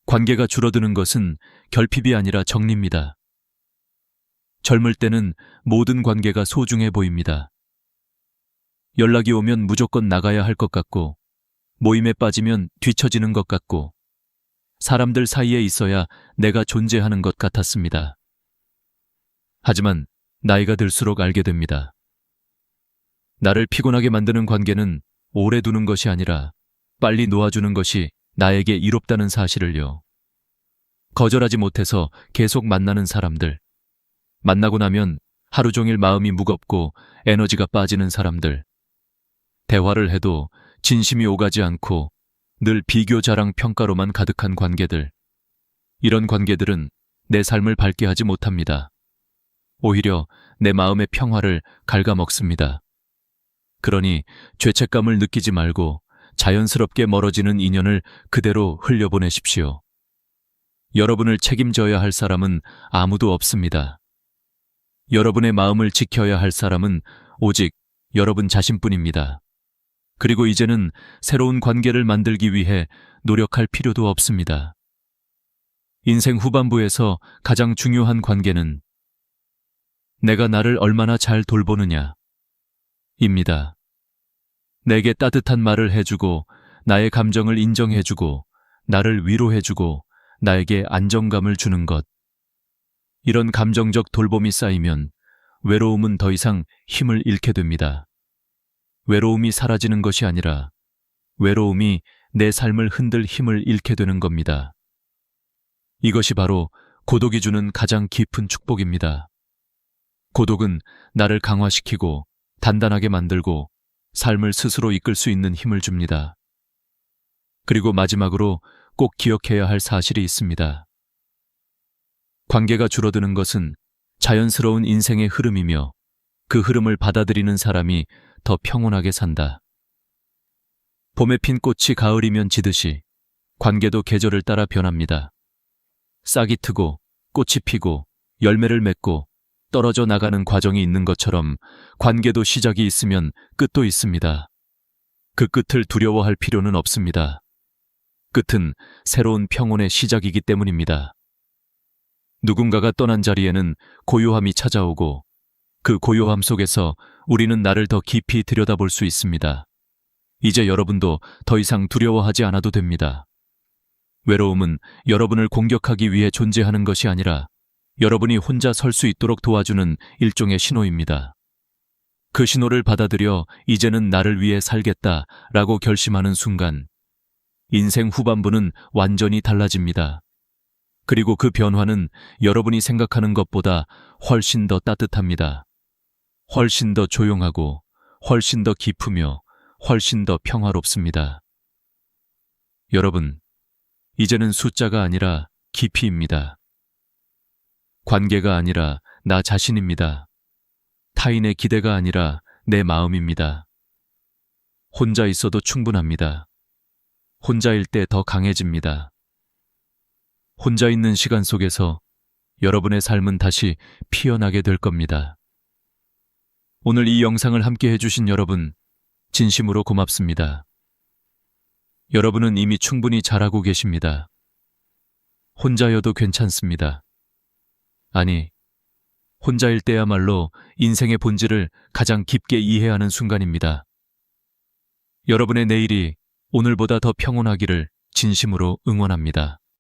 관계가 줄어드는 것은 결핍이 아니라 정리입니다. 젊을 때는 모든 관계가 소중해 보입니다. 연락이 오면 무조건 나가야 할 것 같고, 모임에 빠지면 뒤처지는 것 같고, 사람들 사이에 있어야 내가 존재하는 것 같았습니다. 하지만 나이가 들수록 알게 됩니다. 나를 피곤하게 만드는 관계는 오래 두는 것이 아니라 빨리 놓아주는 것이 나에게 이롭다는 사실을요. 거절하지 못해서 계속 만나는 사람들, 만나고 나면 하루 종일 마음이 무겁고 에너지가 빠지는 사람들, 대화를 해도 진심이 오가지 않고 늘 비교, 자랑, 평가로만 가득한 관계들. 이런 관계들은 내 삶을 밝게 하지 못합니다. 오히려 내 마음의 평화를 갉아먹습니다. 그러니 죄책감을 느끼지 말고 자연스럽게 멀어지는 인연을 그대로 흘려보내십시오. 여러분을 책임져야 할 사람은 아무도 없습니다. 여러분의 마음을 지켜야 할 사람은 오직 여러분 자신뿐입니다. 그리고 이제는 새로운 관계를 만들기 위해 노력할 필요도 없습니다. 인생 후반부에서 가장 중요한 관계는 내가 나를 얼마나 잘 돌보느냐 입니다. 내게 따뜻한 말을 해주고 나의 감정을 인정해주고 나를 위로해주고 나에게 안정감을 주는 것. 이런 감정적 돌봄이 쌓이면 외로움은 더 이상 힘을 잃게 됩니다. 외로움이 사라지는 것이 아니라 외로움이 내 삶을 흔들 힘을 잃게 되는 겁니다. 이것이 바로 고독이 주는 가장 깊은 축복입니다. 고독은 나를 강화시키고 단단하게 만들고 삶을 스스로 이끌 수 있는 힘을 줍니다. 그리고 마지막으로 꼭 기억해야 할 사실이 있습니다. 관계가 줄어드는 것은 자연스러운 인생의 흐름이며 그 흐름을 받아들이는 사람이 더 평온하게 산다. 봄에 핀 꽃이 가을이면 지듯이 관계도 계절을 따라 변합니다. 싹이 트고 꽃이 피고 열매를 맺고 떨어져 나가는 과정이 있는 것처럼 관계도 시작이 있으면 끝도 있습니다. 그 끝을 두려워할 필요는 없습니다. 끝은 새로운 평온의 시작이기 때문입니다. 누군가가 떠난 자리에는 고요함이 찾아오고 그 고요함 속에서 우리는 나를 더 깊이 들여다볼 수 있습니다. 이제 여러분도 더 이상 두려워하지 않아도 됩니다. 외로움은 여러분을 공격하기 위해 존재하는 것이 아니라 여러분이 혼자 설 수 있도록 도와주는 일종의 신호입니다. 그 신호를 받아들여 이제는 나를 위해 살겠다라고 결심하는 순간 인생 후반부는 완전히 달라집니다. 그리고 그 변화는 여러분이 생각하는 것보다 훨씬 더 따뜻합니다. 훨씬 더 조용하고 훨씬 더 깊으며 훨씬 더 평화롭습니다. 여러분, 이제는 숫자가 아니라 깊이입니다. 관계가 아니라 나 자신입니다. 타인의 기대가 아니라 내 마음입니다. 혼자 있어도 충분합니다. 혼자일 때 더 강해집니다. 혼자 있는 시간 속에서 여러분의 삶은 다시 피어나게 될 겁니다. 오늘 이 영상을 함께 해주신 여러분, 진심으로 고맙습니다. 여러분은 이미 충분히 잘하고 계십니다. 혼자여도 괜찮습니다. 아니, 혼자일 때야말로 인생의 본질을 가장 깊게 이해하는 순간입니다. 여러분의 내일이 오늘보다 더 평온하기를 진심으로 응원합니다.